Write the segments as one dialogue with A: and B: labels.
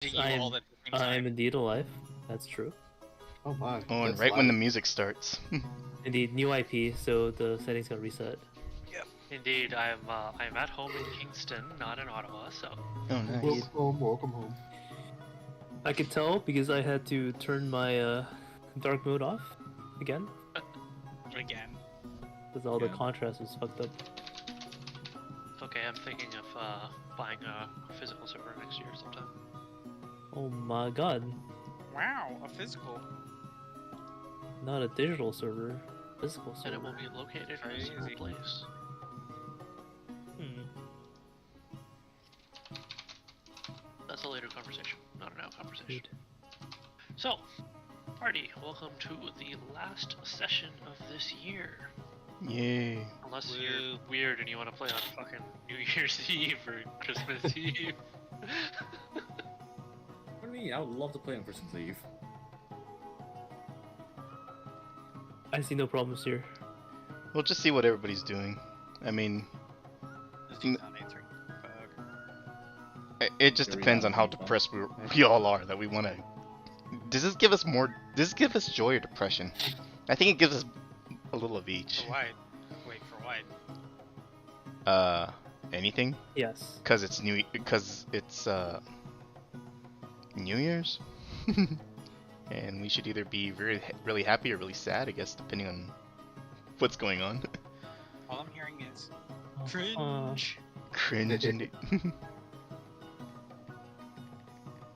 A: I am indeed alive. That's true.
B: Oh my.
C: Oh, and
B: that's
C: right when the
B: live.
C: music starts.
A: Indeed, new IP, so the settings got reset.
D: Indeed, I'm at home in Kingston, not in Ottawa, so.
C: Oh, nice.
A: Indeed.
B: Welcome home.
A: I could tell because I had to turn my dark mode off again.
E: Again.
A: Because all the contrast was fucked up.
D: Okay, I'm thinking of buying a physical server next year sometime.
A: Oh my god.
E: Wow, a physical.
A: Not a digital server. Physical server.
D: And it will be located in a single
E: Crazy.
D: place.
A: Hmm.
D: That's a later conversation, not a now conversation.
A: Indeed.
D: So, party, welcome to the last session of this year.
C: Yay.
D: Unless
E: Woo.
D: you're weird and you want to play on fucking New Year's Eve or Christmas Eve.
F: What do you mean? I would love to play on Christmas Eve.
A: I see no problems here.
C: We'll just see what everybody's doing. I mean,
E: This dude's on A3. Fuck.
C: it just depends on how depressed we all are that we want to. Does this give us more? Does this give us joy or depression? I think it gives us a little of each.
E: For wide. Wait, for wide.
C: Anything?
A: Yes.
C: Because it's New Year's, and we should either be really happy or really sad, I guess, depending on what's going on.
E: All I'm hearing is cringe.
C: Cringe. Indeed.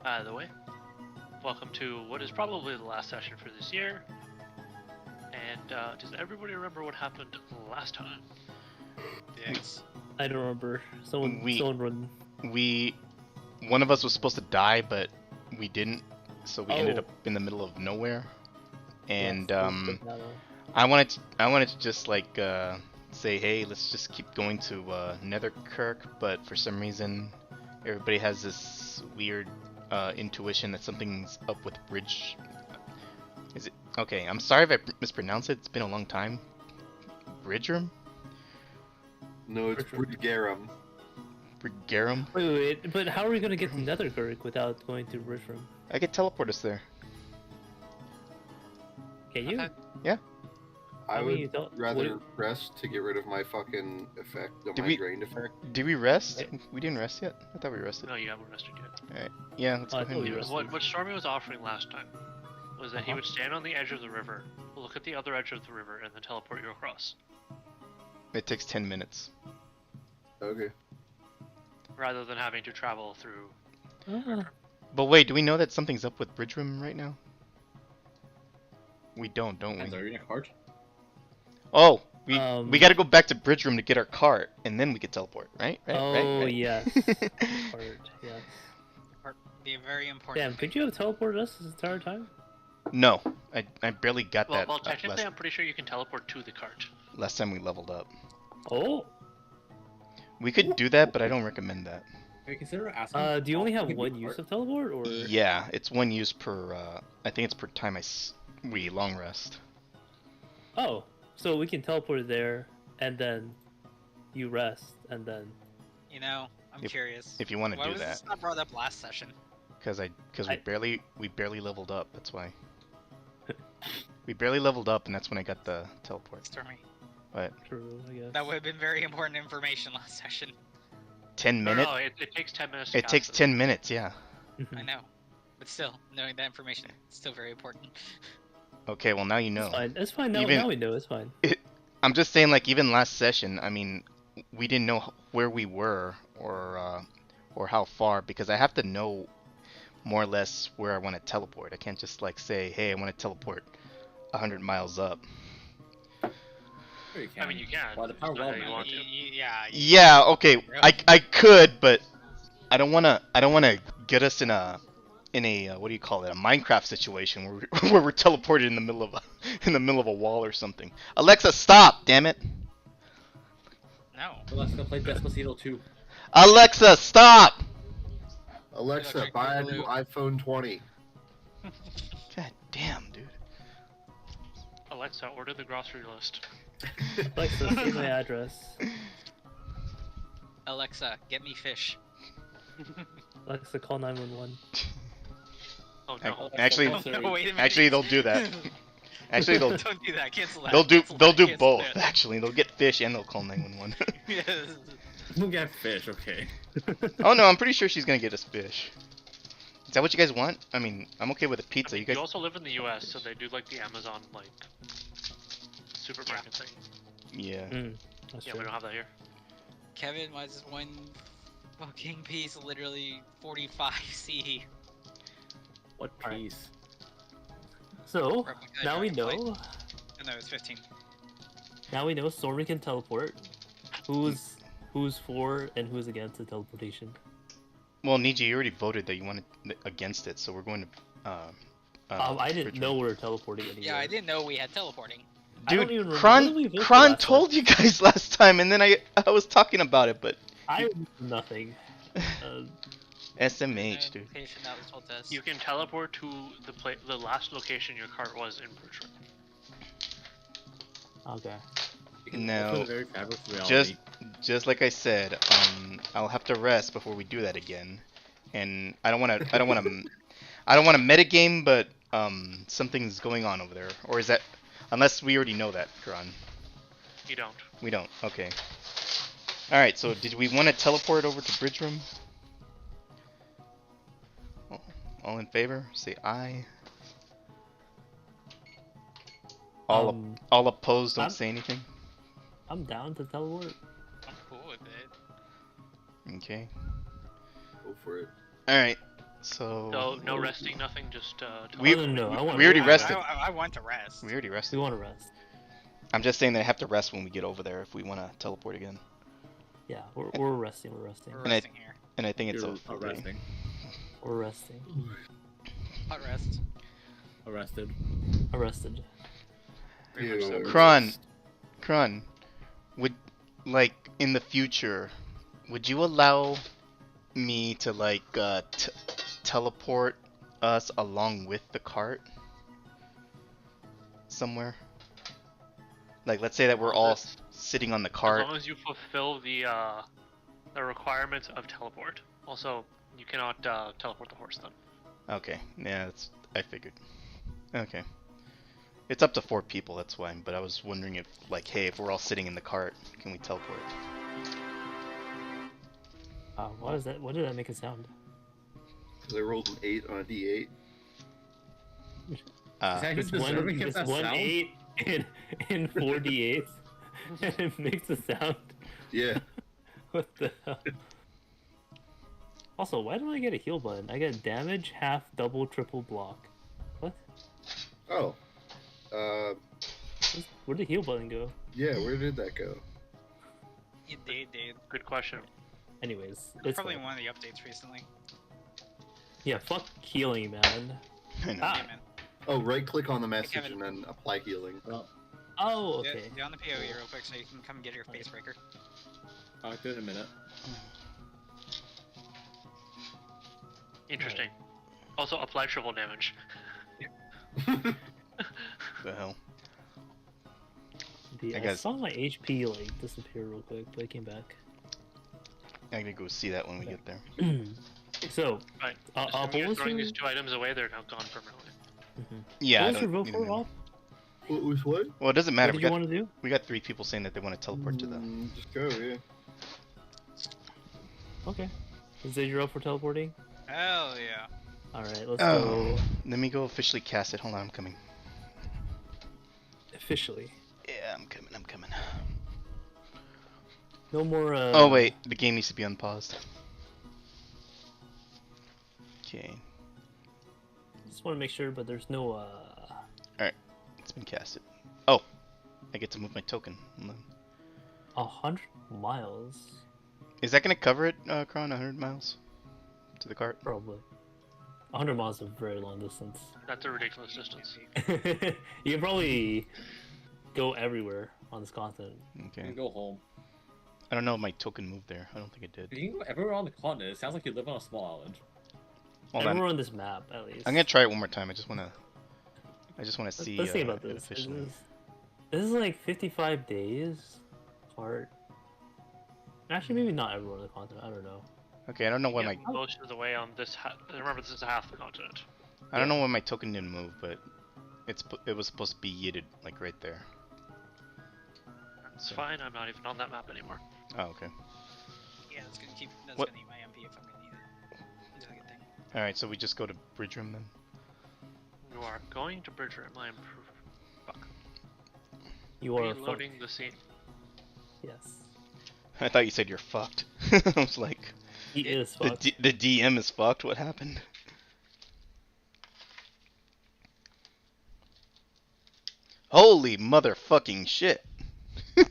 D: By the way, welcome to what is probably the last session for this year. And does everybody remember what happened last time?
E: Dicks.
A: I don't remember. Someone run.
C: One of us was supposed to die, but we didn't, so we ended
A: Oh.
C: up in the middle of nowhere. And
A: Yes,
C: I wanted to just like say, hey, let's just keep going to Netherkirk, but for some reason, everybody has this weird intuition that something's up with Bridge. Is it okay? I'm sorry if I mispronounced it. It's been a long time. Bridgerim?
B: No, it's Bridgerim.
C: Bridgerim?
A: Wait, but how are we gonna get to Netherkirk without going to Bridgerim?
C: I could teleport us there.
A: Can you?
C: Yeah.
B: I
A: I mean,
B: would
A: you don't-
B: rather
A: would-
B: rest to get rid of my fucking effect,
C: Did
B: my
C: we-
B: drained effect.
C: Did we rest? We didn't rest yet. I thought we rested.
D: No, you haven't rested yet.
C: Yeah, let's
A: Oh,
C: go
A: I
C: ahead and
A: thought
C: do
A: we
C: it.
A: rested.
D: What Stormy was offering last time was that he
C: Uh-huh.
D: would stand on the edge of the river, look at the other edge of the river, and then teleport you across.
C: It takes 10 minutes.
B: Okay.
D: Rather than having to travel through.
A: Ah,
C: But wait, do we know that something's up with Bridgerim right now? We don't
F: And
C: we?
F: are you in a cart?
C: Oh, we gotta go back to Bridgerim to get our cart, and then we could teleport, right?
A: oh
C: right.
A: yes. Part, yes.
E: Be a very important.
A: Damn, could you have teleported us this entire time?
C: No, I barely got
D: Well,
C: that
D: technically, I'm pretty sure you can teleport to the cart.
C: last time we leveled up.
A: Oh.
C: We could do that, but I don't recommend that.
F: Hey, consider asking.
A: Do you only have
F: Can
A: one
F: we
A: use
F: cart?
A: of teleport, or?
C: Yeah, it's one use per. I think it's per time we long rest.
A: Oh, so we can teleport there, and then you rest, and then.
E: You know, I'm
C: If-
E: curious.
C: If you want to
E: Why
C: do
E: was
C: that,
E: this not brought up last session?
C: because
A: I-
C: we barely leveled up. That's why. We barely leveled up, and that's when I got the teleport.
E: Stormy.
A: True, I guess.
E: That would have been very important information last session.
C: 10
D: No,
C: minutes.
D: no, it takes 10 minutes to
C: It
D: cast
C: takes 10 minutes. Yeah.
E: I know. But still, knowing that information is still very important.
C: Okay. Well, now you know.
A: It's fine. It's fine. Now,
C: Even-
A: now we know. It's fine.
C: I'm just saying, like, even last session, I mean, we didn't know where we were or how far, because I have to know more or less where I want to teleport. I can't just like say, hey, I want to teleport 100 miles up.
F: Sure you
D: I mean, you can.
F: By the power
D: It's not
F: well
D: how you
F: man.
D: want to.
E: Yeah.
C: Yeah, okay, I could, but I don't wanna get us in a what do you call it, a Minecraft situation where where we're teleported in the middle of a wall or something. Alexa, stop! Damn it!
E: No.
F: So let's go play Despacito 2.
C: Alexa, stop!
B: Alexa,
E: Electric
B: buy a
E: Boogaloo.
B: new iPhone 20.
C: God damn, dude.
D: Alexa, order the grocery list.
A: Alexa, say my address.
E: Alexa, get me fish.
A: Alexa, call 911.
D: Oh no.
C: Actually,
E: Oh, no, wait a minute.
C: actually, they'll do that. Actually, they'll
E: Don't do that. Cancel that.
C: they'll do
E: Cancel
C: they'll
E: that,
C: do
E: cancel
C: both.
E: that.
C: Actually, they'll get fish and they'll call 911.
E: Yes.
F: We'll get fish, okay.
C: Oh no, I'm pretty sure she's gonna get us fish. Is that what you guys want? I mean, I'm okay with a pizza.
D: I mean,
C: You
D: you
C: guys,
D: also live in the U.S., so they do like the Amazon like supermarket thing.
C: yeah.
A: That's
D: Yeah,
A: true.
D: we don't have that here.
E: Kevin, why is this one fucking piece literally 45 C?
F: What
A: Alright.
F: piece?
A: So
E: Replica
A: now we
E: dragonflight.
A: know.
E: Oh, no, it's 15.
A: Now we know Stormy can teleport. Who's for and who's against the teleportation?
C: Well, Niji, you already voted that you wanted against it, so we're going to.
A: I didn't
C: Bridgerim.
A: know we were teleporting anywhere.
E: Yeah, I didn't know we had teleporting.
A: I don't
C: Dude,
A: even remember. What did we vote for
C: Kron
A: last
C: told
A: time?
C: you guys last time, and then I was talking about it, but
A: I remember nothing.
C: SMH, dude.
E: Location that was told to us.
D: You can teleport to the last location your cart was in Bridgerim.
A: Okay.
F: You can
C: No,
F: also very fabric of reality.
C: just like I said, I'll have to rest before we do that again, and I don't want to metagame, but something's going on over there, or is that? Unless we already know that, Kron.
D: You don't.
C: We don't. Okay. All right. So did we want to teleport over to Bridgerim? All in favor? Say aye. All opposed, don't
A: I'm-
C: say anything.
A: I'm down to teleport.
E: I'm cool with it.
C: Okay.
B: Go for it.
C: All right. So.
D: So no resting, nothing. Just
C: We-
A: Oh, no, I want.
C: we already
E: I-
C: rested.
E: I want to rest.
C: We already
A: We
C: rested.
A: want to rest.
C: I'm just saying that I have to rest when we get over there if we want to teleport again.
A: Yeah, we're resting. We're resting.
E: We're
C: And I-
E: resting here.
C: And I think it's
F: You're
C: a
F: resting.
A: We're resting.
E: Hot rest.
F: Arrested.
A: Arrested.
E: Very much so.
B: Ew.
C: Kron, would like in the future, would you allow me to like teleport us along with the cart somewhere? Like, let's say that we're all sitting on the
D: as
C: cart.
D: long as you fulfill the requirements of teleport. Also, you cannot teleport the horse then.
C: Okay, yeah, I figured. Okay. It's up to 4 people, that's why. But I was wondering if, like, hey, if we're all sitting in the cart, can we teleport?
A: What is that? What did that make it sound?
B: Because I rolled an 8 on a d8.
F: Is that
A: It's
F: just deserving of
A: it's
F: that
A: one
F: sound?
A: 8 in 4 d8s, and it makes a sound.
B: Yeah.
A: What the hell? Also, why don't I get a heal button? I get damage, half, double, triple, block. What?
B: Oh.
A: Where'd the heal button go?
B: Yeah, where did that go?
E: You did, dude.
D: Good question.
A: Anyways, it's
E: Probably
A: fine.
E: one of the updates recently.
A: Yeah, fuck healing, man.
C: I know.
A: Ah.
E: Yeah, man.
B: Oh, right click on the message
E: Kevin.
B: and then apply healing.
F: Well,
A: Oh,
E: Get-
A: okay.
E: Get on the PoE real quick so you can come get your face breaker.
F: I'll do it in a minute.
D: Interesting. Also, apply triple damage.
C: The hell?
A: I
C: guess-
A: saw my HP like disappear real quick, but it came back.
C: I'm gonna go see that when we get there.
A: So,
D: Right.
A: what
D: Assuming you're
A: was
D: throwing
A: your-
D: these 2 items away, they're now gone permanently.
C: Yeah,
A: what
C: I
A: was your
C: don't
A: vote
C: even
A: for,
C: know.
A: Rob?
B: What was what?
C: Well, it doesn't
A: What
C: matter.
A: did you want to do?
C: We got 3 people saying that they want to teleport to them.
B: Just go, yeah.
A: Okay. Is it your up for teleporting?
E: Hell yeah.
A: Alright, let's
C: Oh,
A: go
C: let me go officially cast it. Hold on, I'm coming.
A: officially.
C: Yeah, I'm coming. I'm coming.
A: No more,
C: Oh wait, the game needs to be unpaused. Okay,
A: Just want to make sure, but there's no,
C: it's been casted. Oh, I get to move my token. Hold on.
A: 100 miles?
C: Is that gonna cover it, Kron? 100 miles to the cart?
A: Probably. 100 miles is a very long distance.
D: That's a ridiculous distance.
A: You can probably go everywhere on this continent.
F: You
C: Okay.
F: can go home.
C: I don't know if my token moved there. I don't think it did.
F: You can go everywhere on the continent. It sounds like you live on a small island.
C: Hold on.
A: Everywhere on this map, at least.
C: I'm gonna try it one more time. I just wanna see.
A: Let's think about
C: it
A: this.
C: officially.
A: This is like 55 days apart. Actually, maybe not everywhere on the continent. I don't know.
C: Okay, I don't know why
D: Yeah,
C: my
D: most of the way on this. Remember, this is half the continent.
C: I don't know why my token didn't move, but it was supposed to be yeeted like right there.
D: It's fine. I'm not even on that map anymore.
C: Oh, okay.
E: Yeah, that's gonna eat my MP if I'm gonna need it. That's a good thing.
C: All right, so we just go to Bridgerim then.
D: You are going to Bridgerim. I am
A: You are
D: reloading the scene.
A: Yes.
C: I thought you said you're fucked. I was like,
A: He is
C: the
A: fucked.
C: the DM is fucked. What happened? Holy motherfucking shit!
F: Good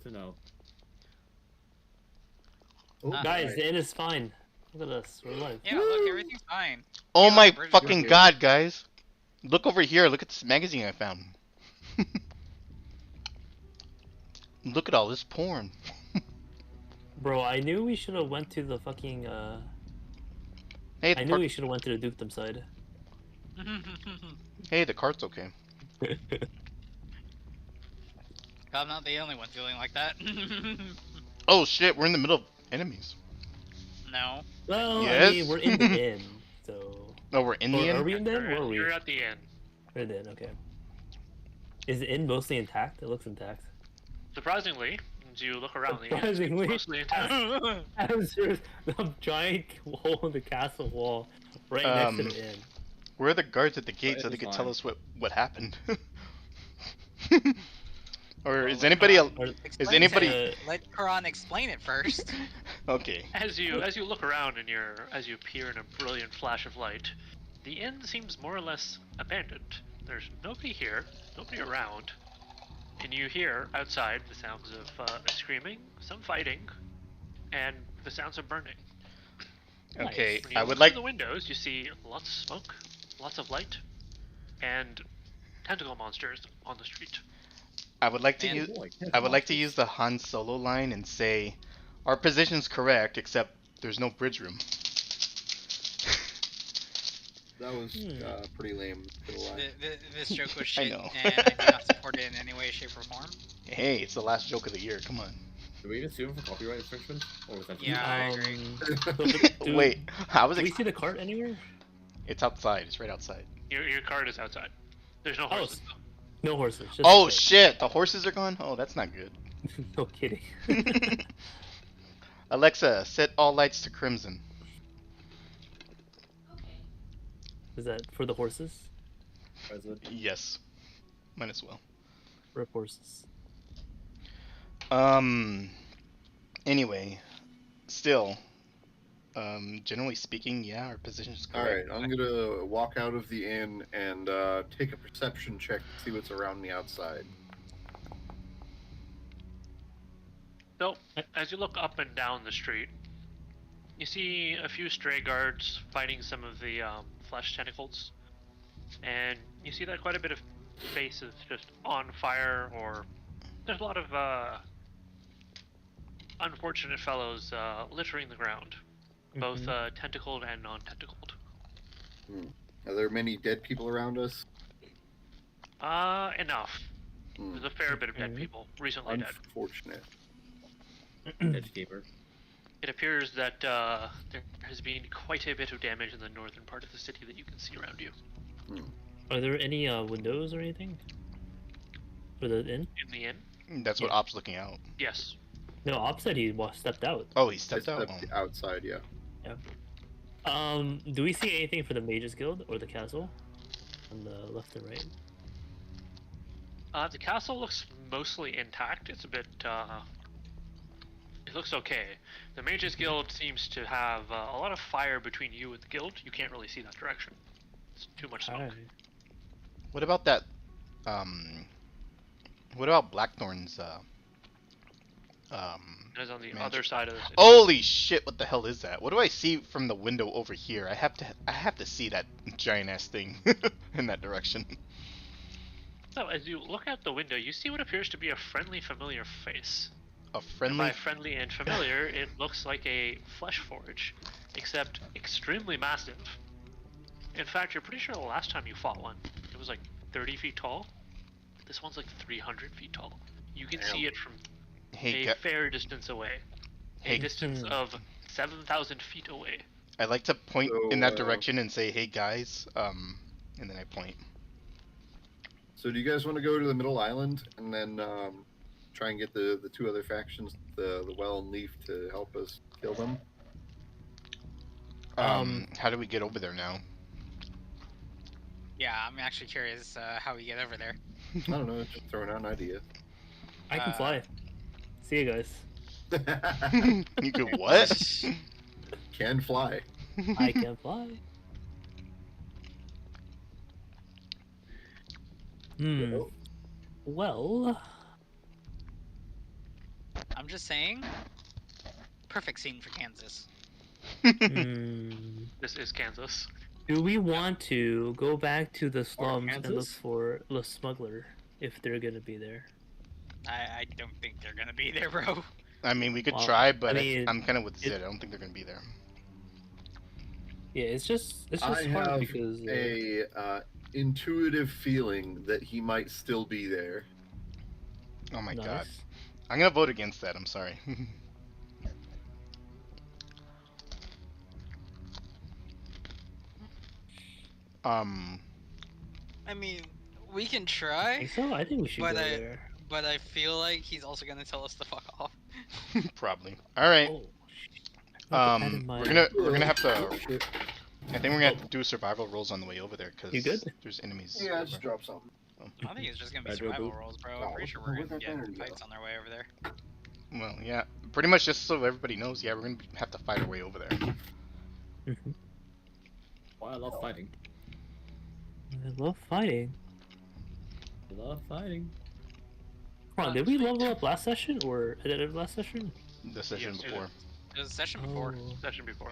F: to know.
B: Oh,
A: Guys,
B: alright.
A: the inn is fine. Look at us. We're alive.
E: Yeah, look, everything's fine.
C: Oh
E: Yeah,
C: my
E: Bridgerim.
C: fucking
B: Good.
C: god, guys! Look over here. Look at this magazine I found. Look at all this porn.
A: Bro, I knew we should have went to the fucking,
C: Hey,
A: I
C: the
A: knew
C: park.
A: we should have went to the dukedom side.
C: Hey, the cart's okay.
E: I'm not the only one feeling like that.
C: Oh shit, we're in the middle of enemies.
E: No.
A: Well, I
C: Yes?
A: mean, we're in the inn, so...
C: No, we're in the
A: Or are
C: inn.
A: we in the inn? Where are we?
D: You're at the inn.
A: We're in the inn, okay. Is the inn mostly intact? It looks intact.
D: Surprisingly, as you look around the inn, it's
A: Surprisingly?
D: mostly intact.
A: There's a giant hole in the castle wall right next to the inn.
C: Where are the guards at the gate
F: That
C: so they
F: is
C: could
F: fine.
C: tell us what happened? Or is
E: Well,
C: anybody
A: Or-
C: is anybody
E: Let Karan explain it first.
C: okay?
D: As you look around and as you appear in a brilliant flash of light, the inn seems more or less abandoned. There's nobody here, nobody around, and you hear outside the sounds of screaming, some fighting, and the sounds of burning.
C: Okay,
D: When you
C: I
D: look
C: would
D: through
C: like
D: the windows, you see lots of smoke, lots of light, and tentacle monsters on the street.
C: I would like to
E: Man,
C: use
F: Boy,
C: I would like to use the Han Solo line and say our position's correct except there's no bridge room.
B: That was pretty lame. To lie.
E: This joke was
C: I
E: shit,
C: know.
E: and I do not support it in any way, shape, or form.
C: Hey, it's the last joke of the year. Come on.
F: Do we even sue him for copyright infringement? Or was that just
E: Yeah, I agree.
A: Do,
C: Wait, how was
A: do we
C: it?
A: see the cart anywhere?
C: It's outside. It's right outside.
D: Your cart is outside. There's no
A: Oh,
D: horses.
A: no horses. Just
C: Oh
A: a
C: shit! The horses are gone. Oh, that's not good.
A: cart. No kidding.
C: Alexa, set all lights to crimson.
A: Is that for the horses?
F: president?
C: Yes, might as well.
A: Rip horses.
C: Anyway, still, generally speaking, yeah, our position is
B: All right,
C: correct.
B: I'm gonna walk out of the inn and take a perception check to see what's around me outside.
D: So, as you look up and down the street, you see a few stray guards fighting some of the flesh tentacles, and you see that quite a bit of faces just on fire, or there's a lot of unfortunate fellows littering the ground, both tentacled and non-tentacled.
B: Are there many dead people around us?
D: Enough.
B: Hmm.
D: There's a fair bit of dead
A: Okay.
D: people recently dead.
B: Unfortunate.
F: Educator.
D: It appears that there has been quite a bit of damage in the northern part of the city that you can see around you.
A: Are there any windows or anything? For the inn?
D: In the inn?
C: That's what Op's looking out.
D: Yes.
A: No, Op said he stepped out.
C: Oh, he
B: I
C: stepped out.
B: stepped outside, yeah.
A: Do we see anything for the Mages Guild or the castle? On the left and right?
D: The castle looks mostly intact. It's a bit, it looks okay. The Mages Guild seems to have a lot of fire between you and the guild. You can't really see that direction. It's too much smoke.
A: Alright.
C: What about that? What about Blackthorn's?
D: It is on the
C: mansion?
D: other side of the city.
C: Holy shit! What the hell is that? What do I see from the window over here? I have to see that giant ass thing in that direction.
D: So, as you look out the window, you see what appears to be a friendly, familiar face.
C: A
D: And
C: friendly.
D: by friendly and familiar, it looks like a flesh forge, except extremely massive. In fact, you're pretty sure the last time you fought one, it was like 30 feet tall. This one's like 300 feet tall. You can see it from
C: Hey,
D: a fair distance away.
C: Hey.
D: a distance of 7,000 feet away.
C: I like to point in
B: So,
C: that direction and say, "Hey guys," and then I point.
B: So do you guys want to go to the middle island and then try and get the two other factions, the Well and Leaf, to help us kill them?
C: How do we get over there now?
E: Yeah, I'm actually curious how we get over there.
B: I don't know, just throwing out an idea.
A: I can fly. See you guys.
C: You could what?
B: Can fly.
A: I can fly. Well,
E: I'm just saying. Perfect scene for Kansas.
D: This is Kansas.
A: do we want to go back to the slums and look
F: Kansas?
A: for the smuggler if they're gonna be there?
E: I don't think they're gonna be there, bro.
C: I mean, we could
A: Well,
C: try, but
A: I mean,
C: I'm kind of with Zid. I don't think they're gonna be there.
A: Yeah, it's just
B: I
A: hard
B: have
A: because
B: a intuitive feeling that he might still be there.
C: Oh my
A: nice.
C: god. I'm gonna vote against that. I'm sorry.
E: I mean, we can
A: I
E: try,
A: think so. I think we should
E: But
A: go
E: I-
A: there.
E: but I feel like he's also gonna tell us to fuck off.
C: Probably. All right.
A: Oh, I have to add in my-
C: We're gonna have to.
B: Oh, shit.
C: I think we're gonna have to do survival rolls on the way over there because
A: You good?
C: there's enemies.
B: Yeah, I
C: over.
B: just dropped something.
E: I think it's just gonna be
F: Bad joke,
E: survival
F: Boop.
E: rolls, bro.
B: Oh,
E: I'm pretty sure we're
B: where'd
E: gonna
B: that
E: get
B: banner go?
E: fights on our way over there.
C: Well, yeah. Pretty much just so everybody knows. Yeah, we're gonna have to fight our way over there.
F: Why I love fighting.
A: I love fighting.
F: I love fighting.
A: Come on, did we level up last session or at the end of last session?
C: The session
D: Yes,
C: before.
E: It was the session before.
A: Oh.
D: Session before.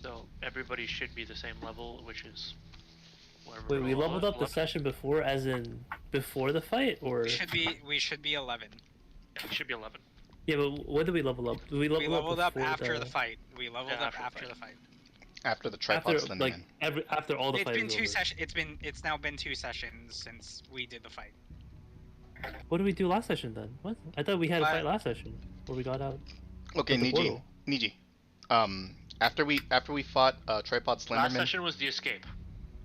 D: So everybody should be the same level, which is. wherever
A: Wait, we
D: we're all
A: leveled up the
D: 11.
A: session before, as in before the fight, or
E: We should be 11.
D: Yeah, we should be 11.
A: yeah? But when did we level up? Did we
E: We
A: level
E: leveled up
A: before
E: after the fight. We leveled
D: Yeah,
E: up
D: after
E: after
D: the
E: the fight.
C: After the tripod
A: After
C: Slender
A: like
C: Man.
A: after all the
E: It's
A: fights.
E: been
A: was
E: two
A: over.
E: sessions. It's now been 2 sessions since we did the fight.
A: What did we do last session then? What? I thought we had a
E: What?
A: fight last session where we got out.
C: Okay,
A: At the
C: Niji.
A: portal.
C: Niji. After we fought tripod
D: Last
C: Slenderman.
D: session was the escape.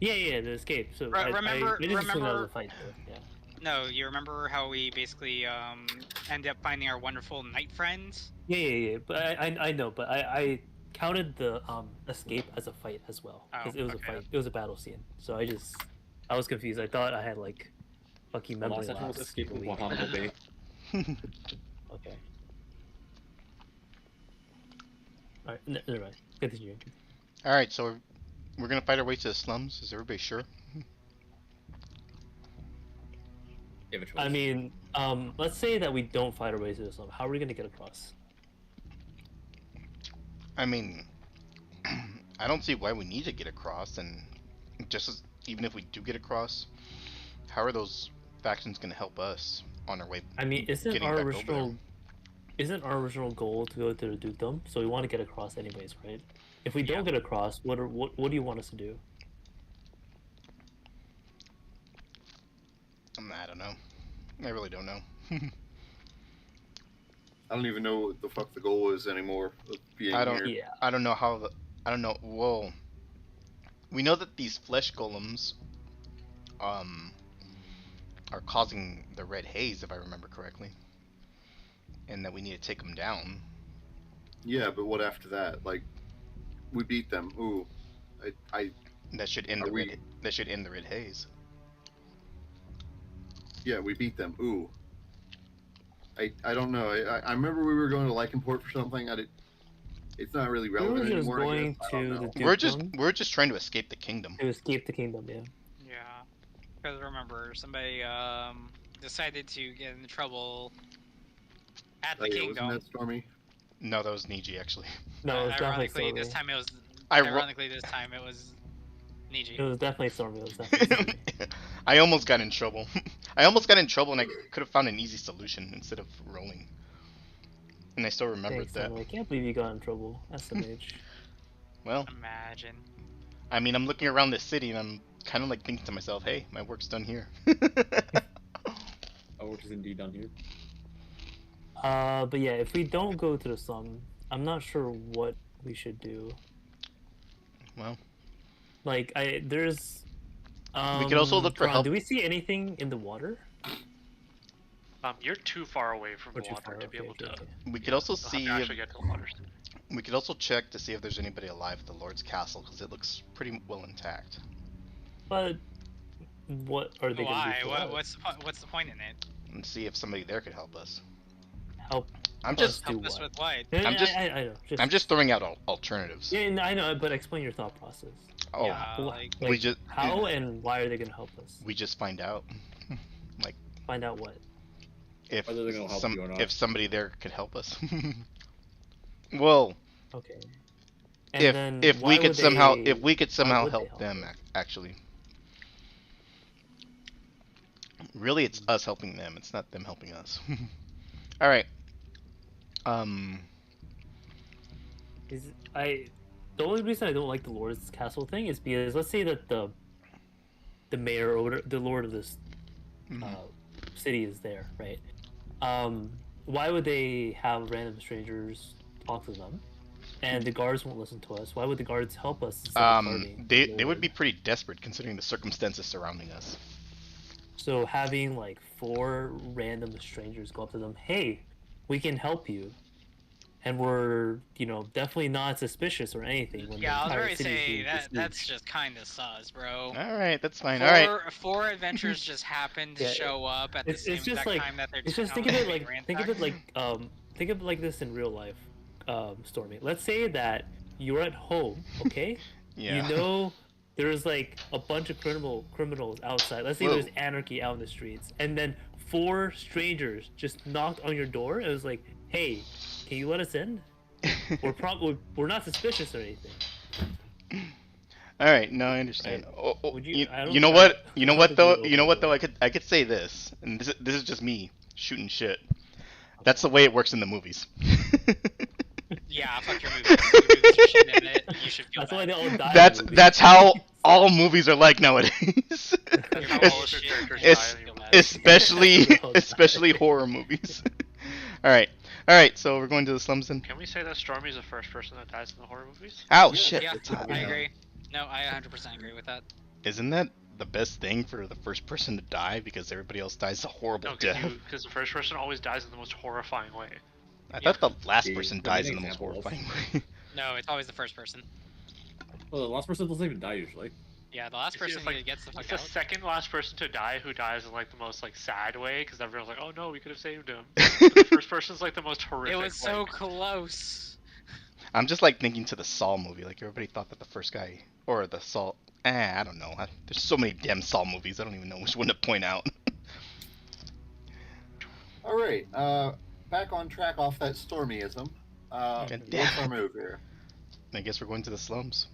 A: Yeah, the escape. So
E: Remember-
A: I didn't assume that was
E: remember-
A: a fight. Though. Yeah.
E: No, you remember how we basically end up finding our wonderful knight friends?
A: Yeah. But I know, but I counted the escape as a fight as well because
E: Oh,
A: it was
E: okay.
A: a fight. It was a battle scene. So I was confused. I thought I had like fucking
F: The
A: memory
F: last session was
A: lapse.
F: escaping Guantanamo Bay.
A: Okay. All right. Never mind. Continue.
C: All right, so we're gonna fight our way to the slums. Is everybody sure?
F: You have a choice.
A: I mean, let's say that we don't fight our way to the slum. How are we gonna get across?
C: I mean, I don't see why we need to get across, and even if we do get across, how are those factions gonna help us on our way?
A: I mean,
C: Getting back over there.
A: isn't our original goal to go to the dukedom? So we want to get across anyways, right? If we don't
E: Yeah.
A: get across, what do you want us to do?
C: I don't know. I really don't know.
B: I don't even know what the fuck the goal is anymore of being
C: I don't-
B: here.
A: Yeah.
C: I don't know how. I don't know. Whoa. We know that these flesh golems, are causing the red haze, if I remember correctly, and that we need to take them down.
B: Yeah, but what after that? Like, we beat them. Ooh, I
C: That should end
B: Are
C: the
B: we-
C: red. That should end the red haze.
B: yeah, we beat them. Ooh, I don't know. I remember we were going to Lycanport for something. It's not really
A: We were
B: relevant
A: just
B: anymore. I
A: going
B: guess. I don't
A: to
B: know.
A: the
C: We're just
A: dukedom
C: trying to escape the kingdom.
A: to escape the kingdom. Yeah.
E: Yeah. Because remember, somebody decided to get in trouble at the
B: Oh, yeah,
E: kingdom.
B: wasn't that Stormy?
C: No, that was Niji actually.
A: No, it was definitely
E: Ironically,
A: Stormy.
E: this time it was.
C: I ro-
E: Ironically, this time it was Niji.
A: It was definitely Stormy. It was definitely Stormy.
C: I almost got in trouble. I almost got in trouble, and I could have found an easy solution instead of rolling. And I still remembered
A: Thanks,
C: that.
A: Stormy. I can't believe you got in trouble. SMH.
C: Well,
E: Imagine.
C: I mean, I'm looking around this city, and I'm kind of like thinking to myself, "Hey, my work's done here."
F: Our work is indeed done here.
A: But yeah, if we don't go to the slum, I'm not sure what we should do.
C: Well,
A: Like, there's.
C: we could also look for
A: Karan,
C: help.
A: do we see anything in the water?
D: You're too far away from
A: Or
D: the
A: too
D: water
A: far?
D: to be
A: Okay,
D: able
A: okay,
D: to.
A: okay.
C: We could also
D: You'll have
C: see.
D: to actually get to the water.
C: We could also check to see if there's anybody alive at the Lord's Castle because it looks pretty well intact.
A: But what are they going
E: Why?
A: to do for us?
E: What's the point in it?
C: And see if somebody there could help us.
A: Help
C: I'm
A: us
C: just
A: do
E: Help us
A: what?
E: with what?
A: Yeah,
C: I'm just-
A: I know.
C: I'm just throwing out alternatives.
A: Yeah, no, I know, but explain your thought process.
C: Oh,
E: Yeah,
A: Wh-
E: like,
C: we just
A: how and why are they going to help us?
C: we just find out
A: Find out what.
C: if
F: Whether they're gonna help you or not.
C: if somebody there could help us. Well,
A: Okay. And then
C: if
A: why
C: we could
A: would
C: somehow
A: they-
C: if we could somehow
A: would they
C: help
A: help
C: them
A: us?
C: actually. Really, it's us helping them. It's not them helping us. All right.
A: The only reason I don't like the Lord's Castle thing is because let's say that the mayor or the lord of this
C: mhm.
A: city is there, right? Why would they have random strangers talk to them? And the guards won't listen to us. Why would the guards help us? Instead of guarding
C: They
A: the
C: would
A: Lord?
C: be pretty desperate considering the circumstances surrounding us.
A: So having like 4 random strangers go up to them, hey, we can help you, and we're definitely not suspicious or anything. When
E: yeah, I was
A: entire
E: ready to
A: city is
E: say
A: being
E: that's
A: besieged.
E: just kind of sus, bro.
C: All right, that's fine. All right.
E: Four adventurers just happened to
A: Yeah,
E: show up at the
A: it's
E: same
A: just
E: exact
A: like-
E: time that they're
A: It's just
E: town
A: think of it
E: is being
A: like think of it
E: ransacked.
A: like this in real life, Stormy. Let's say that you're at home, okay?
C: Yeah.
A: You know there's like a bunch of criminals outside. Let's say
C: Whoa.
A: there's anarchy out in the streets, and then 4 strangers just knocked on your door. And it was like, hey, can you let us in? We're not suspicious or anything.
C: All right, no, I understand.
A: Right.
C: Oh,
A: Would
C: you,
A: you- I don't
C: you know
A: think
C: what?
A: I-
C: You know
A: I
C: what
A: don't think
C: though?
A: you would
C: You know what though?
A: open
C: I could say this, and this is just me shooting shit. That's the way it works in the movies.
E: Yeah, fuck your movie. Your movie's your shit in it. You should feel
A: That's why
E: bad.
A: they all die. in the movie.
C: That's how all movies are like nowadays.
E: Your
D: How
E: movie's
D: all of your
E: shit,
D: characters
E: you
D: die
E: should
D: in
E: feel
D: your
E: bad.
C: especially horror movies. All right. So we're going to the slums then.
D: Can we say that Stormy's the first person that dies in the horror movies?
C: Ow,
B: Yeah,
C: shit!
E: Yeah,
C: It's hot.
E: I agree. No, I 100% agree with that.
C: Isn't that the best thing for the first person to die because everybody else dies a horrible
D: No,
C: death?
D: because the first person always dies in the most horrifying way.
C: I thought the last
F: Yeah,
C: person
F: give me
C: dies
F: an
C: in the most
F: example of-
C: horrifying way.
E: No, it's always the first person.
F: Well, the last person doesn't even die usually.
E: Yeah, the last
D: You see,
E: person
D: it's like-
E: that gets the fuck
D: It's the
E: out.
D: second last person to die who dies in like the most like sad way because everyone's like, oh no, we could have saved him. But the first person's like the most horrific.
E: It was so
D: like-
E: close.
C: I'm just like thinking to the Saw movie. Like everybody thought that the first guy or the Saw. I don't know. There's so many damn Saw movies. I don't even know which one to point out.
B: All right, back on track off that Stormyism.
C: God
B: What's
C: damn.
B: our move here?
C: I guess we're going to the slums.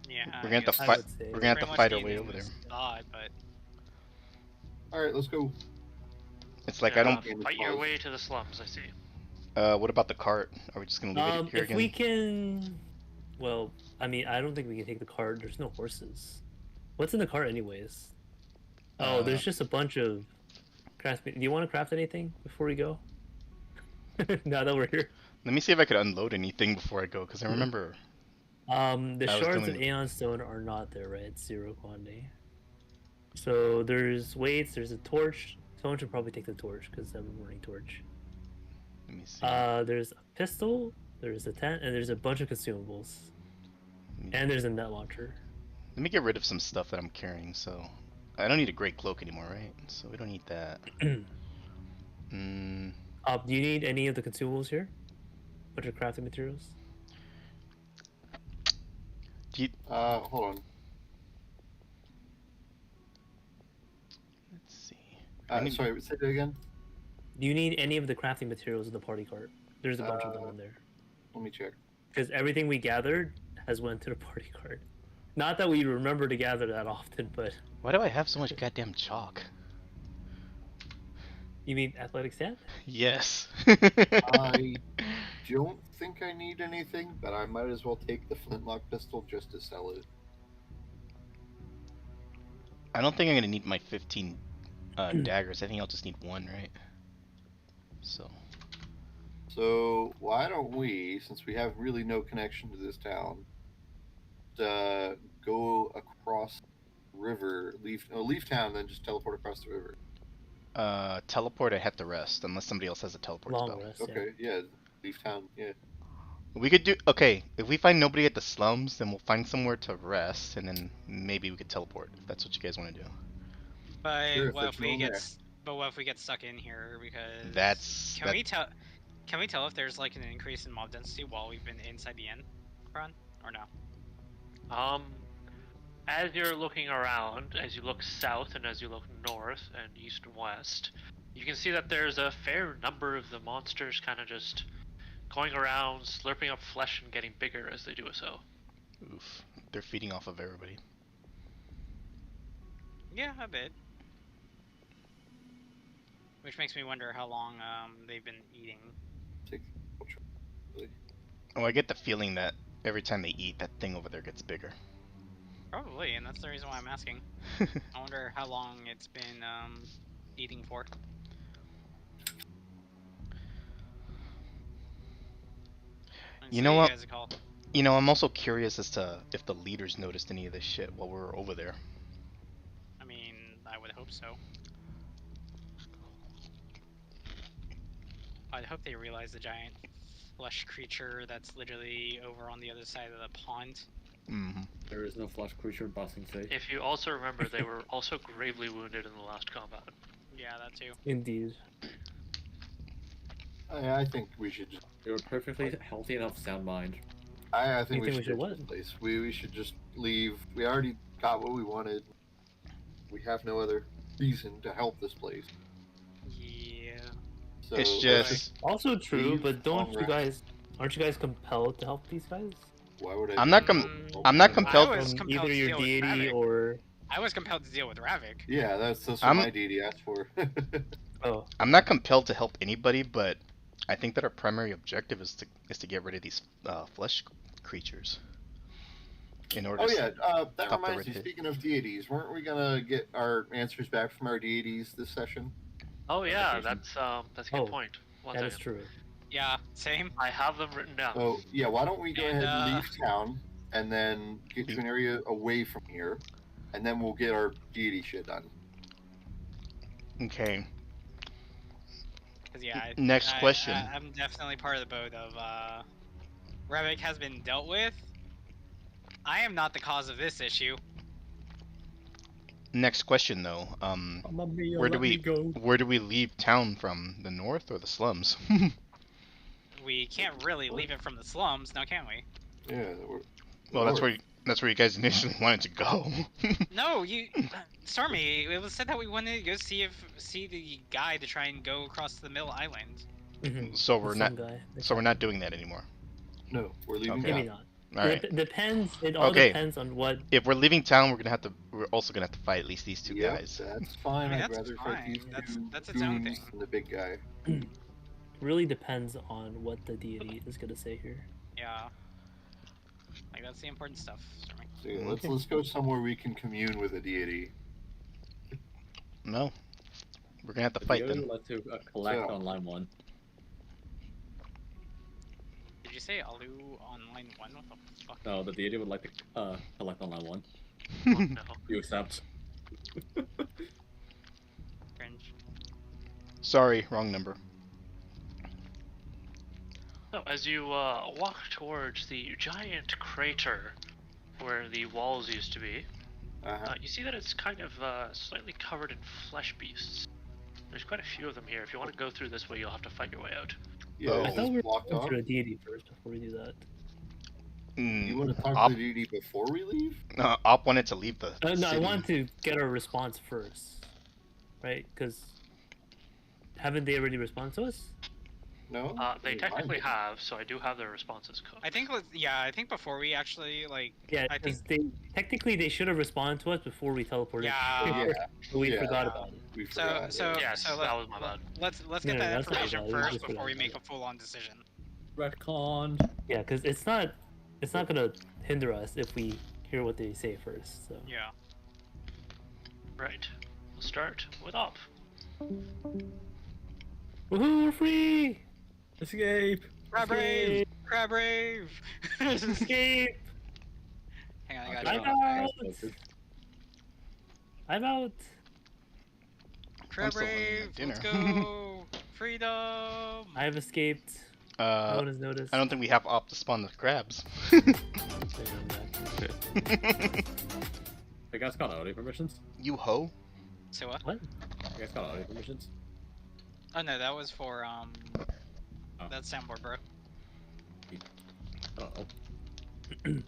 E: Yeah.
C: We're gonna have to
A: I
C: fight.
A: would say-
C: We're gonna have
E: Pretty
C: to
E: much
C: fight our
E: gave
C: way
E: him
C: over there.
E: this thought, but
B: All right, let's go.
C: It's like
D: Yeah,
C: I don't.
D: fight your way to the slums. I see.
C: What about the cart? Are we just gonna leave it here
A: If
C: again?
A: we can, well, I mean, I don't think we can take the cart. There's no horses. What's in the cart, anyways? Oh, there's just a bunch of craft. Do you want to craft anything before we go? Now that we're here,
C: Let me see if I could unload anything before I go, because I remember.
A: the
C: I was
A: shards of
C: doing-
A: Aeon Stone are not there, right? It's 0 quantity. So there's weights. There's a torch. Someone should probably take the torch because I have a morning torch.
C: Let me see.
A: There's a pistol. There's a tent, and there's a bunch of consumables. And there's a net launcher.
C: Let me get rid of some stuff that I'm carrying. So I don't need a great cloak anymore, right? So we don't need that. Mm,
A: Do you need any of the consumables here? Bunch of crafting materials.
C: do you,
B: Hold on.
C: let's see. I need-
B: Sorry, say that again.
A: Do you need any of the crafting materials in the party cart? There's a bunch of them in there.
B: Let me check.
A: Because everything we gathered has went to the party cart. Not that we remember to gather that often, but
C: Why do I have so much goddamn chalk?
A: you mean athletic stat?
C: Yes.
B: I don't think I need anything, but I might as well take the flintlock pistol just to sell it.
C: I don't think I'm gonna need my 15 daggers. I think I'll just need one, right? So
B: So why don't we, since we have really no connection to this town, go across the river, leave town, then just teleport across the river.
C: Teleport, I have to rest, unless somebody else has a teleport
A: Long
C: spell.
A: rest.
B: Okay, yeah, leave town. Yeah.
C: We could do, okay, if we find nobody at the slums, then we'll find somewhere to rest, and then maybe we could teleport, if that's what you guys want to do.
E: But
B: Sure, if
E: what
B: there's
E: if
B: no
E: we
B: one
E: get?
B: there.
E: But what if we get stuck in here? Because
C: That's,
E: can we tell? Can we tell if there's like an increase in mob density while we've been inside the inn, Ron, or no?
D: As you're looking around, as you look south and as you look north and east and west, you can see that there's a fair number of the monsters kind of just going around, slurping up flesh and getting bigger as they do so.
C: oof, they're feeding off of everybody.
E: Yeah, a bit. Which makes me wonder how long they've been eating.
C: Oh, I get the feeling that every time they eat, that thing over there gets bigger.
E: Probably, and that's the reason why I'm asking. I wonder how long it's been eating for. And
C: You
E: so
C: know
E: you
C: what?
E: guys call.
C: You know, I'm also curious as to if the leaders noticed any of this shit while we were over there.
E: I mean, I would hope so. I'd hope they realize the giant flesh creature that's literally over on the other side of the pond.
C: Mm-hmm.
F: There is no flesh creature bossing safe.
D: If you also remember, they were also gravely wounded in the last combat.
E: Yeah, that too.
A: Indeed.
B: I think we should just.
F: They were perfectly healthy enough, sound mind.
B: I think
A: You
B: we
A: think
B: should
A: we should
B: ditch this place. We should just leave. We already got what we wanted. We have no other reason to help this place.
E: Yeah.
B: So
C: It's
B: let's
C: just,
A: Also true,
B: leave
A: but don't
B: long
A: you
B: rest.
A: guys? Aren't you guys compelled to help these guys?
B: Why would I?
C: I'm
B: do
C: not
B: that?
C: I'm not
E: I
C: compelled.
E: was
A: From
E: compelled
A: either
E: to
A: your
E: deal with
A: deity
E: Ravik.
A: or
E: I was compelled to deal with Ravik.
B: Yeah, that's what
C: I'm-
B: my deity asked for.
A: oh,
C: I'm not compelled to help anybody, but I think that our primary objective is to get rid of these flesh creatures. In order.
B: Oh
C: to
B: yeah, that
C: stop the
B: reminds me.
C: red
B: Speaking of deities, weren't we gonna get our answers back from our deities this session?
D: Oh yeah,
B: vacation.
D: that's a good
A: Oh,
D: point. One
A: that is
D: second.
A: true.
E: Yeah, same.
D: I have them written down.
B: So yeah, why don't we go
E: And,
B: ahead and leave town and then get to an area away from here, and then we'll get our deity shit done.
C: Okay.
E: Because yeah,
C: Next question.
E: I'm definitely part of the boat of Ravik has been dealt with. I am not the cause of this issue.
C: Next question though.
F: Mamma mia,
C: Where do
F: let me
C: we
F: go.
C: where do we leave town from? The north or the slums?
E: We can't really leave it from the slums, now can we?
B: Yeah.
C: Well, that's where you guys initially wanted to go.
E: No, you, Stormy. It was said that we wanted to go see the guy to try and go across the middle island.
A: Mhm.
C: So we're not.
A: Some guy.
C: So we're not doing that anymore.
B: No, we're leaving
C: Okay.
A: Maybe
B: town.
A: not.
C: All right.
A: It depends. It all
C: Okay.
A: depends on what.
C: If we're leaving town, we're also gonna have to fight at least these two
B: Yep,
C: guys.
B: that's fine.
E: I mean,
B: I'd
E: that's
B: rather fight
E: fine.
B: these two
E: That's its own
B: goons
E: thing.
B: than the big guy.
A: Really depends on what the deity is gonna say here.
E: Yeah. Like that's the important stuff, Stormy.
B: So yeah, let's go somewhere we can commune with a deity.
C: No, we're gonna have to
F: The
C: fight
F: deity
C: then.
F: would like to collect
B: So-
F: on line 1.
E: Did you say Alu on line 1? What the fuck?
F: No, the deity would like to collect on line 1.
D: Oh, no.
F: You accept.
E: Cringe.
C: Sorry, wrong number.
D: So as you walk towards the giant crater where the walls used to be, you see that it's kind of slightly covered in flesh beasts. There's quite a few of them here. If you want to go through this way, you'll have to fight your way out.
B: Yeah,
C: Oh.
A: I
B: it's
A: thought we were
B: blocked
A: going
B: off.
A: through a deity first before we do that.
B: You want to talk
C: Op-
B: to the deity before we leave?
C: Op wanted to leave the
A: No, I
C: city.
A: want to get our response first, right? Because haven't they already responded to us?
B: No.
D: They
B: Wait,
D: technically
B: mine
D: have, so I do have their responses.
E: I think I think before we actually like
A: Yeah,
E: I
A: because technically they should have responded to us before we teleported.
E: Yeah.
B: did.
A: here,
B: Yeah,
A: but we
B: yeah.
A: forgot about it.
B: we
E: so
B: forgot.
E: so
B: yeah.
D: Yes,
E: so
D: that was my bad.
E: let's
A: No,
E: get
A: no,
E: that
A: that's not
E: information
A: bad. We
E: first
A: just
E: before we
A: forgot
E: make
A: about
E: a full-on decision.
F: Retcon.
A: Yeah, because it's not gonna hinder us if we hear what they say first. So
E: Yeah.
D: Right. We'll start with Op.
A: woohoo, we're free!
F: Escape!
E: Crab rave! Crab rave!
A: Escape!
E: Hang on, I
F: Okay,
E: got
A: I'm
E: you.
A: out!
F: posted.
A: I'm out!
E: Crab
C: still having my
E: rave! Let's
C: dinner.
E: go! Freedom!
A: I have escaped. No
C: Uh,
A: one has noticed.
C: I don't think we have op to spawn the crabs.
A: Hang on back.
F: You guys got audio permissions?
C: You ho?
E: So what?
A: What?
F: You guys got audio permissions?
E: Oh no, that was for
F: Oh.
E: that's soundboard, bro.
F: I don't know.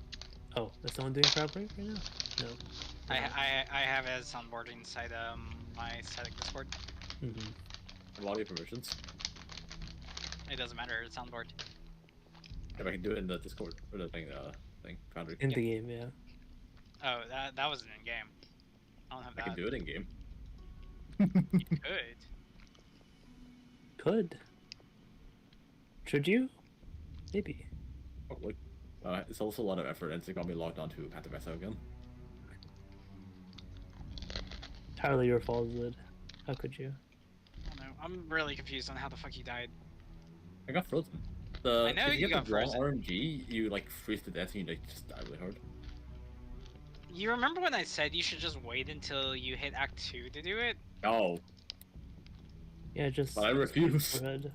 A: Oh, is someone doing crab rave right now? No.
E: I have it as soundboard inside my static Discord.
A: Mm-hmm.
F: I have audio permissions.
E: It doesn't matter, it's soundboard.
F: If I can do it in the Discord or the thing, Foundry.
A: In the game, yeah.
E: Oh, that wasn't in game. I don't have
F: I
E: that.
F: can do it in game.
E: Good.
A: Could. Should you? Maybe.
F: Probably. It's also a lot of effort, and it's got me logged on to Path of Exile again.
A: Entirely your fault, Zid. How could you?
E: I don't know. I'm really confused on how the fuck he died.
F: I got frozen.
E: I know
F: if you
E: you
F: get
E: got
F: the wrong
E: frozen.
F: RNG, you like freeze to death and you like just die really hard.
E: You remember when I said you should just wait until you hit Act 2 to do it?
F: Oh,
A: Yeah, just.
F: but I refuse.
A: Go ahead.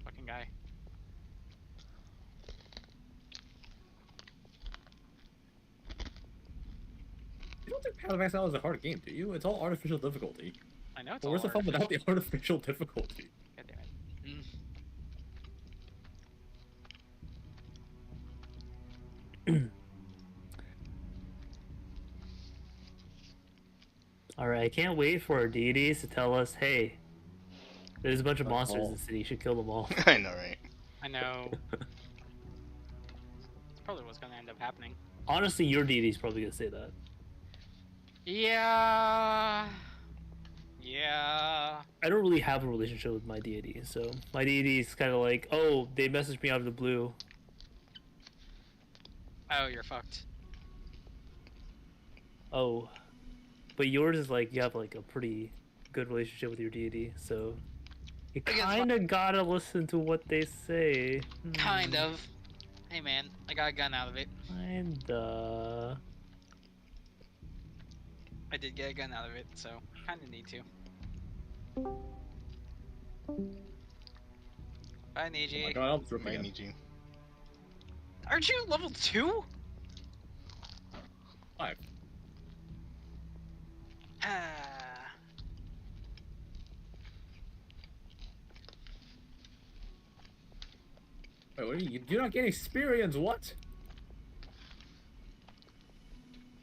E: Fucking guy.
F: You don't think Path of Exile is a hard game, do you? It's all artificial difficulty.
E: I know it's
F: But
E: all
F: where's the fun without
E: artificial.
F: the artificial difficulty?
E: God damn it.
A: Alright, I can't wait for our deities to tell us, hey, there's a bunch of
F: That's
A: monsters in
F: all.
A: the city, you should kill them all.
C: I know, right?
E: I know. That's probably what's gonna end up happening.
A: Honestly, your deity's probably gonna say that.
E: Yeah. Yeah.
A: I don't really have a relationship with my deity, so my deity is kind of like, oh, they messaged me out of the blue.
E: Oh, you're fucked.
A: Oh, but yours is like you have like a pretty good relationship with your deity, so you
E: I guess
A: kind of gotta listen to what they say.
E: Kind of. Hey man, I got a gun out of it.
A: Kinda.
E: I did get a gun out of it, so kinda need to. Bye,
F: Oh my
E: Niji.
F: god, I'll rip
C: Might
F: again.
C: need you.
E: Aren't you level 2?
F: 5.
E: Ah.
F: Wait, what do you do not get experience, what?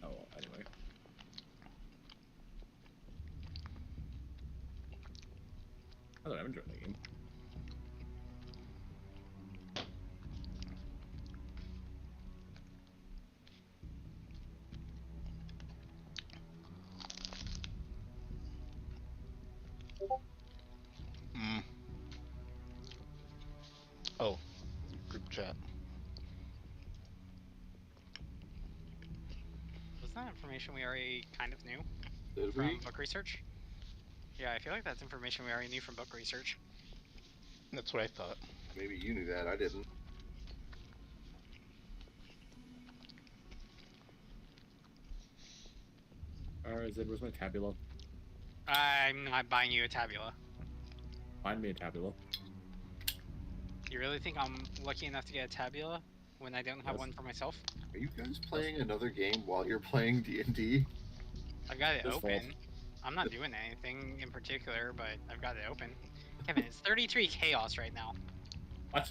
F: Oh, well, anyway. I thought I'm enjoying the game.
C: Hmm. Oh, group chat.
E: Wasn't that information we already kind of knew
B: Did
E: from
B: we?
E: book research? Yeah, I feel like that's information we already knew from book research.
C: That's what I thought.
B: Maybe you knew that. I didn't.
F: Alright, Zed, where's my tabula?
E: I'm not buying you a tabula.
F: Find me a tabula.
E: You really think I'm lucky enough to get a tabula when I don't have
F: Yes.
E: one for myself?
B: Are you guys playing another game while you're playing D&D?
E: I've got it
F: His
E: open.
F: fault.
E: I'm not doing anything in particular, but I've got it open. Kevin, it's 33 chaos right now.
F: What?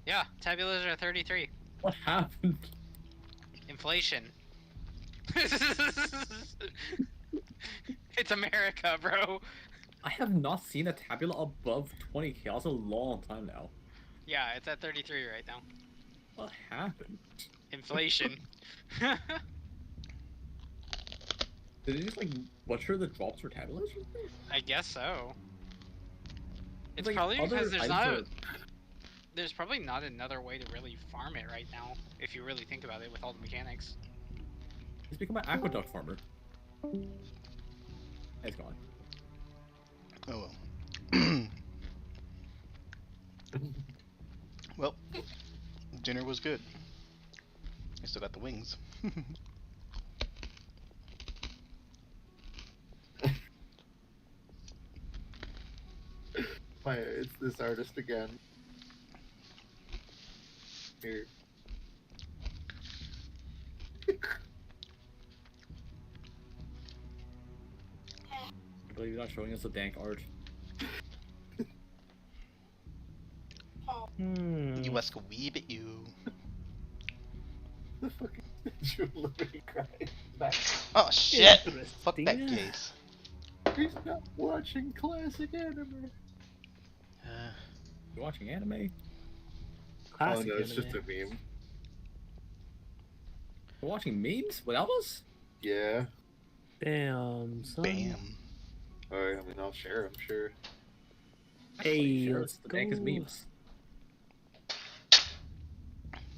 E: Yeah, tabulas are 33.
F: What happened?
E: Inflation. It's America, bro.
F: I have not seen a tabula above 20 chaos a long time now.
E: Yeah, it's at 33 right now.
F: What happened?
E: Inflation.
F: Did they just like butcher the drops for tabulas or something?
E: I guess so. It's
F: Like,
E: probably
F: other
E: because there's
F: items
E: not.
F: are-
E: There's probably not another way to really farm it right now, if you really think about it with all the mechanics.
F: He's become an aqueduct farmer. It's gone.
C: Oh well. Well, dinner was good. I still got the wings.
B: It's this artist again. Here.
F: I believe you're not showing us the dank art.
C: You ask a wee bit you.
B: The fucking statue of liberty crying back.
C: Oh shit!
A: Interesting.
C: Fuck that case.
B: He's not watching classic anime.
F: You watching anime?
A: Classic
B: Oh no, it's just
A: anime.
B: a meme.
F: You're watching memes with Elvis?
B: Yeah.
A: Damn, son.
C: Bam.
B: Alright, I mean, I'll share, I'm sure.
A: Hey,
F: Share
A: let's
F: the dankest
A: go.
F: memes.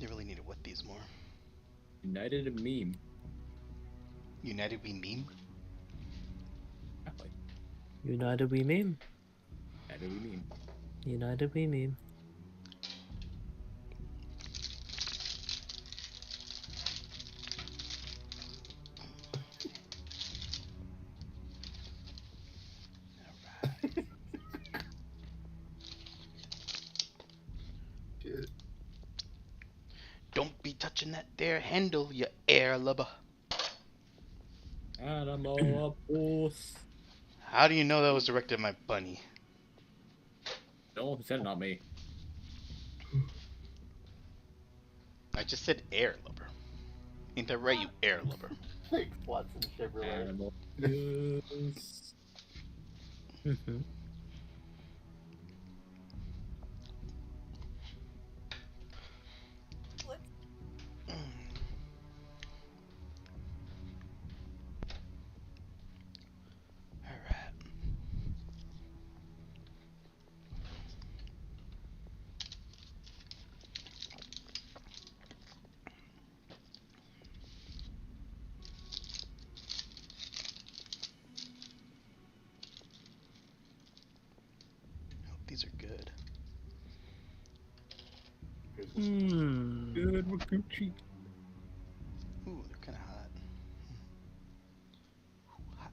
C: They really need to wet these more.
F: United meme.
C: United we meme?
F: Exactly.
A: United we meme.
F: United we meme.
A: United we meme.
B: Shit.
C: Don't be touching that there handle, you air lubber.
F: Animal abuse.
C: How do you know that was directed at my bunny?
F: No, who said it, not me.
C: I just said air lubber. Ain't that right, you air lubber?
B: Like Watson Chevrolet.
F: Animal abuse.
A: Mm-hmm.
C: Alright. Hope these are good.
A: Hmm.
F: Good Gucci.
C: Ooh, they're kind of hot. Ooh, hot.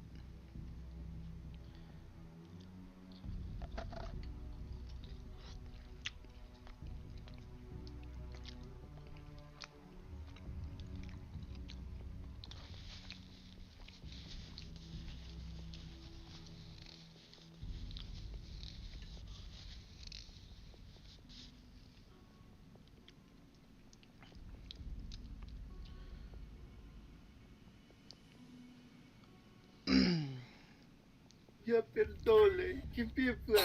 B: Ya perdone, que piensa.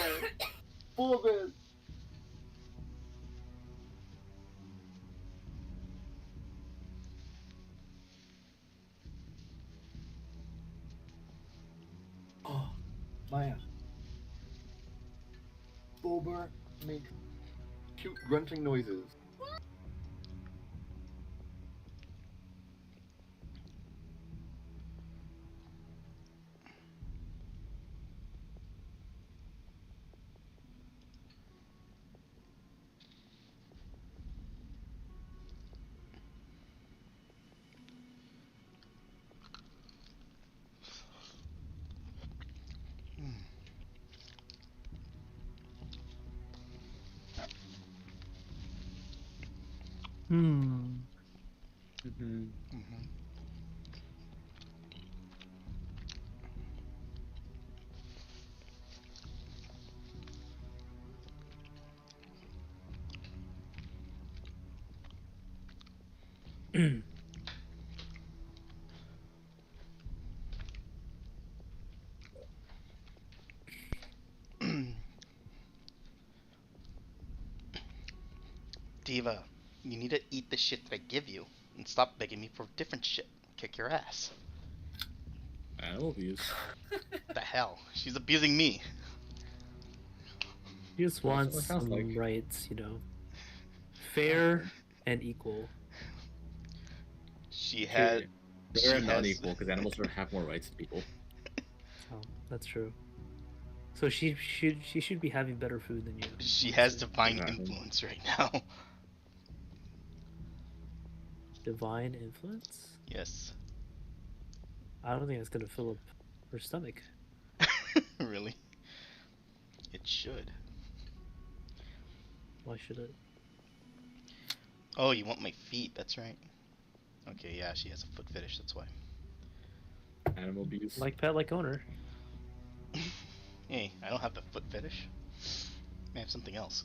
B: Pobre. Oh, Maya. Bober makes cute grunting noises.
A: Hmm.
F: Mm-hmm.
C: Mm-hmm. Diva, you need to eat the shit that I give you and stop begging me for different shit. Kick your ass.
F: Animal abuse.
C: The hell? She's abusing me.
A: He just
F: Well, that's
A: wants
F: what it sounds
A: some
F: like.
A: rights, you know. Fair and equal.
C: She had.
F: They're
C: she
F: not
C: has-
F: equal because animals have more rights than people.
A: Oh, that's true. So she should be having better food than you.
C: She has
A: honestly.
C: divine
F: Exactly.
C: influence right now.
A: Divine influence.
C: Yes.
A: I don't think that's gonna fill up her stomach.
C: Really? It should.
A: Why should it?
C: Oh, you want my feet? That's right. Okay, yeah, she has a foot fetish. That's why.
F: Animal abuse.
A: Like pet, like owner.
C: Hey, I don't have the foot fetish. I have something else.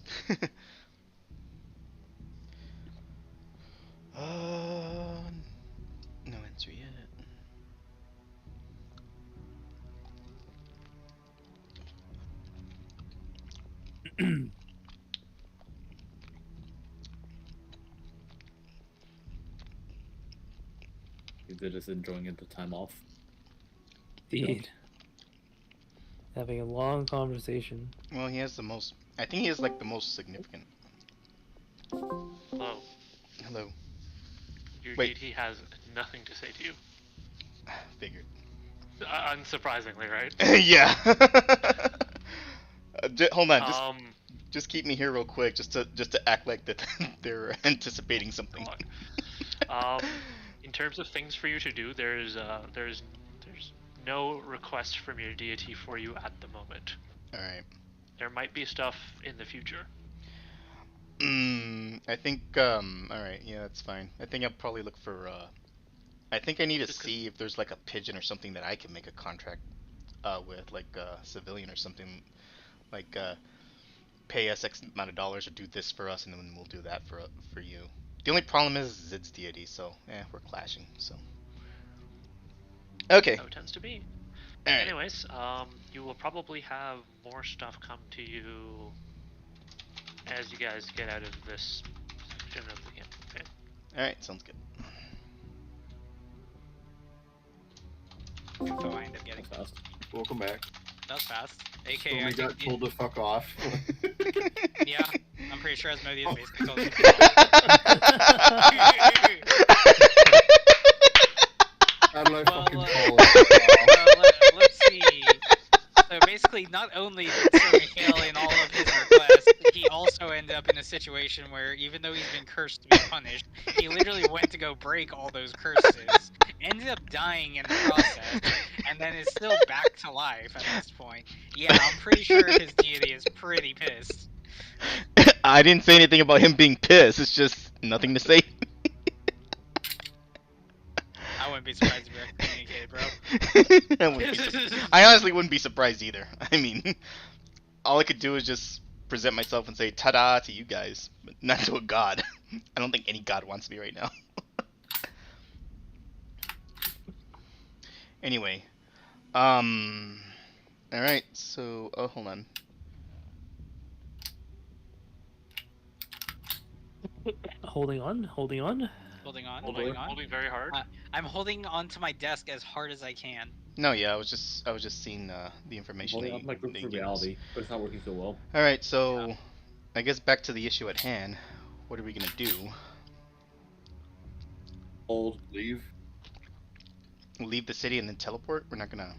C: No answer yet.
F: They're just enjoying the time off.
A: Indeed. Having a long conversation.
C: Well, he has the most. I think he has like the most significant.
D: Hello.
C: Hello.
D: Your
C: Wait.
D: deity has nothing to say to you.
C: Figured.
D: Unsurprisingly, right?
C: Yeah. Hold on. Just keep me here real quick, just to act like that they're anticipating something.
D: In terms of things for you to do, there's no request from your deity for you at the moment.
C: All right.
D: There might be stuff in the future.
C: I think. All right. Yeah, that's fine. I think I'll probably look for. I think I need to see if there's like a pigeon or something that I can make a contract with, like a civilian or something, like pay us X amount of dollars or do this for us, and then we'll do that for you. The only problem is Zid's deity, so we're clashing. So okay.
D: So it tends to be.
C: All right.
D: Anyways, you will probably have more stuff come to you as you guys get out of this section of the game. Okay.
C: All right. Sounds good.
E: Info I end up getting.
F: That's fast.
B: Welcome back.
E: That was fast.
B: So
E: AKA,
B: we got told to fuck off.
E: yeah, I'm pretty sure Asmodeus basically told me.
B: How do I fucking call
E: Let's see. So basically, not only did Sir Mikhail in all of his requests, he also ended up in a situation where, even though he's been cursed to be punished, he literally went to go break all those curses, ended up dying in the process, and then is still back to life at this point. Yeah, I'm pretty sure his deity is pretty pissed.
C: I didn't say anything about him being pissed. It's just nothing to say.
E: I wouldn't be surprised if you excommunicated, bro.
C: I honestly wouldn't be surprised either. I mean, all I could do is just present myself and say "ta-da" to you guys, but not to a god. I don't think any god wants me right now. Anyway, all right. So, hold on.
A: Holding on.
E: Holding on.
D: Holding very hard.
E: I'm holding onto my desk as hard as I can.
C: No, yeah, I was just seeing the information.
F: Holding up my group
C: they
F: for
C: gave us.
F: reality, but it's not working so well.
C: All right, so I guess back to the issue at hand. What are we gonna do?
F: Hold.
B: Leave.
C: Leave the city and then teleport? We're not gonna.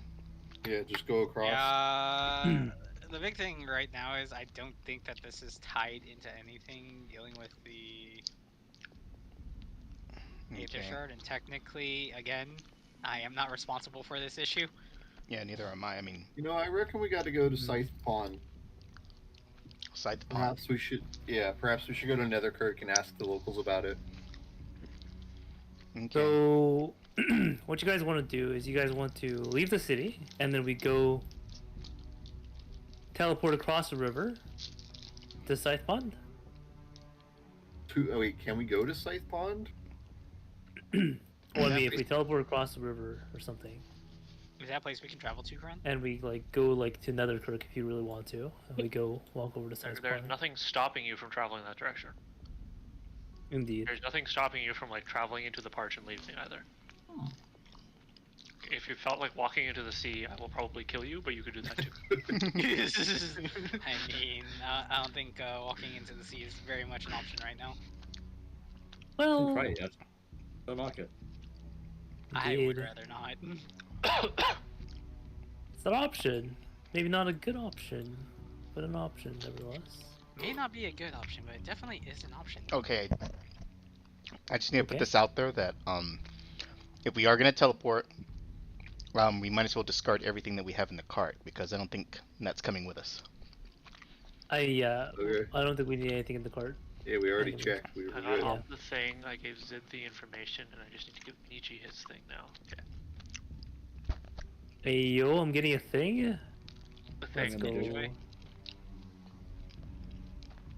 B: Yeah, just go across.
E: Yeah. The big thing right now is I don't think that this is tied into anything dealing with the Aether Shard, and technically, again, I am not responsible for this issue.
C: Yeah, neither am I. I mean,
B: You know, I reckon we got to go to Scythe Pond.
C: side the pond.
B: Perhaps we should. Yeah, perhaps we should go to Netherkirk and ask the locals about it.
C: Okay.
A: So, what you guys want to do is you guys want to leave the city, and then we go teleport across the river to Scythe Pond.
B: Oh wait, can we go to Scythe Pond?
A: Well, I mean, if we teleport across the river or something,
E: Is that a place we can travel to, Kron?
A: and we like go like to Netherkirk if you really want to, and we go walk over to Scythe
D: There's
A: Pond.
D: nothing stopping you from traveling that direction.
A: Indeed.
D: There's nothing stopping you from like traveling into the parch and leaving either. If you felt like walking into the sea, I will probably kill you, but you could do that too.
E: I mean, I don't think walking into the sea is very much an option right now.
A: Well,
F: Try it yet. Don't knock it.
E: I would
A: Indeed.
E: rather not.
A: It's an option. Maybe not a good option, but an option nevertheless.
E: May not be a good option, but it definitely is an option.
C: Okay, I just need to put
A: Okay.
C: this out there that if we are gonna teleport, we might as well discard everything that we have in the cart because I don't think that's coming with us.
B: Okay.
A: I don't think we need anything in the cart.
B: Yeah, we already
A: Anyways.
B: checked. We were
D: I got
B: good.
D: off the thing. I gave Zid the information, and I just need to give Niji his thing now. Okay.
A: Hey yo, I'm getting a thing.
D: The
A: Let's
D: thing.
A: go.
E: Usually.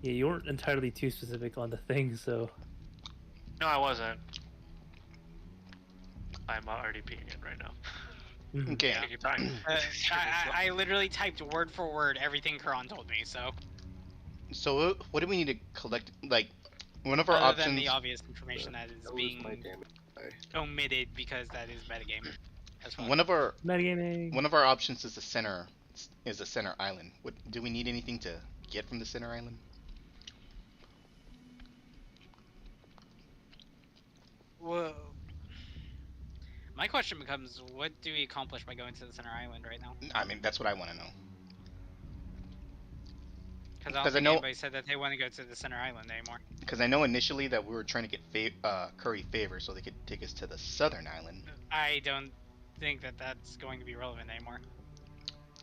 A: Yeah, you weren't entirely too specific on the thing, so.
D: No, I wasn't. I'm already being it right now.
C: Okay.
D: Take your time.
E: I literally typed word for word everything Karan told me, so.
C: So what do we need to collect? Like, one of our
E: Other than
C: options.
E: the obvious information that is
B: That was my
E: being
B: damage.
E: omitted because that is metagame. As well.
C: One of our
A: Metagaming.
C: options is the center island. What do we need anything to get from the center island?
E: Whoa. My question becomes, what do we accomplish by going to the center island right now?
C: I mean, that's what I want to know.
E: Because I
C: 'Cause I
E: don't think
C: know-
E: anybody said that they want to go to the center island anymore.
C: Because I know initially that we were trying to get Curry favor so they could take us to the southern island.
E: I don't think that that's going to be relevant anymore.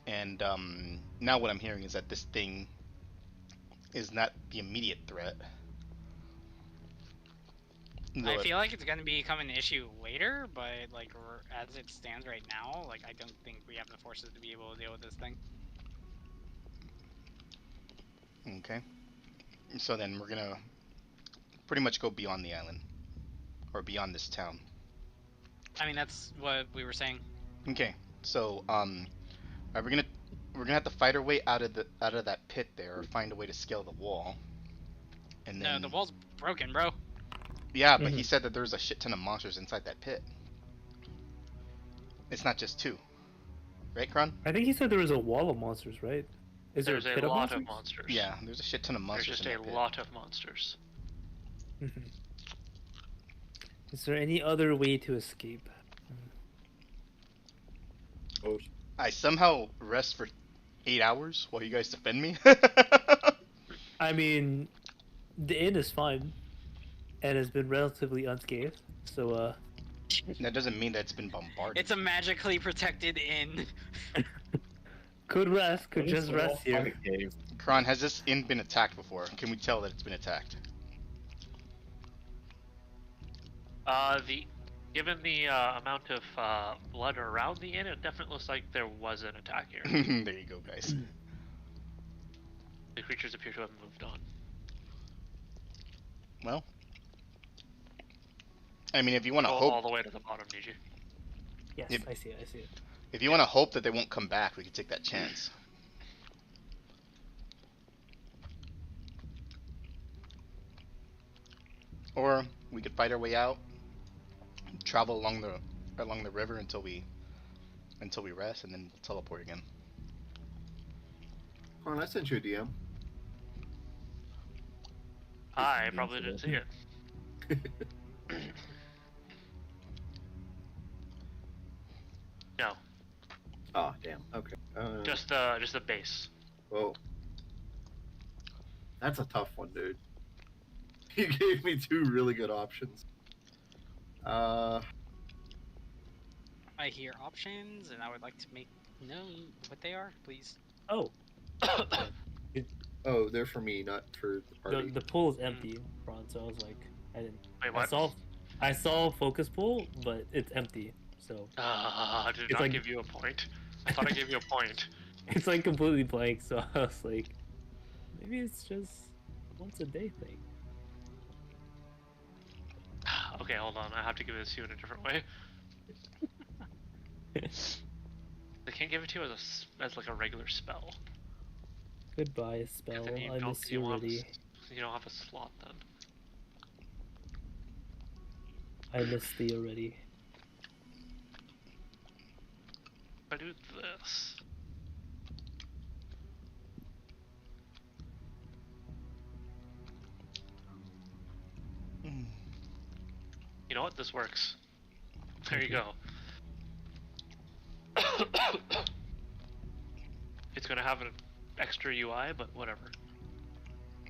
C: And now what I'm hearing is that this thing is not the immediate threat.
E: I feel like it's going to become an issue later, but like as it stands right now, like I don't think we have the forces to be able to deal with this thing.
C: Okay. So then we're gonna pretty much go beyond the island, or beyond this town.
E: I mean, that's what we were saying.
C: Okay. So are we gonna have to fight our way out of that pit there, or find a way to scale the wall. And then
E: No, the wall's broken, bro.
C: Yeah, but he said that there's a shit ton of monsters inside that pit. It's not just two, right, Kron?
A: I think he said there was a wall of monsters, right? Is
D: There's
A: there a
D: a
A: pit of
D: lot
A: monsters?
D: of monsters.
C: Yeah, there's a shit ton of
D: There's
C: monsters
D: just
C: in
D: a
C: that pit.
D: lot of monsters.
A: Is there any other way to escape?
B: Oh,
C: I somehow rest for 8 hours while you guys defend me.
A: I mean, the inn is fine, and has been relatively unscathed. So,
C: That doesn't mean that it's been bombarded.
E: It's a magically protected inn.
A: could rest, could just rest here.
C: Kron, has this inn been attacked before? Can we tell that it's been attacked?
D: Given the amount of blood around the inn, it definitely looks like there was an attack here.
C: There you go, guys.
D: The creatures appear to have moved on.
C: Well, I mean, if you want to
D: Go
C: hope,
D: all the way to the bottom, Niji.
A: Yes,
C: Yep.
A: I see it, I see it.
C: if you want to hope that they won't come back, we could take that chance. Or we could fight our way out, travel along the river until we rest, and then teleport again.
B: Ron, I sent you a DM.
D: I probably didn't see it. No,
B: Oh, damn. Okay.
D: just the base.
B: Whoa. That's a tough one, dude. You gave me two really good options.
E: I hear options, and I would like to make known what they are, please.
A: Oh,
B: Oh, they're for me, not for the party.
A: the pool is empty, Ron. So I was like, I didn't.
D: Wait,
A: I
D: what?
A: saw focus pool, but it's empty. So
D: I did
A: It's
D: not
A: like-
D: give you a point. I thought I gave you a point.
A: it's like completely blank. So I was like, maybe it's just once a day thing.
D: Okay, hold on. I have to give this to you in a different way. They can't give it to you as like a regular spell.
A: Goodbye, spell.
D: Then you
A: I
D: don't-
A: miss
D: you
A: you
D: don't have a
A: already.
D: You don't have a slot then.
A: I miss thee already.
D: If I do this. You know what? This works. There you go. it's gonna have an extra UI, but whatever.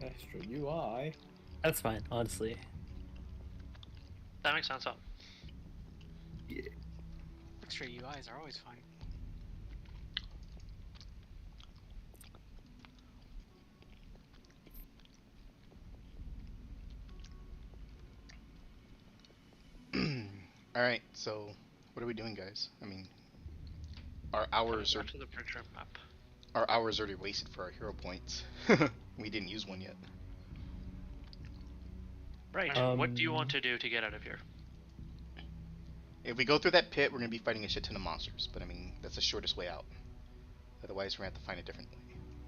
F: Extra UI.
A: That's fine, honestly.
D: That makes sense. Huh?
E: Extra UIs are always fun.
C: All right, so what are we doing, guys? I mean, our hours are
D: Back to the Bridgerim map.
C: our hours already wasted for our hero points. We didn't use one yet.
D: Right. What do you want to do to get out of here?
C: If we go through that pit, we're gonna be fighting a shit ton of monsters. But I mean, that's the shortest way out. Otherwise, we're gonna have to find a different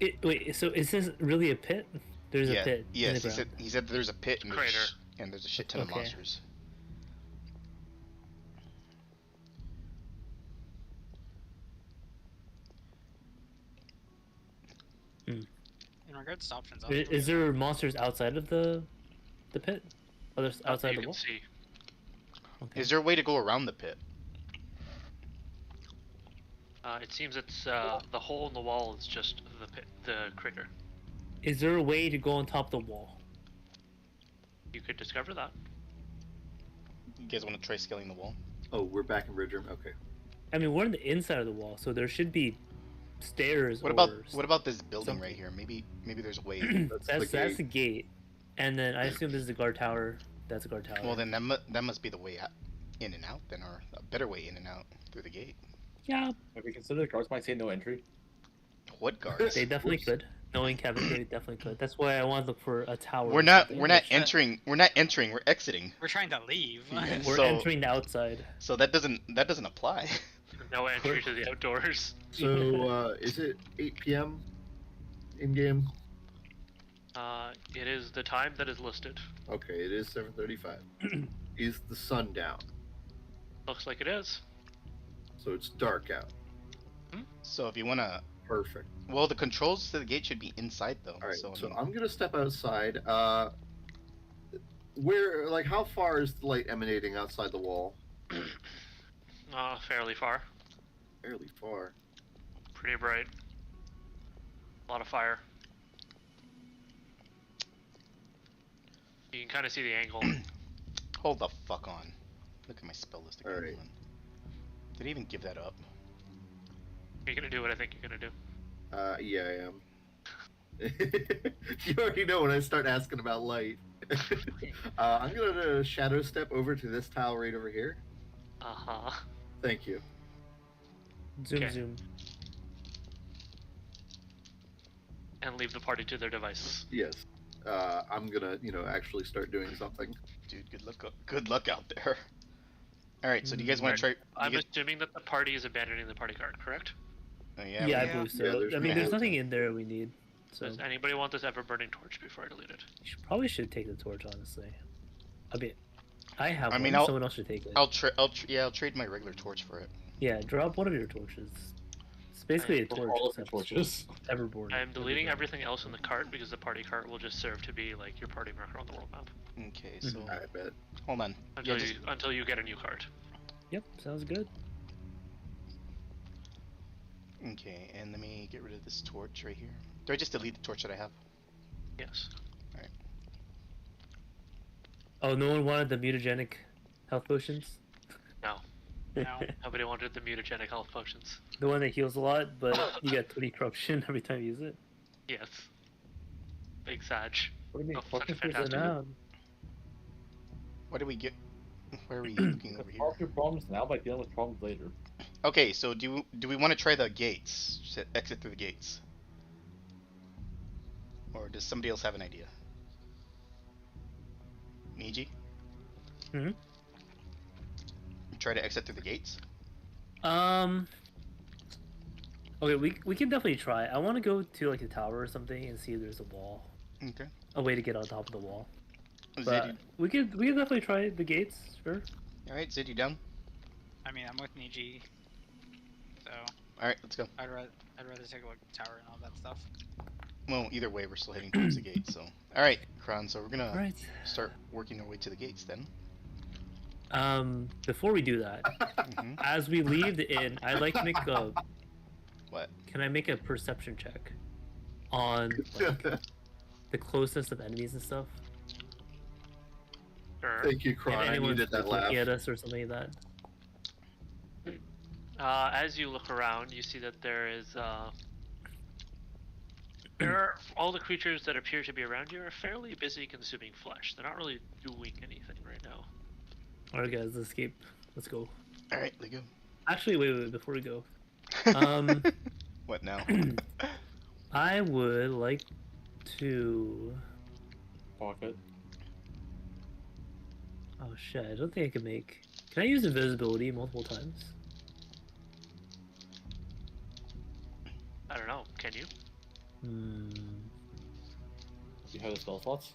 C: way.
A: Wait, so is this really a pit? There's
C: yeah,
A: a pit.
C: Yes,
A: in the
C: he
A: ground.
C: said there's a pit and
D: Crater.
C: there's a shit ton of
A: Okay.
C: monsters.
E: In regards to options,
A: Is there monsters outside of the pit? Others outside
D: you
A: the
D: can
A: wall?
D: see.
A: Okay.
C: Is there a way to go around the pit?
D: It seems it's the hole in the wall is just the crater.
A: Is there a way to go on top of the wall?
D: You could discover that.
C: You guys want to try scaling the wall?
B: Oh, we're back in Bridgerim. Okay.
A: I mean, we're on the inside of the wall, so there should be stairs.
C: What about this building
A: something.
C: right here? Maybe there's a way.
A: That's the gate, and then I assume this is the guard tower. That's a guard tower.
C: Well, then that must be the way out, in and out, then, or a better way in and out through the gate.
A: yeah,
F: If we consider the guards might say no entry.
C: What guards?
A: they definitely could. Knowing Kevin, they definitely could. That's why I want to look for a tower.
C: We're
A: or
C: not
A: something.
C: we're not
E: Shit.
C: entering. We're not entering. We're exiting.
E: we're trying to leave.
C: Yeah.
A: We're
C: So-
A: entering the outside.
C: So that doesn't apply.
D: No entry to the outdoors.
B: So, is it 8 p.m. in game?
D: It is the time that is listed.
B: Okay, it is 7:35. Is the sun down?
D: Looks like it is.
B: So it's dark out.
C: So if you wanna,
B: Perfect.
C: well, the controls to the gate should be inside though.
B: All right,
C: So,
B: so
C: I mean,
B: I'm gonna step outside. Like, how far is the light emanating outside the wall?
D: Fairly far.
B: Fairly far.
D: Pretty bright. A lot of fire. You can kind of see the angle.
C: hold the fuck on. Look at my spell list again.
B: All right.
C: Hold on. Did he even give that up?
D: You're gonna do what I think you're gonna do.
B: Yeah, I am. You already know when I start asking about light. I'm gonna shadow step over to this tile right over here.
D: Uh-huh.
B: Thank you.
A: Zoom,
D: Okay.
A: zoom.
D: And leave the party to their devices.
B: Yes. I'm gonna, actually start doing something.
C: Dude, good luck out there. All right, so do you guys want to try?
D: I'm
C: you guys-
D: assuming that the party is abandoning the party card, correct?
C: oh,
A: Yeah,
C: we-
A: I
E: Yeah.
A: believe so.
B: Yeah, there's
A: I mean,
B: no
A: there's
B: hope.
A: nothing in there we need. So
D: Does anybody want this ever burning torch before I delete it?
A: you probably should take the torch, honestly. I mean, I have
C: I
A: one.
C: mean, I'll-
A: Someone else should take it.
C: I'll trade my regular torch for it.
A: Yeah, drop one of your torches. It's basically a
F: For
A: torch.
F: all of the
A: except
F: torches.
A: Everborn.
D: I'm deleting everything else in the cart because the party cart will just serve to be like your party marker on the world map
C: Okay, so
B: I bet.
C: hold on.
D: until
C: Yeah,
D: until you get a new cart.
A: Yep, sounds good.
C: Okay, and let me get rid of this torch right here. Do I just delete the torch that I have?
D: Yes.
A: Oh, no one wanted the mutagenic health potions?
D: No.
E: No.
D: Nobody wanted the mutagenic health potions.
A: The one that heals a lot, but you get 20 corruption every time you use it.
D: Yes. Big Sag.
F: What do you mean?
D: Oh, such a
F: Fucking
D: fantastic-
A: Now,
C: What do we get? Where are we looking over here?
F: solve your problems now by dealing with problems later.
C: Okay, so do we want to try the gates? Just exit through the gates, or does somebody else have an idea? Niji?
A: Mhm.
C: Try to exit through the gates.
A: Okay, we can definitely try. I want to go to like the tower or something and see if there's a wall,
C: Okay.
A: a way to get on top of the wall.
C: Zid,
A: But we can definitely try the gates. Sure.
C: all right, Zid, you down?
E: I mean, I'm with Niji, so
C: All right, let's go.
E: I'd rather take a look at the tower and all that stuff.
C: Well, either way, we're still heading towards the gate. So, all right, Kron. So we're gonna
A: All right.
C: start working our way to the gates then.
A: Before we do that,
C: hmm
A: as we leave the inn, I'd like to make a
C: What?
A: Can I make a perception check on like the closeness of enemies and stuff?
D: Sure.
B: Thank you,
A: If
B: Kron. I
A: anyone's
B: needed that
A: like,
B: laugh.
A: looking at us or something like that.
D: As you look around, you see that there is there are all the creatures that appear to be around you are fairly busy consuming flesh. They're not really doing anything right now.
A: All right, guys, let's escape. Let's go.
C: All right, let go.
A: Actually, wait, before we go,
C: What now?
A: I would like to.
F: Pocket.
A: Oh shit! I don't think I can make. Can I use invisibility multiple times?
D: I don't know. Can you?
F: You have the spell slots?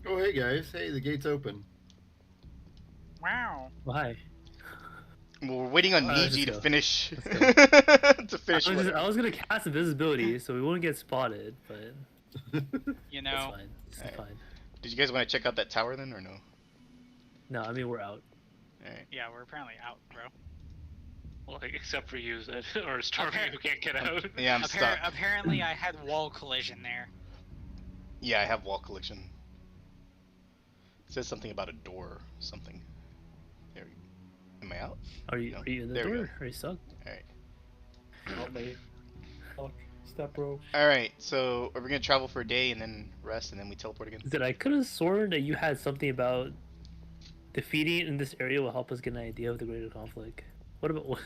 B: Oh, hey guys. Hey, the gate's open.
E: Wow.
A: Why?
C: Well, we're waiting on
A: Let's
C: Niji to
A: go.
C: finish.
A: Let's go.
C: To finish.
A: I was gonna cast invisibility so we wouldn't get spotted, but
E: You
A: it's
E: know.
A: fine. It's
C: Alright.
A: fine.
C: Did you guys want to check out that tower then, or no?
A: No, I mean we're out.
C: All right.
E: Yeah, we're apparently out, bro.
D: Well, like, except for you, Zed, or Stormy,
E: Appar-
D: who can't get out.
C: Yeah, I'm stuck.
E: Apparently, I had wall collision there.
C: Yeah, I have wall collision. It says something about a door or something. There. Am I out?
A: Are you
C: No.
A: are you in the
C: There we
A: door?
C: go.
A: Are you stuck?
C: All right.
F: Help me. Fuck. Step bro.
C: All right. So are we gonna travel for a day and then rest and then we teleport again?
A: Is it? I could have sworn that you had something about defeating in this area will help us get an idea of the greater conflict. What about what?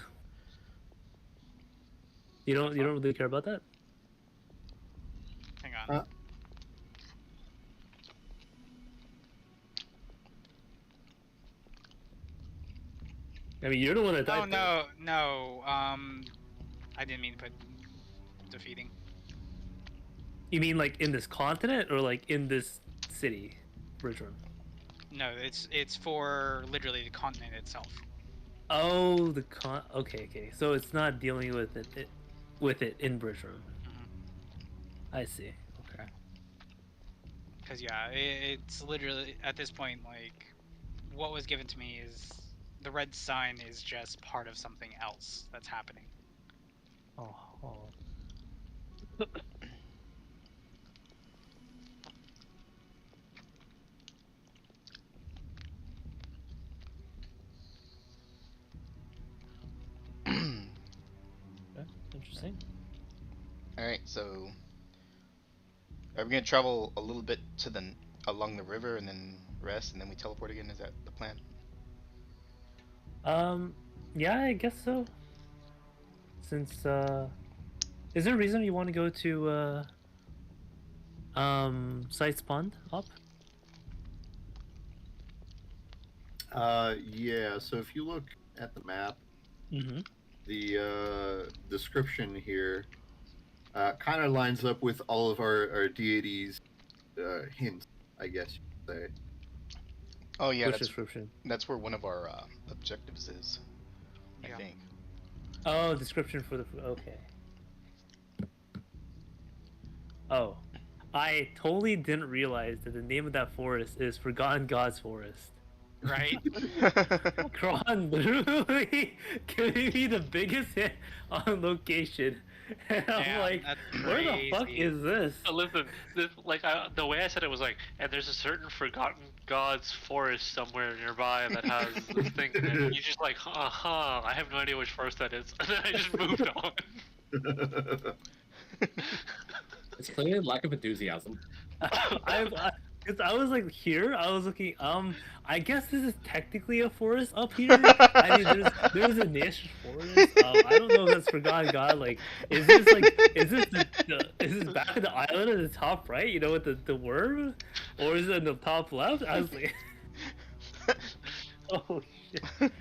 A: You don't really care about that?
E: Hang on.
A: I mean, you're the one that died.
E: Oh no. I didn't mean to put defeating.
A: You mean like in this continent or like in this city, Bridgerim?
E: No, it's for literally the continent itself.
A: Oh, okay. So it's not dealing with it in Bridgerim. I see. Okay.
E: Because yeah, it's literally at this point like what was given to me is the red sign is just part of something else that's happening.
A: Oh. Okay, interesting.
C: All right. So are we gonna travel a little bit to along the river and then rest and then we teleport again? Is that the plan?
A: Yeah, I guess so. Since is there a reason you want to go to Sites Pond up?
B: Yeah. So if you look at the map,
A: Mm-hmm.
B: the description here kind of lines up with all of our deities' hints, I guess you could say.
C: Oh yeah,
A: Which
C: that's
A: description?
C: that's where one of our objectives is.
E: Yeah.
C: I think.
A: Oh, description for the okay. Oh, I totally didn't realize that the name of that forest is Forgotten Gods Forest.
E: Right?
A: Kron literally gave me the biggest hit on location, and I'm
E: Damn,
A: like,
E: that's
A: where the fuck
E: crazy.
A: is this?
D: Listen, the way I said it was like, and there's a certain forgotten god's forest somewhere nearby that has this thing in it. And you just like, I have no idea which forest that is, and then I just moved on.
F: It's clearly lack of enthusiasm.
A: Cause I was like here, I was looking. I guess this is technically a forest up here. I mean, there's a niche forest. I don't know if that's Forgotten God. Like, is this is this back of the island at the top right? You know, with the worm, or is it in the top left? I was like, oh shit.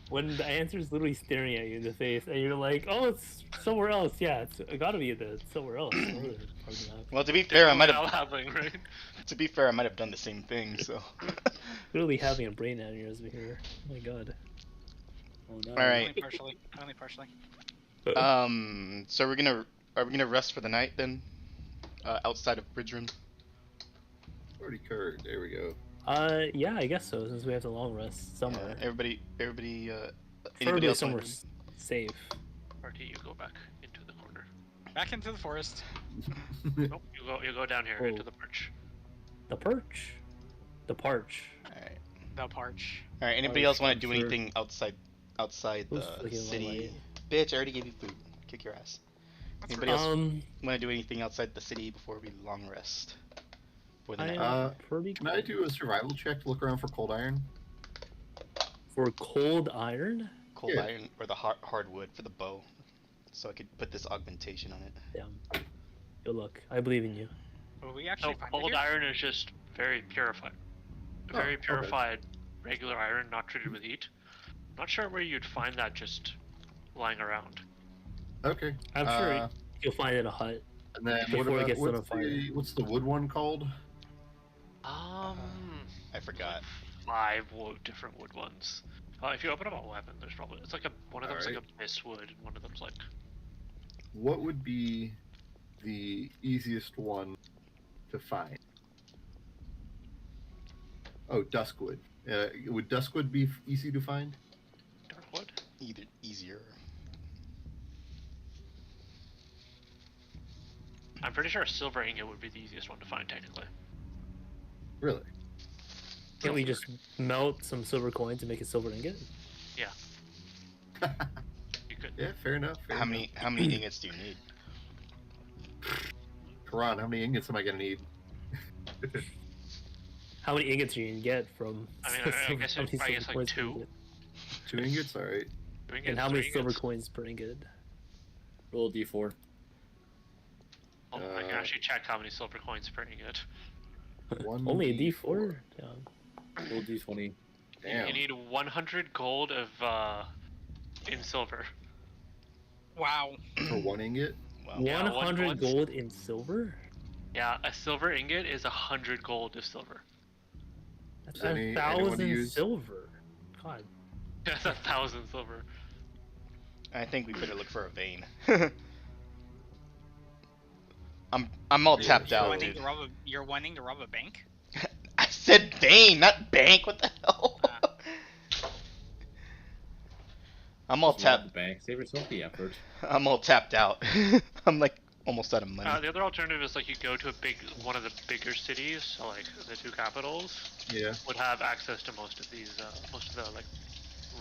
A: When the answer is literally staring at you in the face, and you're like, "Oh, it's somewhere else." Yeah, it gotta be somewhere else.
C: Well, to be fair, I might
D: All
C: have.
D: happening, right?
C: To be fair, I might have done the same thing. So.
A: Literally having a brain aneurysm here. Oh my god.
F: Oh no.
C: All right.
E: Only partially.
C: So are we gonna rest for the night then? Outside of Bridgerim.
B: Already covered. There we go.
A: Yeah, I guess so. Since we have to long rest somewhere.
C: Everybody. Anybody
A: Preferably
C: else
A: somewhere
C: wanna-
A: safe.
D: Party, you go back into the corner.
E: Back into the forest.
D: Nope, you go down here
A: Oh.
D: into the perch.
A: The perch. The parch.
C: Alright.
E: The parch.
C: Alright, anybody
F: Parch,
C: else want
F: I'm
C: to do
F: sure.
C: anything outside
A: Who's
C: the
A: flicking my
C: city?
A: light?
C: Bitch, I already gave you food. Kick your ass.
E: That's
C: Anybody
E: right.
C: else
A: Um,
C: want to do anything outside the city before we long rest? For the
A: I
C: night?
A: am pretty
B: Can I do a survival check to look around for cold iron?
A: for cold iron.
C: Cold
B: yeah.
C: iron or the hardwood for the bow. So I could put this augmentation on it.
A: Damn. Good luck. I believe in you.
E: Will we
D: No,
E: actually find it
D: cold
E: here?
D: iron is just very purified.
B: Oh,
D: Very
B: okay.
D: purified regular iron, not treated with heat. Not sure where you'd find that just lying around.
B: Okay.
A: I'm sure you'll find it in a hut.
B: And then
A: before
B: what
A: it
B: about,
A: gets lit on fire.
B: what's the wood one called?
C: I forgot.
D: 5 different wood ones. If you open up a weapon, there's probably one of them's like a mist wood, and one of them's like
B: What would be the easiest one to find? Oh, duskwood. Would duskwood be easy to find?
D: dark wood.
C: Either easier.
D: I'm pretty sure a silver ingot would be the easiest one to find technically.
B: Really?
A: Can't we just melt some silver coins and make a silver ingot?
D: You could.
B: Yeah, fair enough. Fair
C: How
B: enough.
C: many ingots do you need?
B: Karan, how many ingots am I gonna need?
A: How many ingots are you gonna get from?
D: I mean, I guess
A: how many
D: I guess
A: silver
D: like
A: coins per
D: 2.
A: ingot?
B: 2 ingots? Alright.
A: And how many silver coins per ingot?
F: Roll a d4.
D: I can actually check how many silver coins per ingot.
A: Only a D4? Yeah.
F: Roll d20.
B: Damn.
D: You need 100 gold of in silver.
E: Wow.
B: For 1 ingot?
C: Wow.
D: Yeah,
A: 100
D: once-
A: gold in silver?
D: Yeah, a silver ingot is 100 gold of silver.
A: That's
B: Does anyone use-
A: 1,000 silver. God.
D: That's 1,000 silver.
C: I think we better look for a vein. I'm all tapped
E: You're
C: out,
E: wanting
C: dude.
E: to rob a, you're wanting to rob a bank?
C: I said vein, not bank. What the hell? I'm all
F: Just rob
C: tapped.
F: the bank. Save yourself the effort.
C: I'm all tapped out. I'm like almost out of money.
D: The other alternative is like you go to one of the bigger cities, so like the 2 capitals
B: Yeah.
D: would have access to most of the like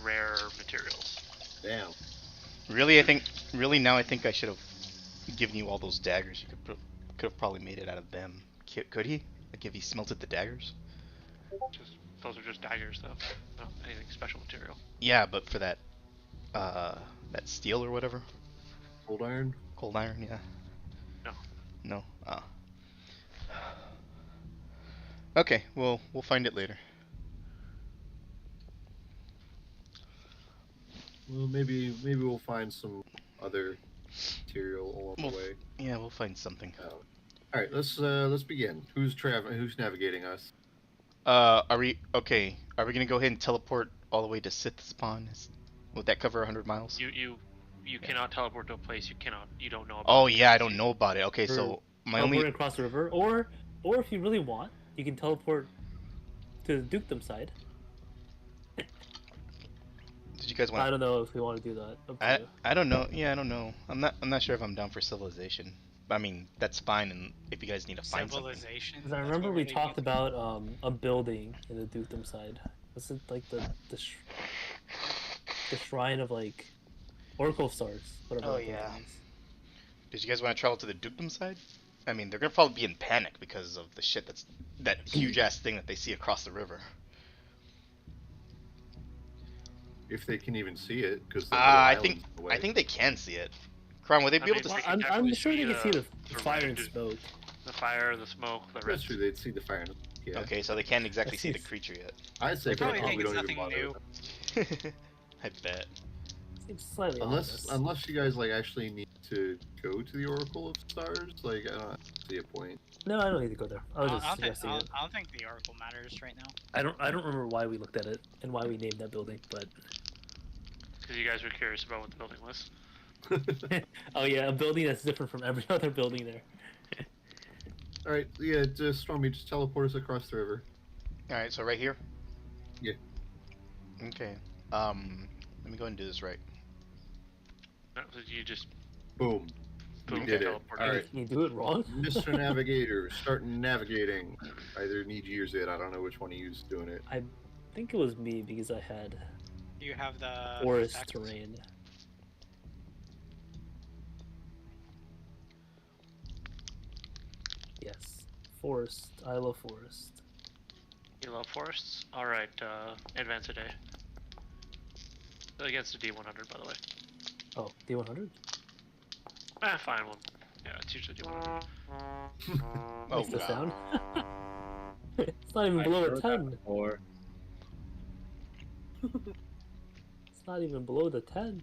D: rare materials.
B: Damn.
C: Really, now I think I should have given you all those daggers. You could have probably made it out of them. Could he? Like if he smelted the daggers?
D: Those are just daggers, though. Not anything special material.
C: Yeah, but for that steel or whatever,
B: Cold iron?
C: cold iron, yeah.
D: No.
C: No. Ah. Okay, well we'll find it later.
B: Well, maybe we'll find some other material along
C: Well,
B: the way.
C: Yeah, we'll find something.
B: All right, let's begin. Who's navigating us?
C: Are we okay? Are we gonna go ahead and teleport all the way to Sith Spawn? Would that cover 100 miles?
D: You cannot teleport to a place you don't know about.
C: Oh yeah, I don't know about it. Okay, so my
A: Teleporting
C: only
A: across the river, or if you really want, you can teleport to the dukedom side.
C: did you guys
A: I
C: want?
A: don't know if we want to do that. Up to you.
C: I don't know. Yeah, I don't know. I'm not sure if I'm down for civilization. I mean, that's fine. And if you guys need to find something.
E: Civilization.
A: 'Cause I
E: That's
A: remember
E: what
A: we
E: we're
A: talked
E: thinking.
A: about a building in the dukedom side. Was it like the shrine of like Oracle of Stars? Whatever.
C: Oh,
A: that
C: yeah.
A: thing is.
C: Did you guys want to travel to the dukedom side? I mean, they're gonna probably be in panic because of the shit that huge ass thing that they see across the river.
B: If they can even see it, because
C: I think they can see it. Crown, would they be able to?
D: They
A: Well,
D: can
A: I'm
D: definitely
A: sure they can see the
D: the
A: fire
D: red
A: and
D: and-
A: smoke.
D: The fire, the smoke, the
B: that's
D: red.
B: true. They'd see the fire. Yeah.
C: Okay, so they can't exactly see the creature yet.
B: I'd say
A: They
E: probably
B: we
E: think it's
B: don't even
E: nothing
B: bother.
E: new.
C: I bet.
A: Seems slightly ominous.
B: Unless you guys like actually need to go to the Oracle of Stars, like I don't see a point.
A: No, I don't need to go there. I was just suggesting it.
E: I don't think the Oracle matters right now.
A: I don't remember why we looked at it and why we named that building, but
D: Because you guys were curious about what the building was.
A: oh yeah, a building that's different from every other building there.
B: All right, yeah, just Stormy, just teleport us across the river.
C: All right, so right here.
B: Yeah.
C: Okay. Let me go and do this right.
D: No, you just
B: Boom. We
D: boom
B: did it.
D: teleported.
B: All right.
A: Can you do it wrong?
B: Mr. Navigator, start navigating. Either Niji or Zid. I don't know which one of you's doing it.
A: I think it was me because I had
E: You have the
A: forest
E: factions?
A: terrain. Yes, forest. I love forest.
D: You love forests? Alright, advance a day. Against a D100, by the way.
A: Oh, D100.
D: Fine one. Yeah, it's usually D100.
C: Oh
A: Makes the
C: god.
A: sound. It's not even below a 10.
F: Or
A: It's not even below the 10.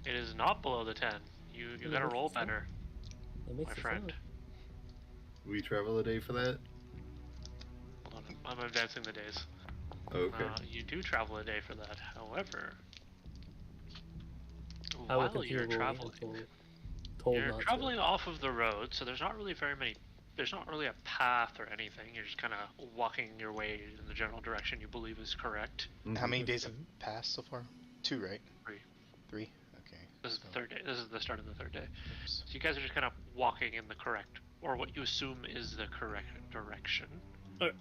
D: It is not below the 10. You
A: Yeah,
D: gotta
A: makes
D: roll
A: the sound.
D: better,
A: It makes
D: my
A: the
D: friend.
A: sound.
B: We travel a day for that?
D: Hold on, I'm advancing the days.
B: Okay.
D: You do travel a day for that. However,
A: I will
D: while
A: continue
D: you're
A: rolling
D: traveling,
A: until told
D: you're
A: not to.
D: traveling off of the road, so there's not really very many. There's not really a path or anything. You're just kind of walking your way in the general direction you believe is correct.
C: How many
A: Mhm.
C: days have passed so far? 2, right?
D: 3.
C: 3? Okay.
D: This is the
C: so-
D: third day. This is the start of the third day.
C: Oops.
D: So you guys are just kind of walking in the correct, or what you assume is the correct direction.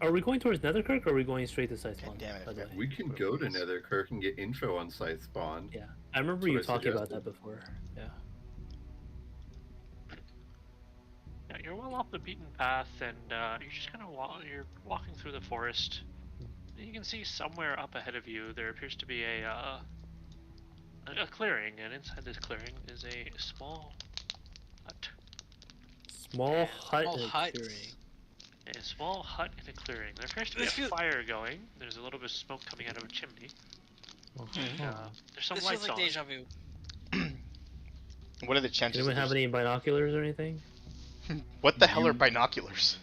A: Are we going towards Netherkirk or are we going straight to Scythe Spawn?
C: damn it,
A: by the way?
B: We can go to Netherkirk and get info on Scythe Spawn.
A: Yeah, I remember
B: That's
A: you
B: what I
A: talking about
B: suggested.
A: that before. Yeah.
D: Yeah, you're well off the beaten path, and you're just kind of you're walking through the forest. And you can see somewhere up ahead of you there appears to be a clearing, and inside this clearing is a small hut.
A: Small hut
E: Small
A: and a
E: hut.
A: clearing.
D: A small hut in a clearing. There appears to be a
E: This feels-
D: fire going. There's a little bit of smoke coming out of a chimney. And, there's some
E: This
D: lights
E: feels like
D: on.
E: deja vu.
C: What are the chances?
A: Anyone have any binoculars or anything?
C: What the hell are
B: You-
C: binoculars?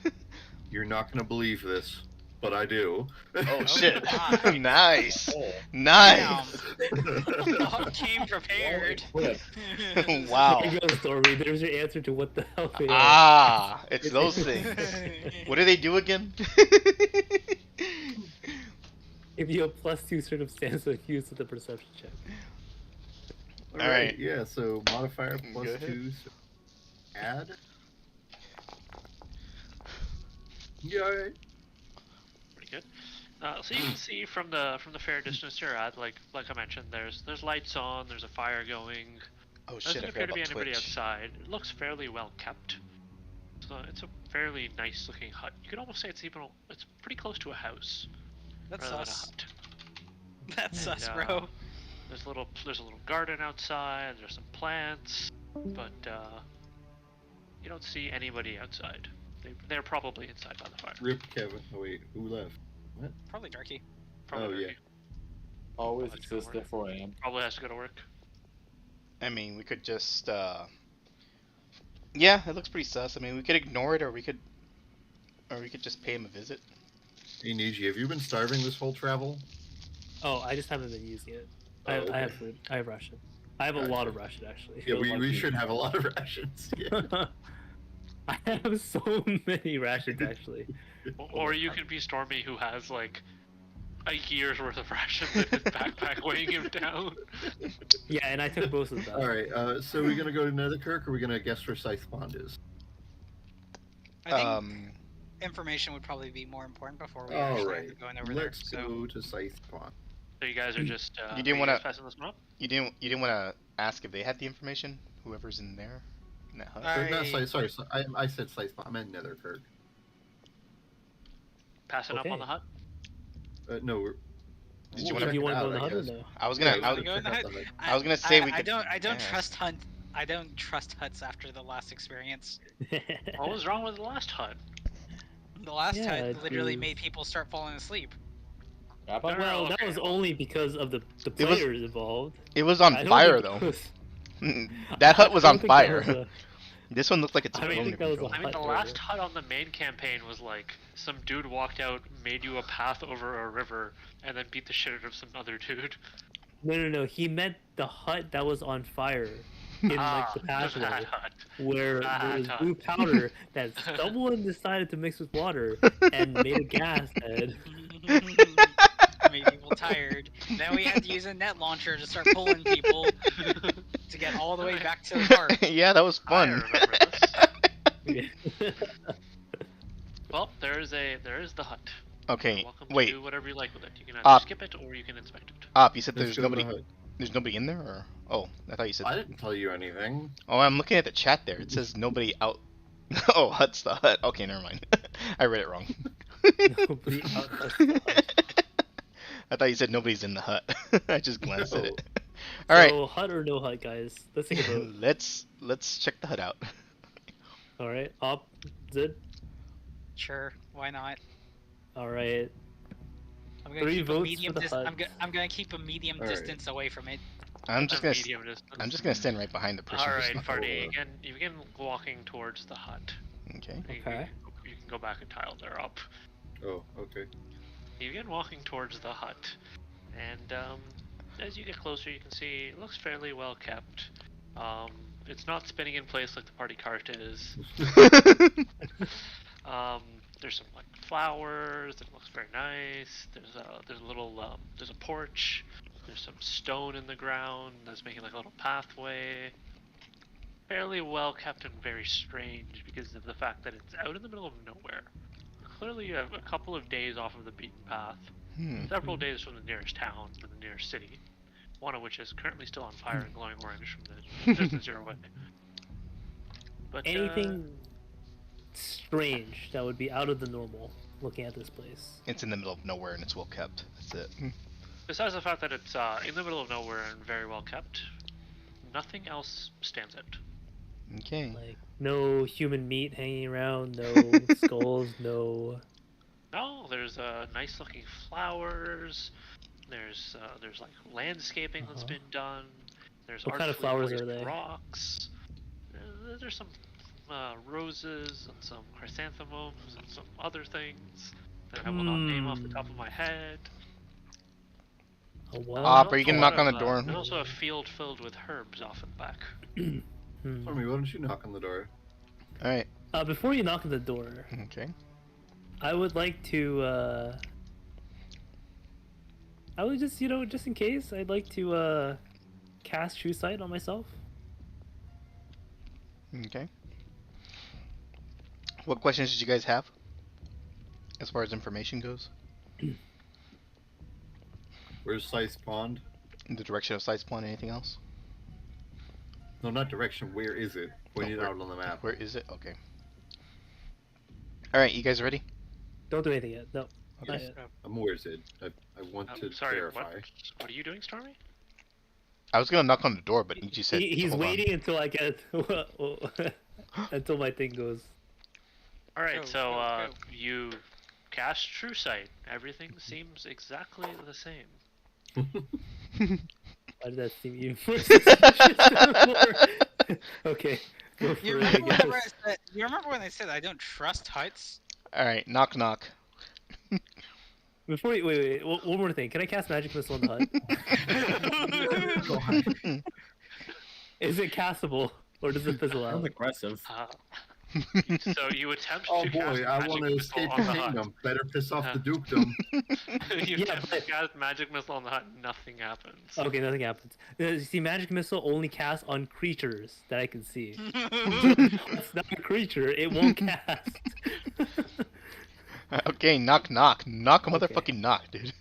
B: You're not gonna believe this, but I do.
C: Oh shit!
E: God.
C: Nice,
F: oh,
C: nice.
E: Came prepared.
F: what?
C: Wow.
A: There you go, Stormy. There's your answer to what the hell they are.
C: Ah, it's those things. What do they do again?
A: Give you a +2 circumstance if used with the perception check.
C: Alright.
B: Yeah, so modifier
C: Go ahead.
B: +2. So add. Yeah, alright.
D: Pretty good. So you can see from the fair distance you're at, like I mentioned, there's lights on, there's a fire going.
C: Oh
D: There
C: shit!
D: doesn't
C: I
D: appear
C: forgot
D: to be
C: about
D: anybody
C: Twitch.
D: outside. It looks fairly well kept. So it's a fairly nice looking hut. You could almost say it's pretty close to a house
E: That's
D: rather than a
E: us.
D: hut.
E: That's
D: And,
E: us, bro.
D: There's a little garden outside. There's some plants, but you don't see anybody outside. They're probably inside by the fire.
B: Rip Kevin. Oh wait, who left?
E: Probably Darky.
D: Probably
B: Oh, yeah.
D: Ricky.
F: Always
D: Let's go
F: exists
D: work.
F: at 4 a.m.
D: Probably has to go to work.
C: I mean, we could just. Yeah, it looks pretty sus. I mean, we could ignore it, or we could just pay him a visit.
B: Hey Niji, have you been starving this whole travel?
A: Oh, I just haven't been using it.
B: Oh,
A: I
B: okay.
A: have food. I have ration. I have a
B: Gotcha.
A: lot of ration actually.
B: Yeah,
A: A lot
B: we
A: of food.
B: should have a lot of rations. Yeah.
A: I have so many rations actually.
D: Or you could be Stormy, who has like a year's worth of rations in his backpack weighing him down.
A: Yeah, and I took most of them.
B: Alright, so we're gonna go to Netherkirk, or are we gonna guess where Scythe Spawn is?
E: I think information would probably be more important before we actually
B: Alright,
E: going over there.
B: let's
E: So
B: go to Scythe Spawn.
D: So you guys are just
C: You didn't
D: are
C: wanna-
D: guys passing this one up?
C: You didn't want to ask if they had the information. Whoever's in there, in that hut.
E: Alright.
B: Not Scythe, sorry, I said Scythe Spawn, I meant Netherkirk.
D: Passing up on
A: Okay.
D: the hut?
B: No, we're...
C: Did you
B: we'll
C: wanna-
B: check
A: Do you
B: it
A: want to
B: out,
A: go in the
B: I
A: hut or
B: guess.
A: no?
C: I was gonna.
B: Yeah,
C: I was,
E: go in the
B: check
E: hut.
B: out the hut.
C: I was gonna say we
E: I
C: could
E: don't
C: ask.
E: trust hunt. I don't trust huts after the last experience.
D: What was wrong with the last hut?
E: The last
A: Yeah,
E: hut literally
A: dude.
E: made people start falling asleep.
F: Wrap
D: No,
F: up?
D: no,
A: Well, that
D: okay.
A: was only because of the
C: It was-
A: players involved.
C: It was on
A: I don't
C: fire
A: think
C: though.
A: it was-
C: That hut was
A: I
C: on
A: don't think that
C: fire.
A: was a-
C: This one looked like it's
A: I don't
C: room
A: think that was a
C: control.
D: I mean, the
A: hut
D: last
A: there.
D: hut on the main campaign was like some dude walked out, made you a path over a river, and then beat the shit out of some other dude.
A: No. He meant the hut that was on fire in like the
D: that
A: pathway
D: hut.
A: where
D: that
A: there was
D: hut.
A: blue powder that someone decided to mix with water and made a gas head.
E: Made people tired. Then we had to use a net launcher to start pulling people. to get all the way back to the park.
C: Yeah, that was
D: I
C: fun.
D: remember this.
A: Okay.
D: Well, there is the hut.
C: Okay,
D: You're welcome to
C: wait.
D: do whatever you like with it. You can either
C: Op.
D: skip it or you can inspect it.
C: Op, you said
B: Let's
C: there's
B: go to the
C: nobody.
B: hut.
C: There's nobody in there, or oh, I thought you said.
B: I didn't tell you anything.
C: Oh, I'm looking at the chat there. It says nobody out. Oh, hut's the hut. Okay, never mind. I read it wrong.
A: Nobody out that's the hut.
C: I thought you said nobody's in the hut. I just glanced at
B: No.
C: it. All right,
A: So hut or no hut, guys? Let's take a vote.
C: let's check the hut out.
A: All right. Op. Zid.
E: Sure, why not?
A: All right.
E: I'm gonna
A: 3
E: keep a
A: votes
E: medium
A: for the hut.
E: I'm gonna keep a medium
B: Alright.
E: distance away from it.
C: I'm just gonna
D: Medium distance.
C: I'm just gonna stand right behind the person.
D: All
C: who's
D: right,
C: not-
D: Farty. You begin walking towards the hut.
C: Okay.
A: Okay.
D: You can go back a tile there up.
B: Oh, okay.
D: You begin walking towards the hut, and as you get closer, you can see it looks fairly well kept. It's not spinning in place like the party cart is. There's some like flowers. It looks very nice. There's a little there's a porch. There's some stone in the ground that's making like a little pathway. Fairly well kept and very strange because of the fact that it's out in the middle of nowhere. Clearly, you have a couple of days off of the beaten path. Several days from the nearest town or the nearest city. One of which is currently still on fire and glowing orange from the distance you're away. But
A: Anything strange that would be out of the normal looking at this place?
C: It's in the middle of nowhere and it's well kept. That's it.
D: besides the fact that it's in the middle of nowhere and very well kept, nothing else stands out.
C: Okay.
A: Like no human meat hanging around, no skulls, no.
D: No, there's nice looking flowers. There's like landscaping that's been done. There's
A: What kind of
D: artfully
A: flowers are
D: placed
A: they?
D: rocks. There's some roses and some chrysanthemums and some other things that I will not name off the top of my head.
A: A what?
C: Op, are you
D: Also
C: gonna
D: a
C: knock
D: lot
C: on the
D: of,
C: door?
D: There's also a field filled with herbs off in the back.
B: Tommy, why don't you knock on the door?
C: All right.
A: Before you knock on the door,
C: Okay.
A: I would like to. I would just, just in case, I'd like to cast True Sight on myself.
C: Okay. What questions did you guys have? As far as information goes,
B: Where's Scythe Pond?
C: in the direction of Sight Spawn, anything else?
B: No, not direction. Where is it? Point it
C: where-
B: out on the map.
C: Where is it? Okay. All right, you guys ready?
A: Don't do anything yet. No. Not
B: Yes.
A: yet.
B: I'm where's it? I want to
D: Sorry,
B: verify.
D: what are you doing, Stormy?
C: I was gonna knock on the door, but you said
A: He's
C: hold on.
A: waiting until I get until my thing goes.
D: All right,
E: Go,
D: so
E: go, go.
D: you cast True Sight. Everything seems exactly the same.
A: Why did that seem even more suspicious? Okay, go for
E: You
A: it. I
E: remember, whenever
A: guess.
E: you remember when I said I don't trust huts?
C: All right, knock knock.
A: Before you wait, one more thing. Can I cast Magic Missile on the hut? Is it castable or does it fizzle
F: Sounds
A: out?
F: aggressive.
D: So you attempt
B: Oh
D: to cast
B: boy, I
D: Magic
B: want to
D: Missile
B: escape
D: on
B: the
D: the hut.
B: kingdom. Better piss off the
D: Uh-huh.
B: dukedom.
D: You
A: Yeah,
D: attempt
A: but-
D: to cast Magic Missile on the hut. Nothing happens.
A: Okay, nothing happens. You see, Magic Missile only casts on creatures that I can see. It's not a creature; it won't cast.
C: Okay, knock knock. Knock a
A: Okay.
C: motherfucking knock, dude.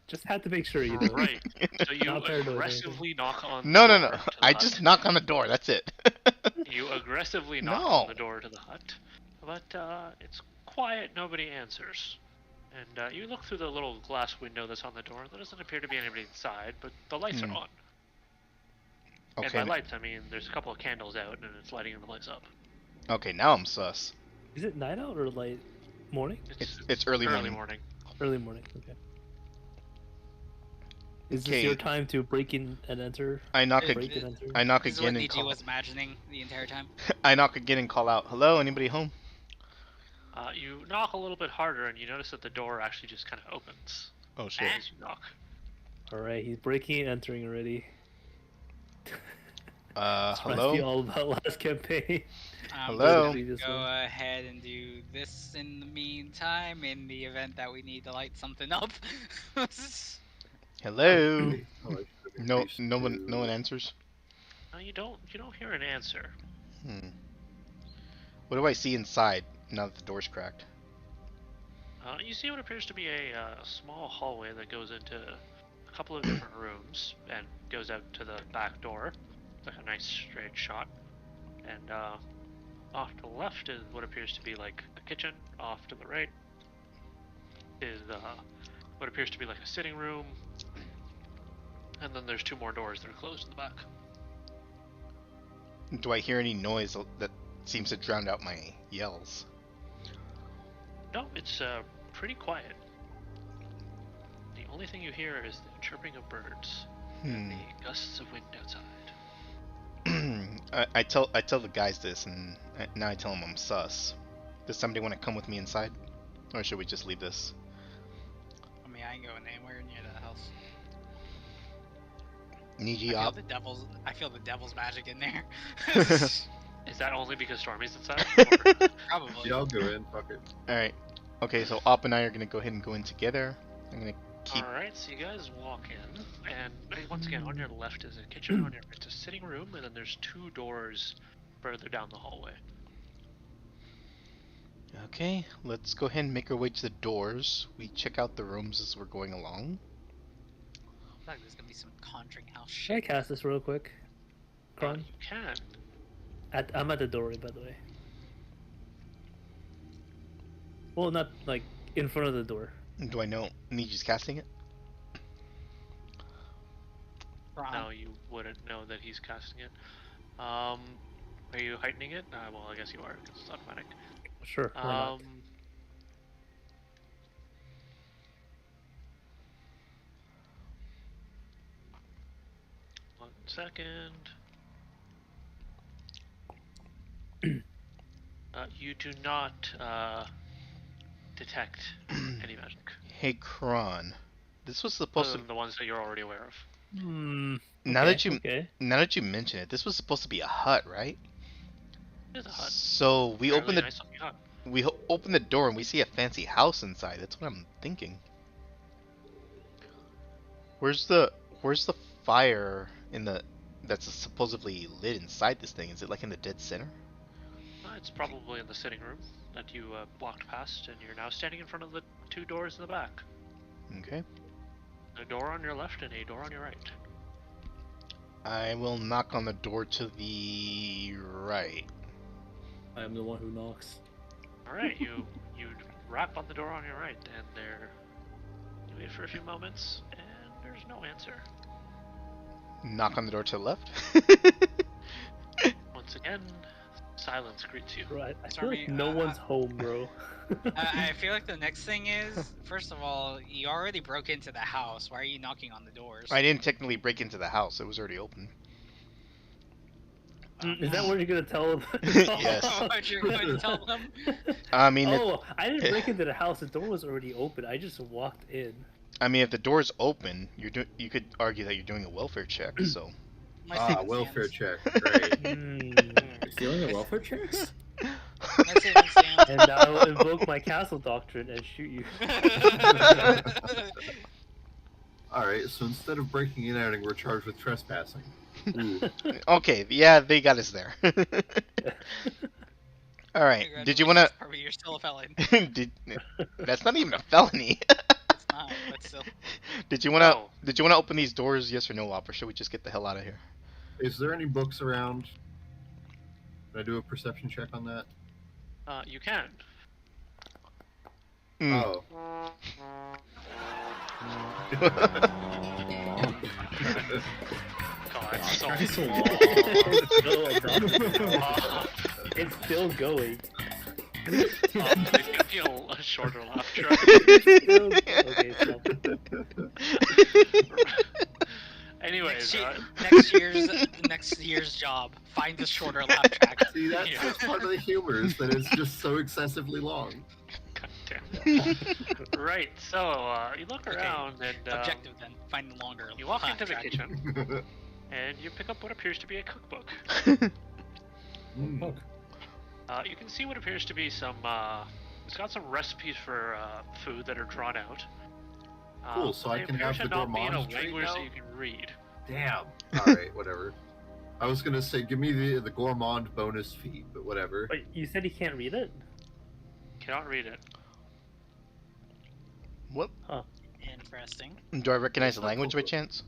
A: Just had to make sure you know.
D: Right. So you
A: Not paranoid or
D: aggressively knock on. the
C: No, no,
D: door
C: no.
D: to the
C: I
D: hut.
C: just knock on the door. That's it.
D: You aggressively knock
C: No.
D: on the door to the hut, but it's quiet. Nobody answers. And you look through the little glass window that's on the door. There doesn't appear to be anybody inside, but the lights
C: Hmm.
D: are on.
C: Okay.
D: And by lights, I mean there's a couple of candles out, and it's lighting the place up.
C: Okay, now I'm sus.
A: Is it night out or light morning?
C: It's early morning.
A: Early morning. Okay. Is
C: Okay.
A: this your time to break in and enter?
C: I knock
E: It-
A: Break
C: again.
A: and enter.
C: I knock
E: This is
C: again
E: what
C: and
E: Niji
C: call.
E: was imagining the entire time.
C: I knock again and call out. Hello, anybody home?
D: You knock a little bit harder, and you notice that the door actually just kind of opens
C: Oh shit.
D: as you knock.
A: All right, he's breaking and entering already. Must be
C: Hello.
A: all about last campaign.
C: Hello?
A: Previous
E: Go
A: one.
E: ahead and do this in the meantime, in the event that we need to light something up.
C: Hello.
B: Oh, I should have
C: No,
B: increased
C: no one,
B: to-
C: no one answers.
D: You don't hear an answer.
C: Hmm. What do I see inside now that the door's cracked?
D: You see what appears to be a small hallway that goes into a couple of different rooms and goes out to the back door. It's like a nice straight shot. And off to the left is what appears to be like a kitchen. Off to the right is what appears to be like a sitting room. And then there's 2 more doors that are closed in the back.
C: Do I hear any noise that seems to drown out my yells?
D: No, it's pretty quiet. The only thing you hear is the chirping of birds and the gusts of wind outside.
C: I tell the guys this, and now I tell them I'm sus. Does somebody want to come with me inside, or should we just leave this?
E: I mean, I ain't going anywhere near that house.
C: Need
E: I
C: you
E: feel
C: up?
E: I feel the devil's magic in there.
D: Is that only because Stormy's inside?
E: Probably.
B: Yeah, I'll go in. Fuck it.
C: All right. Okay, so Op and I are gonna go ahead and go in together. I'm gonna keep.
D: Alright, so you guys walk in, and once again, on your left is a kitchen, on your right is a sitting room, and then there's 2 doors further down the hallway.
C: Okay, let's go ahead and make our way to the doors. We check out the rooms as we're going along.
E: I feel like there's gonna be some Conjuring House
A: Should I
E: shit.
A: cast this real quick? Kron?
D: You can.
A: I'm at the doorway, by the way. Well, not like in front of the door.
C: Do I know Niji's casting it?
D: No, you wouldn't know that he's casting it. Are you heightening it? Well, I guess you are, because it's automatic.
A: Sure. Why not?
D: 1 second. You do not detect any magic.
C: Hey, Kron. This was supposed
D: Other
C: to.
D: than the ones that you're already aware of.
C: Now
A: Okay,
C: that you
A: okay.
C: now that you mention it, this was supposed to be a hut, right?
D: There's a hut.
C: So we
D: Fairly
C: open the
D: nice looking hut.
C: open the door and we see a fancy house inside. That's what I'm thinking. Where's the fire in the that's supposedly lit inside this thing? Is it like in the dead center?
D: It's probably in the sitting room that you walked past, and you're now standing in front of the 2 doors in the back.
C: Okay.
D: A door on your left and a door on your right.
C: I will knock on the door to the right.
F: I am the one who knocks.
D: Alright, you rap on the door on your right, and you wait for a few moments, and there's no answer.
C: Knock on the door to the left.
D: Once again, silence greets you.
A: Bro, I feel
E: Sorry,
A: like no one's home, bro.
E: I feel like the next thing is, first of all, you already broke into the house. Why are you knocking on the doors?
C: I didn't technically break into the house. It was already open.
A: Is that what you're gonna tell them?
C: Yes.
E: What you're going to tell them?
C: I mean,
A: Oh, I didn't break into the house. The door was already open. I just walked in.
C: if the door's open, you could argue that you're doing a welfare check. So.
E: My savings
B: Welfare
E: stands.
B: check. Great.
A: Mm.
F: Stealing the welfare checks?
E: My savings stands.
A: And I will invoke my castle doctrine and shoot you.
B: Alright, so instead of breaking and entering, we're charged with trespassing. Ooh.
C: Okay, yeah, they got us there. All right. Did you want to?
E: Harvey, you're still a felon.
C: That's not even a felony.
E: It's not, but still.
C: Did you want to?
D: No.
C: Did you want to open these doors? Yes or no, Op? Or should we just get the hell out of here?
B: Is there any books around? Can I do a perception check on that?
D: You can.
C: Mm.
B: Oh.
D: God, it's so
F: Trying so long.
A: It's still going.
D: They can feel a shorter laugh track.
A: Okay, stop.
D: Anyways,
E: Next year's job. Find the shorter laugh track.
B: See, that's
D: Yeah.
B: just part of the humor, is that it's just so excessively long.
D: God damn. Right, so you look
E: Okay,
D: around and
E: Objective then. Find the longer.
D: you walk
E: laugh
D: into the
E: track.
D: kitchen and you pick up what appears to be a cookbook.
B: Mm.
F: Fuck.
D: You can see what appears to be some. It's got some recipes for food that are drawn out.
B: Cool, so I
D: they
B: can
D: appear
B: have
D: to
B: the
D: not be in a
B: gourmand
D: language
B: now?
D: that you can read.
B: Damn. Alright, whatever. I was gonna say, give me the gourmand bonus feat, but whatever.
A: But you said he can't read it?
D: Cannot read it.
C: What?
E: Interesting.
C: Do I recognize the
B: That's not
C: language by
B: cool.
C: chance?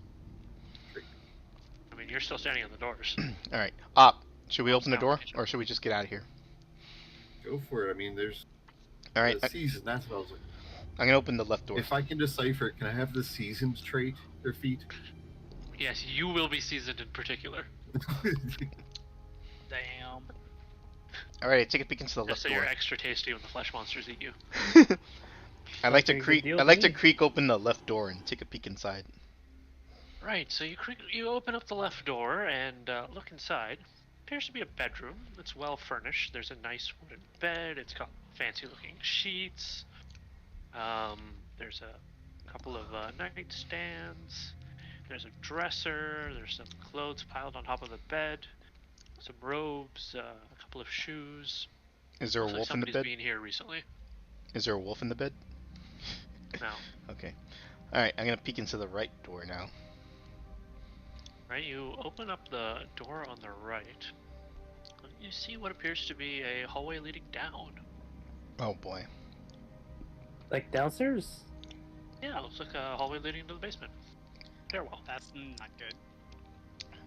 D: I mean, you're still standing on the doors.
C: All right. Op, should we
D: Oh,
C: open the
D: no,
C: door,
D: okay.
C: or should we just get out of here?
B: Go for it. I mean, there's
C: All right.
B: the season. That's what I was like.
C: I'm gonna open the left door.
B: If I can decipher it, can I have the seasoned trait or feat?
D: Yes, you will be seasoned in particular.
E: Damn.
C: All right. Take a peek into the
D: Just
C: left
D: so
C: door.
D: you're extra tasty when the flesh monsters eat you.
C: I like to
A: Sounds like a good
C: creak.
A: deal
C: I
A: to
C: like to
A: me.
C: creak open the left door and take a peek inside.
D: Right, so you open up the left door and look inside. Appears to be a bedroom. It's well furnished. There's a nice wooden bed. It's got fancy looking sheets. There's a couple of nightstands. There's a dresser. There's some clothes piled on top of the bed. Some robes. A couple of shoes.
C: Is there a
D: Looks like
C: wolf in the
D: somebody's
C: bed?
D: been here recently.
C: Is there a wolf in the bed?
D: No.
C: Okay. All right. I'm gonna peek into the right door now.
D: Right, you open up the door on the right. You see what appears to be a hallway leading down.
C: Oh boy.
A: Like downstairs?
D: Yeah, it looks like a hallway leading to the basement. Stairwell.
E: That's not good.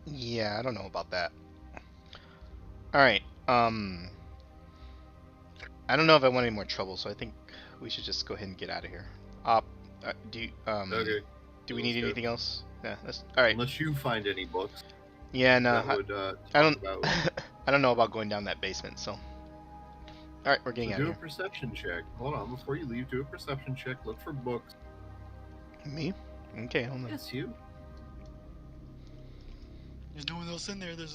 C: Yeah, I don't know about that. All right. I don't know if I want any more trouble, so I think we should just go ahead and get out of here. Do you,
B: Okay.
C: do we
B: Let's
C: need
B: go.
C: anything else? Yeah. That's all right.
B: Unless you find any books
C: Yeah. No.
B: that would
C: I don't.
B: talk about.
C: I don't know about going down that basement. So. All right, we're getting
B: So
C: out
B: do
C: of
B: a
C: here.
B: perception check. Hold on, before you leave, do a perception check. Look for books.
C: Me? Okay. Hold on.
B: Yes, you.
E: There's no one else in there. There's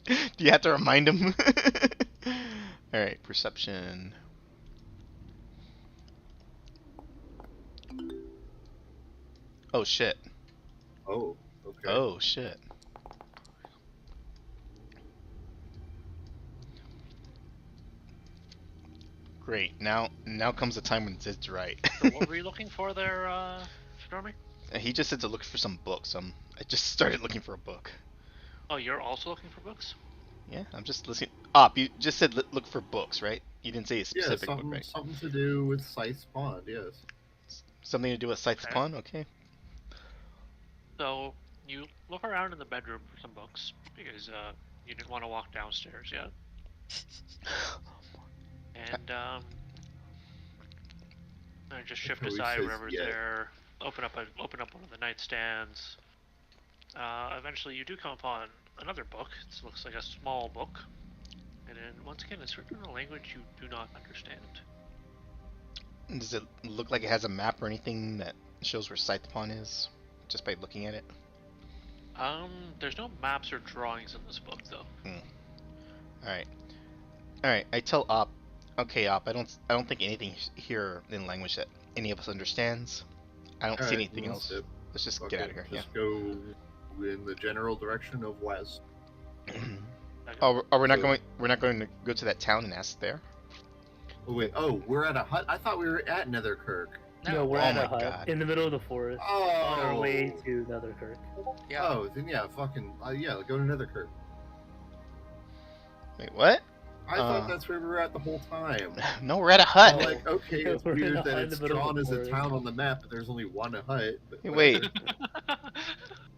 C: Do you have to remind him? All right, perception. Oh shit.
B: Oh, okay.
C: Oh shit. Great. Now comes the time when Zid's right.
D: So what were you looking for there, Stormy?
C: He just said to look for some books. I just started looking for a book.
D: Oh, you're also looking for books?
C: Yeah, I'm just listening. Op, you just said look for books, right? You didn't say a
B: Yeah,
C: specific book,
B: something,
C: right?
B: something to do with Scythe's Pond, yes.
C: Something to do with Scythe's
D: Okay.
C: Pond? Okay.
D: So you look around in the bedroom for some books because you didn't want to walk downstairs yet. And I just shift
B: Always
D: aside
B: says
D: wherever's
B: yeah.
D: there. Open up one of the nightstands. Eventually, you do come upon another book. It looks like a small book, and then once again, it's written in a language you do not understand.
C: Does it look like it has a map or anything that shows where Scythe Pond is, just by looking at it?
D: There's no maps or drawings in this book, though.
C: All right. I tell Op, okay, Op. I don't think anything here in language that any of us understands. I don't see
B: Alright,
C: anything
B: well,
C: else.
B: that's it.
C: Let's just
B: Fuck
C: get
B: it,
C: out of here.
B: Just go in the general direction of west.
C: Yeah. Oh, we're not
B: So-
C: going. We're not going to go to that town and ask there.
B: Oh wait, we're at a hut? I thought we were at Netherkirk.
A: No, we're
C: Oh
A: at
C: my
A: a hut
C: God.
A: in the middle of the forest
B: Oh!
A: on our way to Netherkirk.
E: Yeah.
B: Oh, then yeah, fucking, yeah, go to Netherkirk.
C: Wait, what?
B: I thought that's where we were at the whole time.
C: No, we're at a hut.
B: I'm like, okay, it's
A: We're in a
B: weird
A: hut
B: that
A: in the
B: it's
A: middle of
B: drawn
A: the
B: as a
A: forest.
B: town on the map, but there's only one hut. But
C: Hey,
B: whatever.
C: wait,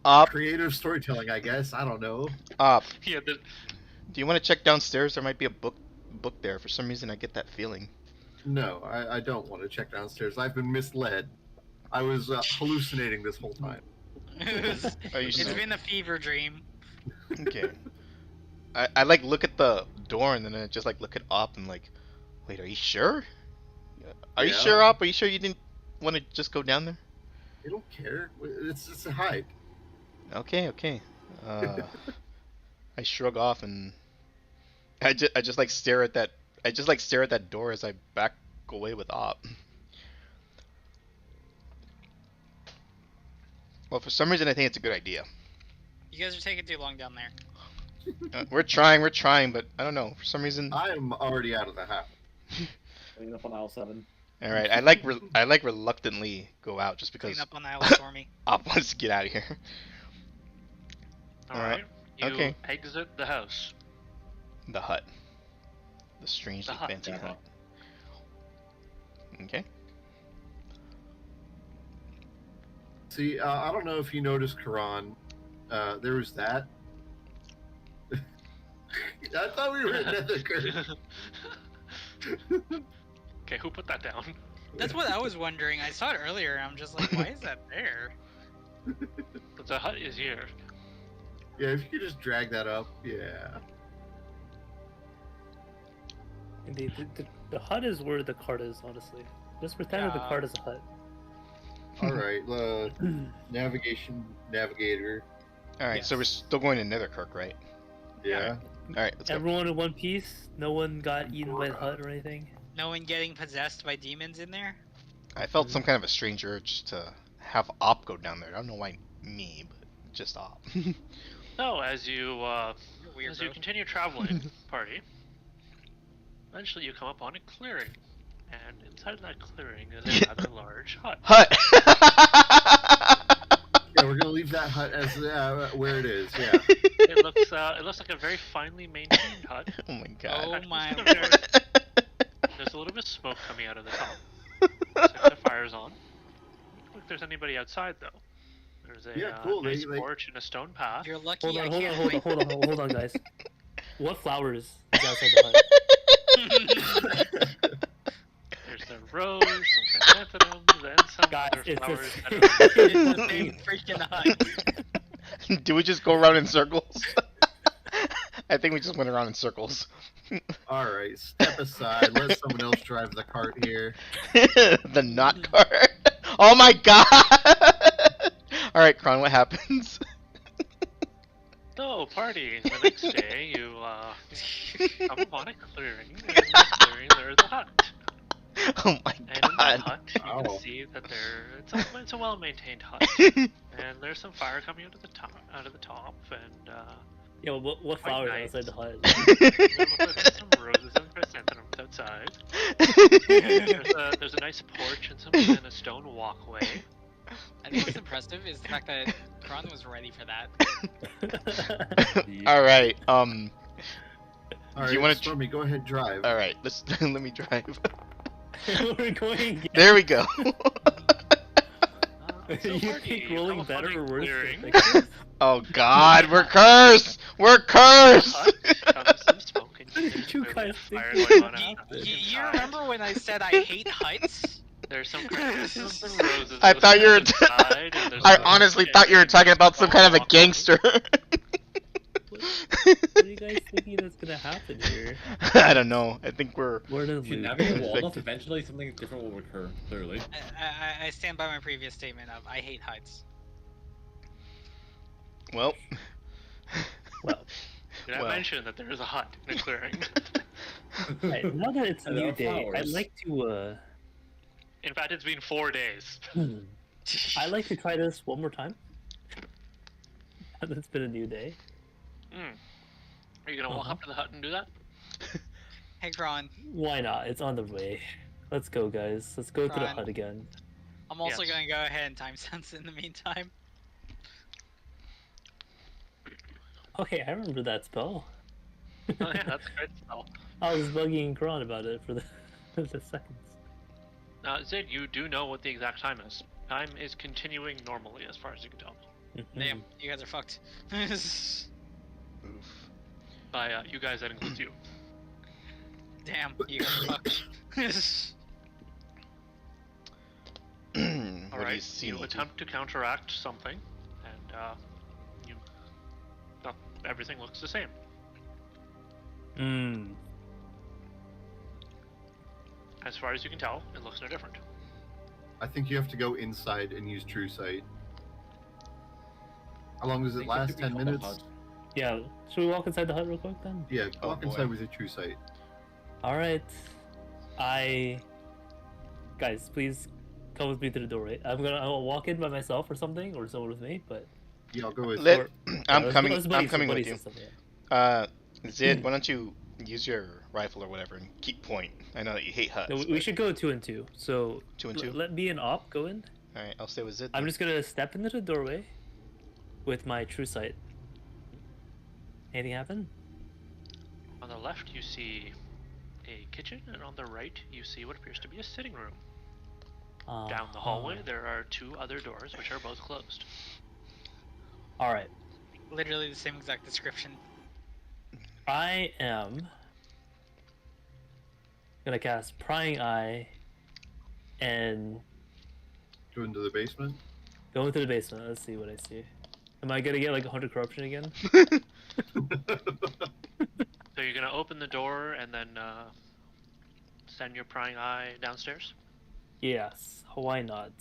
C: Op,
B: Creative storytelling, I guess. I don't know.
C: Op.
D: Yeah,
C: Do you want to check downstairs? There might be a book there. For some reason, I get that feeling.
B: No, I don't want to check downstairs. I've been misled. I was hallucinating this whole time.
C: Are you
E: It's
C: sure?
E: been a fever dream.
C: Okay. I like look at the door and then I just like look at Op and like, wait, are you sure? Are you
B: Yeah.
C: sure, Op? Are you sure you didn't want to just go down there?
B: I don't care. It's a hike.
C: Okay. I shrug off and I just like stare at that. I just like stare at that door as I back away with Op. Well, for some reason I think it's a good idea.
E: You guys are taking too long down there.
C: We're trying, but I don't know. For some reason,
B: I am already out of the house.
F: Clean up on aisle 7.
C: all right. I like reluctantly go out just because
E: Clean up on the Isle of Stormy.
C: Op wants to get out of here. Alright.
D: Alright. You
C: Okay.
D: exit the house.
C: The hut. The strangely
D: The hut.
C: fancy
F: The
C: hut.
F: hut.
C: Okay.
B: See, I don't know if you noticed, Karan. There was that. I thought we were in Netherkirk.
D: Okay, who put that down?
E: That's what I was wondering. I saw it earlier, and I'm just like, why is that there?
D: But the hut is here.
B: Yeah, if you could just drag that up, yeah.
A: The hut is where the cart is, honestly. Just pretend that the
E: Yeah.
A: cart is a hut.
B: All right, navigator.
C: Alright, so we're still going to Netherkirk, right?
B: Yeah.
C: Alright, let's go.
A: Everyone in one piece. No one got eaten by the hut or anything.
E: No one getting possessed by demons in there?
C: I felt some kind of a strange urge to have Op go down there. I don't know why me, but just Op.
D: So, as you
E: You're weird,
D: as you
E: bro.
D: continue traveling, party, eventually you come upon a clearing. And inside of that clearing is a rather large hut.
C: Hut!
B: Yeah, we're gonna leave that hut as where it is. Yeah.
D: It looks like a very finely maintained hut.
C: Oh my god.
E: Oh my
D: There's
E: lord.
D: There's a little bit of smoke coming out of the top. Looks like the fire's on. Look, there's anybody outside though. There's a
B: Yeah, cool,
D: nice
B: they-
D: porch and a stone path.
E: You're lucky
A: Hold
E: I
A: on,
E: can't
A: hold on, guys. What flowers is outside the hut?
D: There's the rose, some chrysanthemums, and some
A: Guys,
D: other
A: it's
D: flowers
A: a-
D: that are
E: It's the same freaking hut.
C: Do we just go around in circles? I think we just went around in circles.
B: All right, step aside. Let someone else drive the cart here.
C: The not card. Oh my god! Alright, Kron, what happens?
D: So, party, the next day you come upon a clearing, and in the clearing there is a hut.
C: Oh my
D: And in that
C: god.
D: hut, you
B: Ow.
D: can see that it's a well-maintained hut, and there's some fire coming out of the top, and
A: Yo, what
D: Quite
A: flowers
D: nice.
A: outside the hut?
D: there's some roses and chrysanthemums outside. There's a nice porch and a stone walkway.
E: I think what's impressive is the fact that Kron was ready for that.
C: Alright,
B: All
C: Do
B: right,
C: you wanna
B: Stormy, go ahead, drive.
C: alright, let's let me drive.
A: We're going.
C: There we go.
D: So
A: You
D: party,
A: think
D: you
A: rolling
D: come upon
A: better
D: a
A: or worse?
D: clearing.
C: Oh god, we're cursed! We're cursed!
D: Hut, comes some smoke, and
A: What did you
D: clearly
A: guys
D: a fire
A: think?
D: going on
E: You,
D: outside.
E: you remember when I said I hate huts?
D: There's some chrysanthemums and roses.
C: I thought you were.
D: outside, and there's
C: I
D: some
C: honestly
D: shade.
C: thought you were talking about some kind of a
D: Walkway.
C: gangster.
A: What are you guys thinking that's gonna happen here?
C: I don't know. I think we're.
A: We're in a
F: If you
A: loop.
F: navigate well enough, eventually something different will occur, clearly.
E: I stand by my previous statement of I hate huts.
C: Well.
A: Well,
D: Did I
C: Well.
D: mention that there is a hut in a clearing?
A: right, now that it's a
F: And there
A: new
F: are
A: day, I'd
F: flowers.
A: like to
D: In fact, it's been 4 days.
A: I'd like to try this one more time. Now that it's been a new day.
D: Are you gonna walk up to the hut and do that?
E: Hey Kron,
A: Why not? It's on the way. Let's go, guys. Let's go to the
E: Fine.
A: hut again.
E: I'm also
D: Yes.
E: gonna go ahead and time sense in the meantime.
A: Okay, I remember that spell.
D: Oh yeah, that's a great spell.
A: I was bugging Kron about it for the, the seconds.
D: Zid, you do know what the exact time is. Time is continuing normally, as far as you can tell.
E: Damn, you guys are fucked.
C: Oof.
D: By you guys, that includes you.
E: Damn, you guys are fucked.
C: What do you
D: Alright,
C: see?
D: you
C: Nikki?
D: attempt to counteract something, and everything looks the same. As far as you can tell, it looks no different.
B: I think you have to go inside and use True Sight. How long does it last? 10 minutes?
A: Yeah, should we walk inside the hut real quick then?
B: Yeah,
C: Oh,
B: walk
C: boy.
B: inside with your True Sight.
A: Alright. Guys, please come with me to the doorway. I'll walk in by myself or something, or someone with me, but...
B: Yeah, I'll go with
C: Let-
A: or-
C: I'm
A: let's-
C: coming.
A: let's
C: I'm
A: buddy
C: coming with
A: buddy
C: you.
A: system, yeah.
C: Zid, why don't you use your rifle or whatever and keep point? I know that you hate huts.
A: No, we should go 2 and 2. So
C: 2 and 2.
A: let me and Op go in.
C: All right, I'll stay with Zid.
A: I'm just gonna step into the doorway with my true sight. Anything happen?
D: On the left, you see a kitchen, and on the right, you see what appears to be a sitting room. Down the hallway, there are 2 other doors, which are both closed.
A: All right.
E: Literally the same exact description.
A: I am gonna cast Prying Eye and
B: Go into the basement.
A: go into the basement. Let's see what I see. Am I gonna get like 100 corruption again?
D: So you're gonna open the door and then send your prying eye downstairs?
A: Yes. Why not?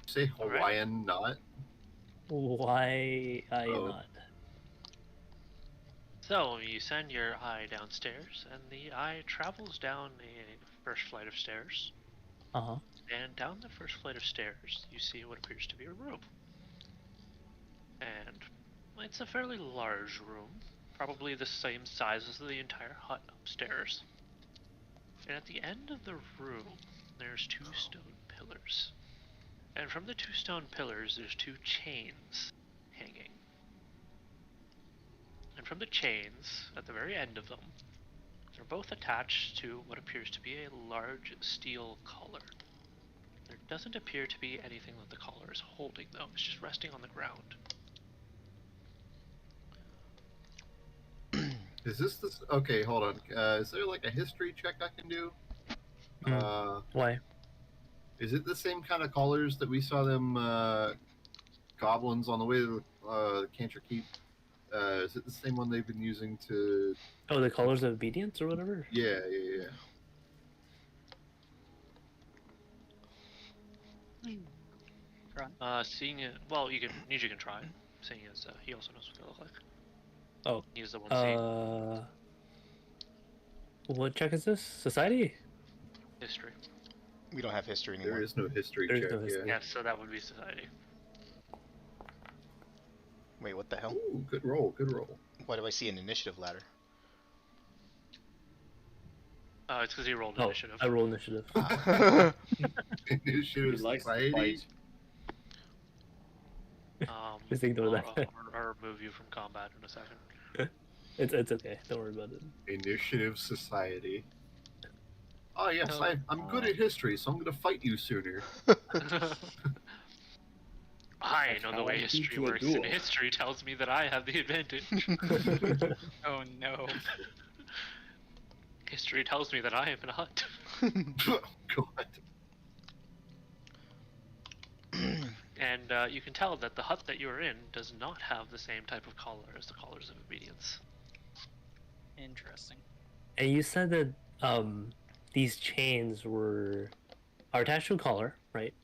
B: Say
D: All right.
B: Hawaiian not.
A: Why
B: Oh.
A: not?
D: So you send your eye downstairs, and the eye travels down a first flight of stairs.
A: Uh-huh.
D: And down the first flight of stairs, you see what appears to be a room. And it's a fairly large room, probably the same size as the entire hut upstairs. And at the end of the room, there's 2 stone pillars. And from the 2 stone pillars, there's 2 chains hanging. And from the chains, at the very end of them, they're both attached to what appears to be a large steel collar. There doesn't appear to be anything that the collar is holding, though. It's just resting on the ground.
B: Is this this? Okay, hold on. Is there like a history check I can do?
A: Why?
B: Is it the same kind of collars that we saw them goblins on the way to Cantor Keep? Is it the same one they've been using to?
A: Oh, the Colors of Obedience or whatever?
B: Yeah.
D: Seeing it, well, Ninja can try, seeing as he also knows what they look like.
A: Oh.
D: He's the one seeing
A: What check is this? Society?
D: history.
C: We don't have history anymore.
B: There is no history
A: There is
B: check.
A: no history.
D: Yes, so that would be society.
C: Wait, what the hell?
B: Ooh, good roll. Good roll.
C: Why do I see an initiative ladder?
D: It's because he rolled
A: Oh,
D: initiative.
A: I roll initiative.
B: Initiative
F: He likes to
B: society.
F: fight.
A: Just ignore
D: I'll
A: that.
D: remove you from combat in a second.
A: It's okay. Don't worry about it.
B: Initiative society. Oh yes,
D: No.
B: I'm good at history, so I'm gonna fight you sooner.
D: I know the way
F: challenge you
D: history
F: to a
D: works, and
F: duel.
D: history tells me that I have the advantage.
E: Oh no.
D: History tells me that I am in a hut.
B: Oh, God.
D: And you can tell that the hut that you are in does not have the same type of collar as the collars of obedience.
E: Interesting.
A: And you said that these chains are attached to a collar, right?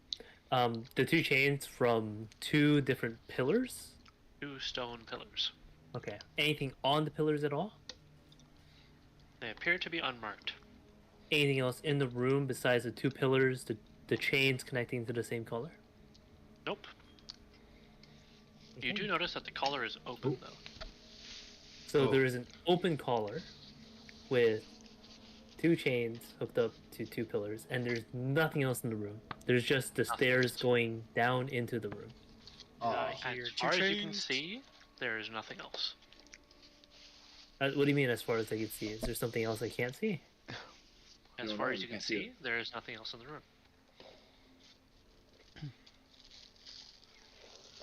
A: The 2 chains from 2 different pillars.
D: 2 stone pillars.
A: Okay. Anything on the pillars at all?
D: They appear to be unmarked.
A: Anything else in the room besides the 2 pillars, the chains connecting to the same collar?
D: Nope. You do notice that the collar is open, though.
A: So
B: Oh.
A: there is an open collar with 2 chains hooked up to 2 pillars, and there's nothing else in the room. There's just the stairs going down into the room.
B: Aw.
D: As
E: Here, 2
D: far as you can
E: chains.
D: see, there is nothing else.
A: What do you mean as far as I can see? Is there something else I can't see?
D: As
F: don't
D: far
F: know,
D: as
F: you
D: you can
F: can't see
D: see, there is nothing else in the room.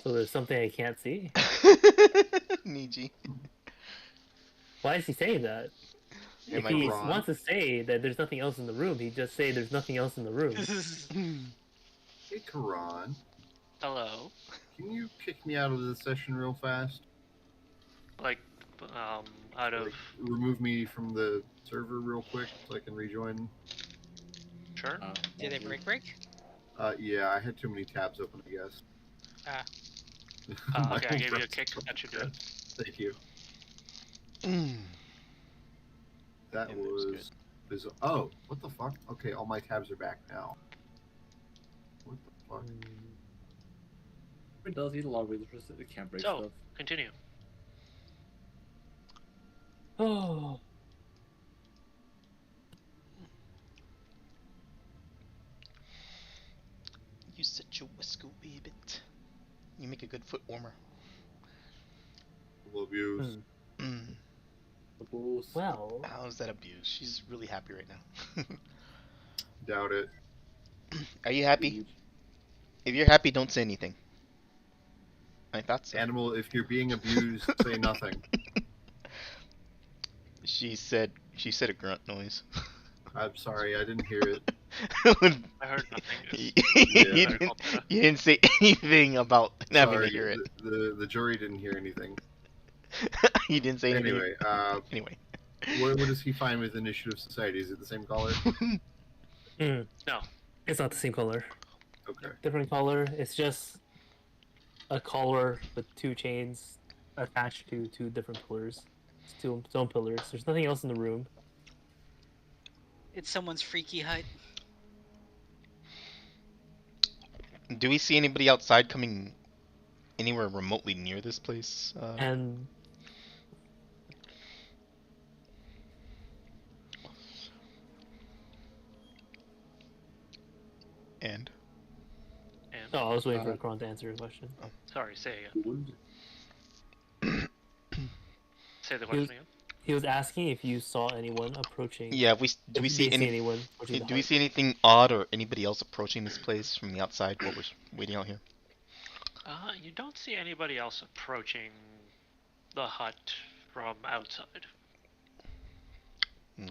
A: So there's something I can't see?
C: Niji.
A: Why is he saying that?
C: It
A: If
C: might
A: he
C: be.
B: wrong.
A: wants to say that there's nothing else in the room, he'd just say there's nothing else in the room.
B: Hey, Karan,
D: Hello.
B: can you kick me out of the session real fast?
D: Like, out of...
B: Like, remove me from the server real quick so I can rejoin.
D: Sure.
E: Did they break?
B: Yeah, I had too many tabs open, I guess.
E: Ah.
D: Okay, I gave you a kick. That should do it.
B: Thank you. That
C: Yeah, that was
B: was. Oh, what the fuck? Okay, all my tabs are back now. What the fuck?
F: It does eat a lot of resources. It can't break
D: So,
F: stuff.
D: continue.
A: Oh.
C: You such a whisker rabbit. You make a good foot warmer.
B: Little abuse.
A: Hmm.
C: Mm.
A: Well,
C: How is that abuse? She's really happy right now.
B: Doubt it.
C: Are you happy? If you're happy, don't say anything. I thought so.
B: Animal, if you're being abused, say nothing.
C: She said a grunt noise.
B: I'm sorry, I didn't hear it.
D: I heard nothing.
C: you,
B: Yeah.
C: you didn't say anything about having
B: Sorry,
C: to hear it.
B: the jury didn't hear anything.
C: You didn't say anything.
B: Anyway,
C: Anyway.
B: what does he find with Initiative Society? Is it the same color?
A: no,
D: No.
A: it's not the same color.
B: Okay.
A: Different color. It's just a collar with 2 chains attached to 2 different pillars. It's 2 stone pillars. There's nothing else in the room.
E: It's someone's freaky hut.
C: Do we see anybody outside coming anywhere remotely near this place?
A: And
C: And
D: And
A: I was waiting for Kron to answer your question.
D: sorry, say again. Say the question again.
A: He was asking if you saw anyone approaching.
C: yeah, do we
A: If
C: see
A: they
C: anyone?
A: approaching the
C: Do we
A: hut.
C: see anything odd or anybody else approaching this place from the outside while we're waiting out here?
D: You don't see anybody else approaching the hut from outside.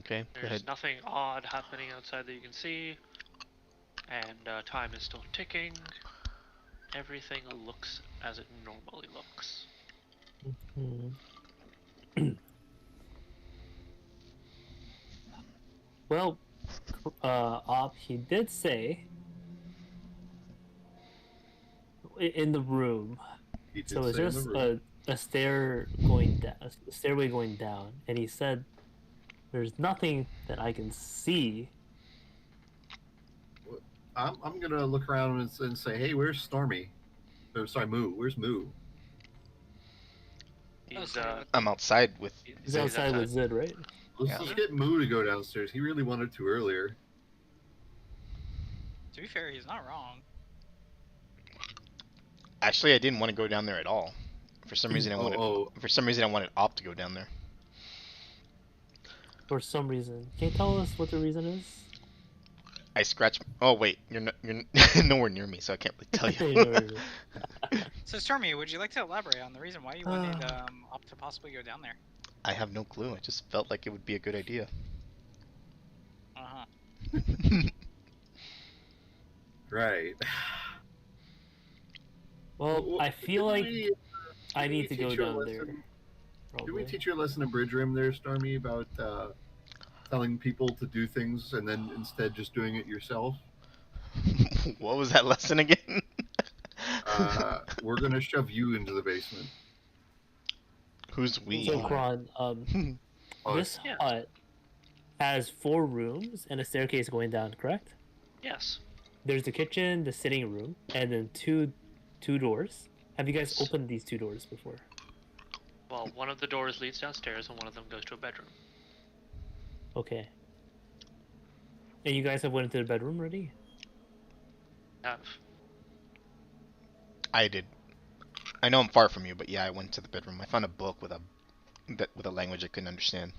C: Okay, go
D: There's
C: ahead.
D: nothing odd happening outside that you can see, and time is still ticking. Everything looks as it normally looks.
A: Well, Op, he did say in the room.
B: He did
A: So it's
B: say in the
A: just
B: room.
A: a stair going down, a stairway going down, and he said, "There's nothing that I can see."
B: I'm gonna look around and say, hey, where's Stormy? Oh, sorry, Moo. Where's Moo?
D: He's
E: sorry,
C: I'm outside with.
A: He's outside with Zid, right?
B: Let's
C: Yeah.
B: get Moo to go downstairs. He really wanted to earlier.
E: To be fair, he's not wrong.
C: Actually, I didn't want to go down there at all. For some reason, I wanted. For some reason, I wanted Op to go down there.
A: For some reason, can you tell us what the reason is?
C: I scratched. Oh wait, you're nowhere near me, so I can't really tell you.
E: So Stormy, would you like to elaborate on the reason why you wanted Op to possibly go down there?
C: I have no clue. I just felt like it would be a good idea.
E: Uh-huh.
B: Right.
A: Well, I feel like I need to
B: did we
A: go
B: teach you a
A: down there.
B: lesson? Did
A: Probably.
B: we teach you a lesson in Bridgerim there, Stormy, about telling people to do things and then instead just doing it yourself?
C: What was that lesson again?
B: We're gonna shove you into the basement.
C: Who's we?
A: So, Kron, this
D: Yeah.
A: hut has 4 rooms and a staircase going down, correct?
D: Yes.
A: There's the kitchen, the sitting room, and then two doors. Have you guys opened these 2 doors before?
D: Well, one of the doors leads downstairs, and one of them goes to a bedroom.
A: Okay. And you guys have went into the bedroom already?
D: Have.
C: I did. I know I'm far from you, but yeah, I went to the bedroom. I found a book with a language I couldn't understand.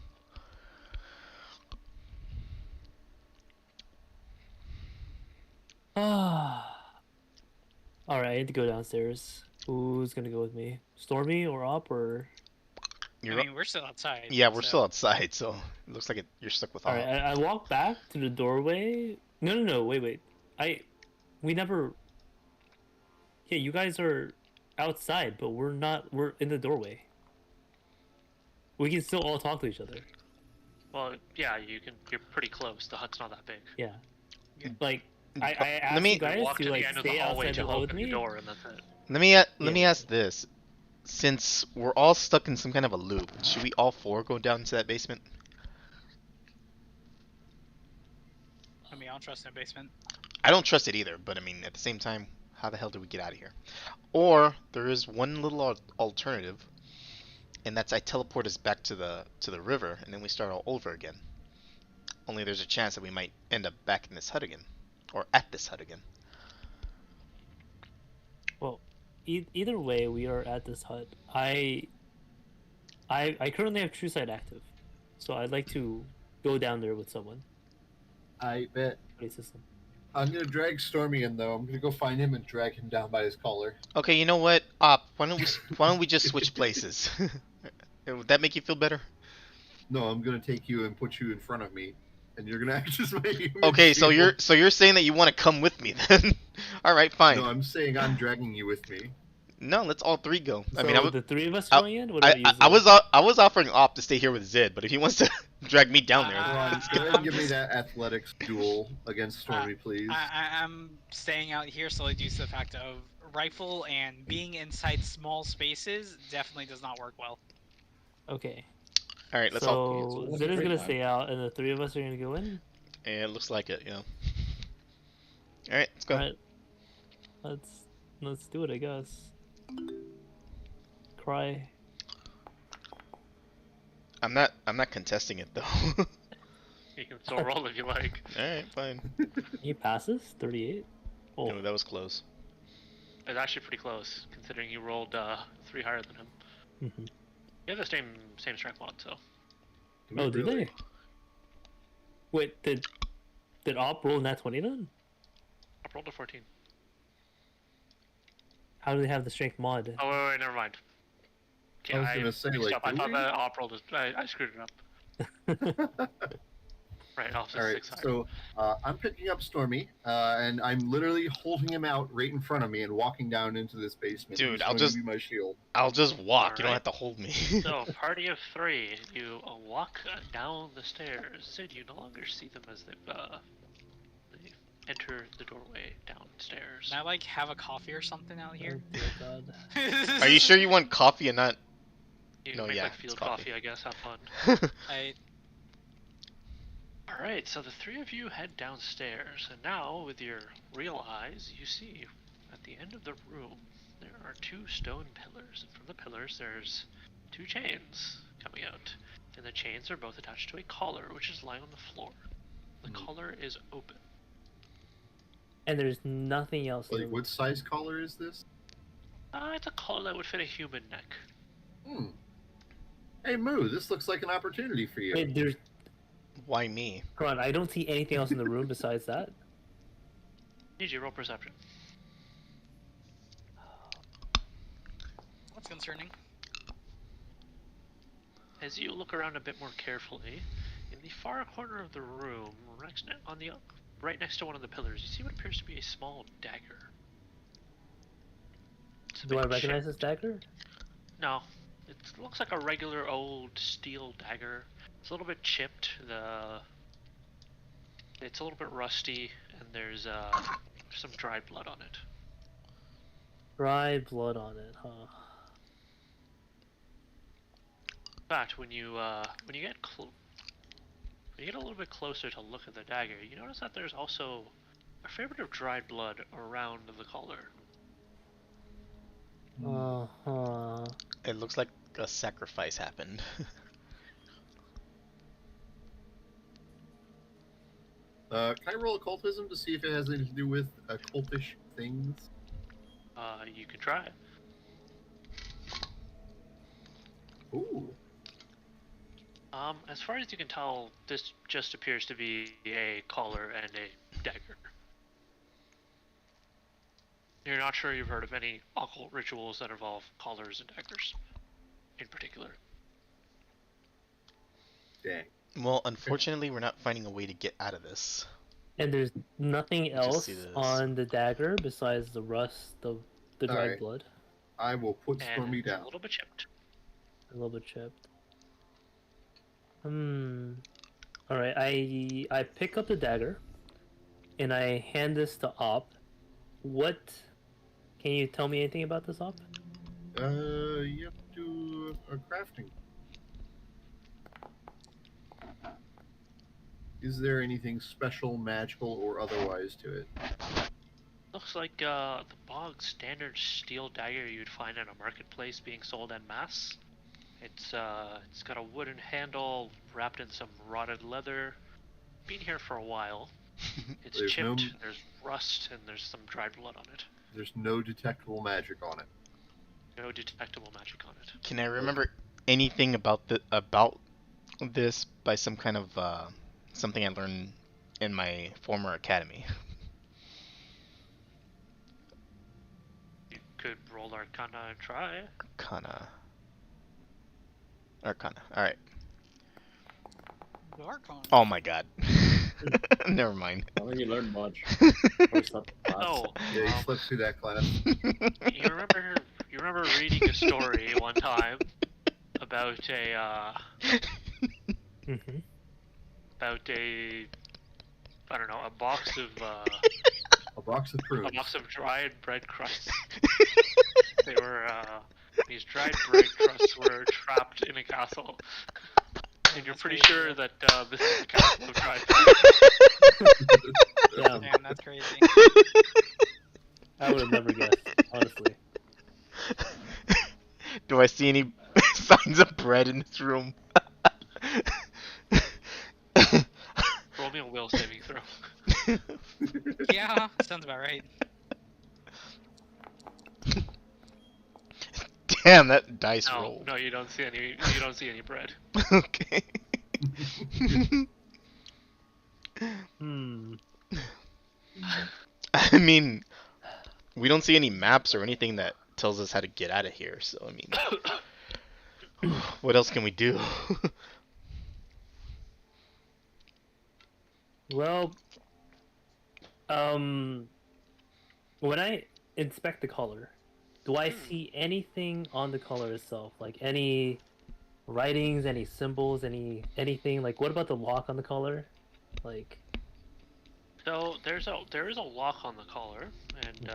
A: Ah. Alright, I need to go downstairs. Who's gonna go with me? Stormy or Op or...
E: I mean, we're still outside.
C: Yeah, we're
E: so-
C: still outside, so it looks like you're stuck with Op.
A: Alright, I walk back to the doorway. No, wait. We never... Yeah, you guys are outside, but we're not. We're in the doorway. We can still all talk to each other.
D: Well, yeah, you can. You're pretty close. The hut's not that big.
A: Yeah. Like, I
C: Let
A: asked
C: me-
A: you guys
D: Walk
A: to
D: to
A: like
D: the end of the
A: stay
D: hallway
A: outside the
D: to
A: hut with
D: open the
A: me.
D: door, and that's it.
C: Let me
A: Yeah.
C: ask this. Since we're all stuck in some kind of a loop, should we all 4 go down to that basement?
E: I mean, I don't trust in a basement.
C: I don't trust it either, but I mean, at the same time, how the hell do we get out of here? Or there is one little alternative, and that's I teleport us back to the river, and then we start all over again. Only there's a chance that we might end up back in this hut again, or at this hut again.
A: Well, either way, we are at this hut. I I currently have True Sight active, so I'd like to go down there with someone.
B: I bet.
A: Buddy system.
B: I'm gonna drag Stormy in though. I'm gonna go find him and drag him down by his collar.
C: Okay, you know what? Why don't we just switch places? Would that make you feel better?
B: No, I'm gonna take you and put you in front of me, and you're gonna act as my human
C: Okay, so
B: shield.
C: you're saying that you want to come with me then? All right, fine.
B: No, I'm saying I'm dragging you with me.
C: No, let's all three go.
A: So
C: I mean,
A: the three of us
C: I-
A: going in. What about you?
C: I was offering Op to stay here with Zid, but if he wants to drag me down there,
B: Come on,
E: Uh,
B: go ahead and give me
E: just-
B: that athletics duel against Stormy, please.
E: I'm staying out here solely due to the fact of rifle and being inside small spaces definitely does not work well.
A: Okay.
C: all right, let's all.
A: So
F: that's
A: Zed is
F: great
A: gonna
F: plan.
A: stay out, and the three of us are gonna go in.
C: Yeah, it looks like it. Yeah. All right, let's go.
A: All right. Let's do it, I guess. Cry.
C: I'm not contesting it though.
D: You can still roll if you like.
C: All right, fine.
A: He passes 38. Oh,
C: No, that was close.
D: It's actually pretty close, considering you rolled 3 higher than him.
A: mhm.
D: You have the same strength mod, so.
A: Oh, did
B: Really?
A: they? Wait, did Op roll nat 20 then?
D: I rolled a 14.
A: How do they have the strength mod?
D: Oh, wait, never mind.
B: I was gonna say,
D: mixed
B: like,
D: up. I
B: do
D: thought
B: we?
D: that op rolled. I screwed it up. Right, off to
B: All right,
D: 6 higher.
B: so I'm picking up Stormy, and I'm literally holding him out right in front of me and walking down into this basement.
C: Dude,
B: He's
C: I'll
B: going
C: just-
B: to be my shield.
C: I'll just walk. You don't
D: Alright.
C: have to hold me.
D: So, party of 3, you walk down the stairs. Sid, you no longer see them as they enter the doorway downstairs.
E: Can I like have a coffee or something out here?
A: Oh, dear God.
C: Are you sure you want coffee and not?
D: You
C: No,
D: make
C: yeah,
D: like
C: it's
D: field
C: coffee.
D: coffee, I guess. Have fun.
E: I
D: Alright, so the 3 of you head downstairs, and now, with your real eyes, you see at the end of the room there are 2 stone pillars, and from the pillars there's 2 chains coming out, and the chains are both attached to a collar which is lying on the floor. The collar is open.
A: And there's nothing else. in
B: Like,
A: the room.
B: what size collar is this?
D: It's a collar that would fit a human neck.
B: Hmm. Hey, Moo, this looks like an opportunity for you.
A: Wait, there's.
C: Why me?
A: Come on, I don't see anything else in the room besides that.
D: Need you roll perception.
E: That's concerning.
D: As you look around a bit more carefully, in the far corner of the room, right next to one of the pillars, you see what appears to be a small dagger. It's a
A: Do I
D: bit
A: recognize
D: chipped.
A: this dagger?
D: No, it looks like a regular old steel dagger. It's a little bit chipped. It's a little bit rusty, and there's some dried blood on it.
A: Dry blood on it, huh?
D: In fact, when you get a little bit closer to look at the dagger, you notice that there's also a fair bit of dried blood around the collar.
A: Uh-huh.
C: It looks like a sacrifice happened.
B: Can I roll occultism to see if it has anything to do with cultish things?
D: You can try it.
B: Ooh.
D: As far as you can tell, this just appears to be a collar and a dagger. You're not sure you've heard of any occult rituals that involve collars and daggers, in particular.
B: Dang.
C: Well, unfortunately, we're not finding a way to get out of this.
A: And there's nothing
C: just
A: else
C: see this.
A: on the dagger besides the rust, the dried
B: Alright.
A: blood,
B: I will put
D: And
B: Stormy
D: it's a
B: down.
D: little bit chipped.
A: a little bit chipped. All right, I pick up the dagger, and I hand this to Op. What? Can you tell me anything about this, Op?
B: You have to do a crafting. Is there anything special, magical, or otherwise to it?
D: Looks like the bog standard steel dagger you'd find in a marketplace being sold en masse. It's got a wooden handle wrapped in some rotted leather. Been here for a while. It's
B: There's
D: chipped.
B: no-
D: There's rust and there's some dried blood on it.
B: There's no detectable magic on it.
D: No detectable magic on it.
C: Can I remember? anything about this by some kind of something I learned in my former academy.
D: You could roll Arcana and try.
C: Arcana. All right.
E: Archon.
C: Oh my god. Never mind.
F: I don't think you learned much. Or something.
D: Oh,
B: Yeah, you slept through that class.
D: you remember reading a story one time about
A: Mm-hmm.
D: I don't know, a box of
B: A box of prunes.
D: dried bread crusts. They were these dried bread crusts were trapped in a castle, and you're
E: That's
D: pretty
E: crazy.
D: sure that this is the castle of dried bread.
A: Damn,
E: Damn, that's crazy.
A: I would have never guessed, honestly.
C: Do I see any signs of bread in this room?
D: Roll me a will saving throw.
E: Yeah, sounds about right.
C: Damn, that dice
D: No,
C: roll.
D: no, you don't see any. You don't see any bread.
C: Okay.
A: Hmm.
C: I mean, we don't see any maps or anything that tells us how to get out of here, so I mean, what else can we do?
A: Well, when I inspect the color, do I see anything on the color itself? Like any writings, any symbols, anything? Like what about the lock on the collar? Like
D: So there is a lock on the collar, and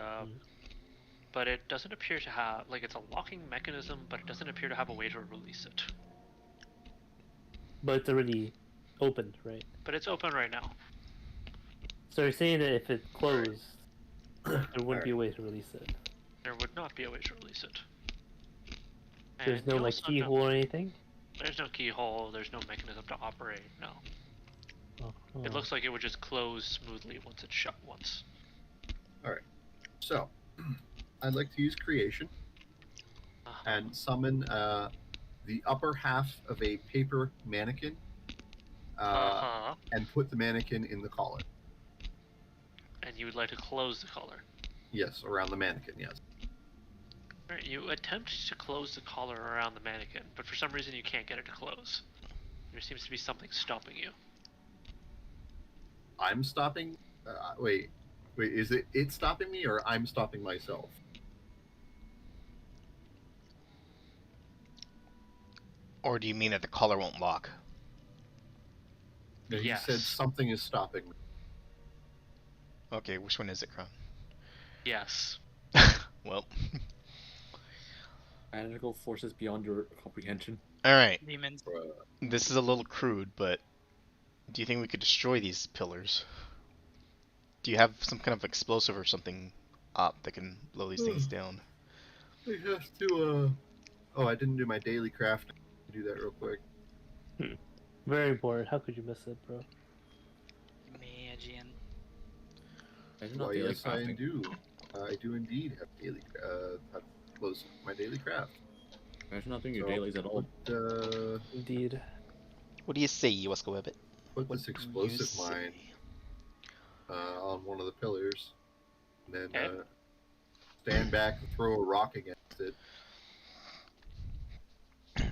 D: but it doesn't appear to have it's a locking mechanism, but it doesn't appear to have a way to release it.
A: but it's already opened, right?
D: But it's open right now.
A: So you're saying that if it closed, there wouldn't be a way to release it.
D: There would not be a way to release it.
A: There's
D: And
A: no
D: you
A: like
D: also
A: keyhole or anything.
D: There's no keyhole. There's no mechanism to operate. No.
A: Oh,
D: It looks like it would just close smoothly once it's shut once.
B: So, I'd like to use creation and summon the upper half of a paper mannequin and put the mannequin in the collar.
D: And you would like to close the collar.
B: Yes, around the mannequin, yes.
D: Alright, you attempt to close the collar around the mannequin, but for some reason you can't get it to close. There seems to be something stopping you.
B: I'm stopping? Wait, is it stopping me or I'm stopping myself?
C: Or do you mean that the collar won't lock?
B: No,
D: Yes.
B: You said something is stopping me.
C: Okay, which one is it, Crown?
D: Yes.
C: Well.
F: Magical forces beyond your comprehension.
C: Alright,
E: Demons.
C: this is a little crude, but do you think we could destroy these pillars? Do you have some kind of explosive or something up that can blow these things down?
B: I have to, Oh, I didn't do my daily craft. Do that real quick.
A: very important. How could you miss it, bro?
E: Magian.
F: Imagine not
B: Why,
F: daily
B: yes, I
F: crafting.
B: do. I do indeed have daily, have close my daily craft.
F: Imagine not doing your
B: So
F: dailies at all.
B: Put,
A: Indeed.
C: What do you say, Wasco Webbit?
B: put
C: What
B: this
C: do you
B: explosive
C: say?
B: mine on one of the pillars, and then
D: Okay.
B: stand back and throw a rock against it.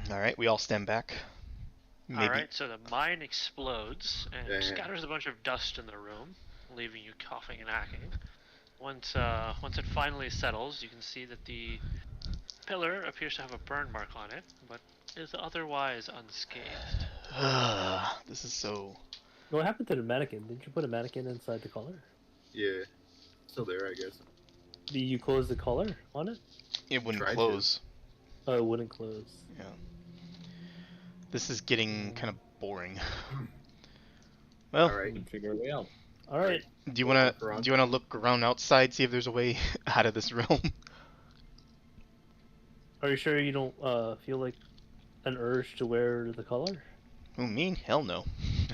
C: Alright, we all stand back. Maybe.
D: Alright, so the mine explodes and
B: Yeah.
D: scatters a bunch of dust in the room, leaving you coughing and hacking. Once it finally settles, you can see that the pillar appears to have a burn mark on it, but is otherwise unscathed.
C: This is so...
A: What happened to the mannequin? Didn't you put a mannequin inside the collar?
B: Yeah, still there, I guess.
A: Did you close the collar on it?
C: It wouldn't
B: Tried to.
C: close.
A: Oh, it wouldn't close.
C: Yeah. This is getting kind of boring. Well,
B: All right.
F: You can figure a way out.
A: All right.
C: do you wanna
B: Look around.
C: look around outside, see if there's a way out of this realm?
A: Are you sure you don't feel like an urge to wear the collar?
C: Oh, me? Hell no.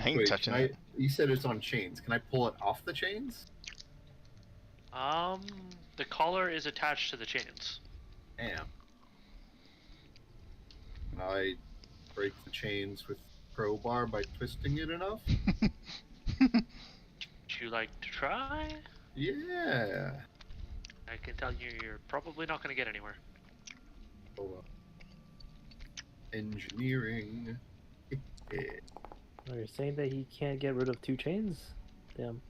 C: I ain't
B: Wait,
C: touching
B: can
C: it.
B: you said it's on chains. Can I pull it off the chains?
D: The collar is attached to the chains.
B: Damn. and I break the chains with crowbar by twisting it enough.
D: Would you like to try?
B: Yeah.
D: I can tell you, you're probably not going to get anywhere.
B: Oh, engineering.
A: Oh, you're saying that he can't get rid of 2 chains? Damn.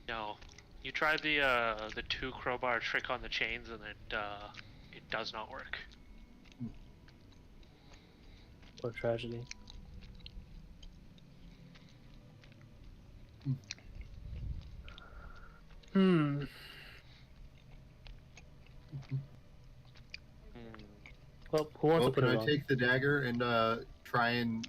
D: No, you tried the 2 crowbar trick on the chains, and it does not work.
A: What a tragedy. Hmm. Well, who wants
B: Well,
A: to put
B: can
A: it
B: I
A: on?
B: take the dagger and try and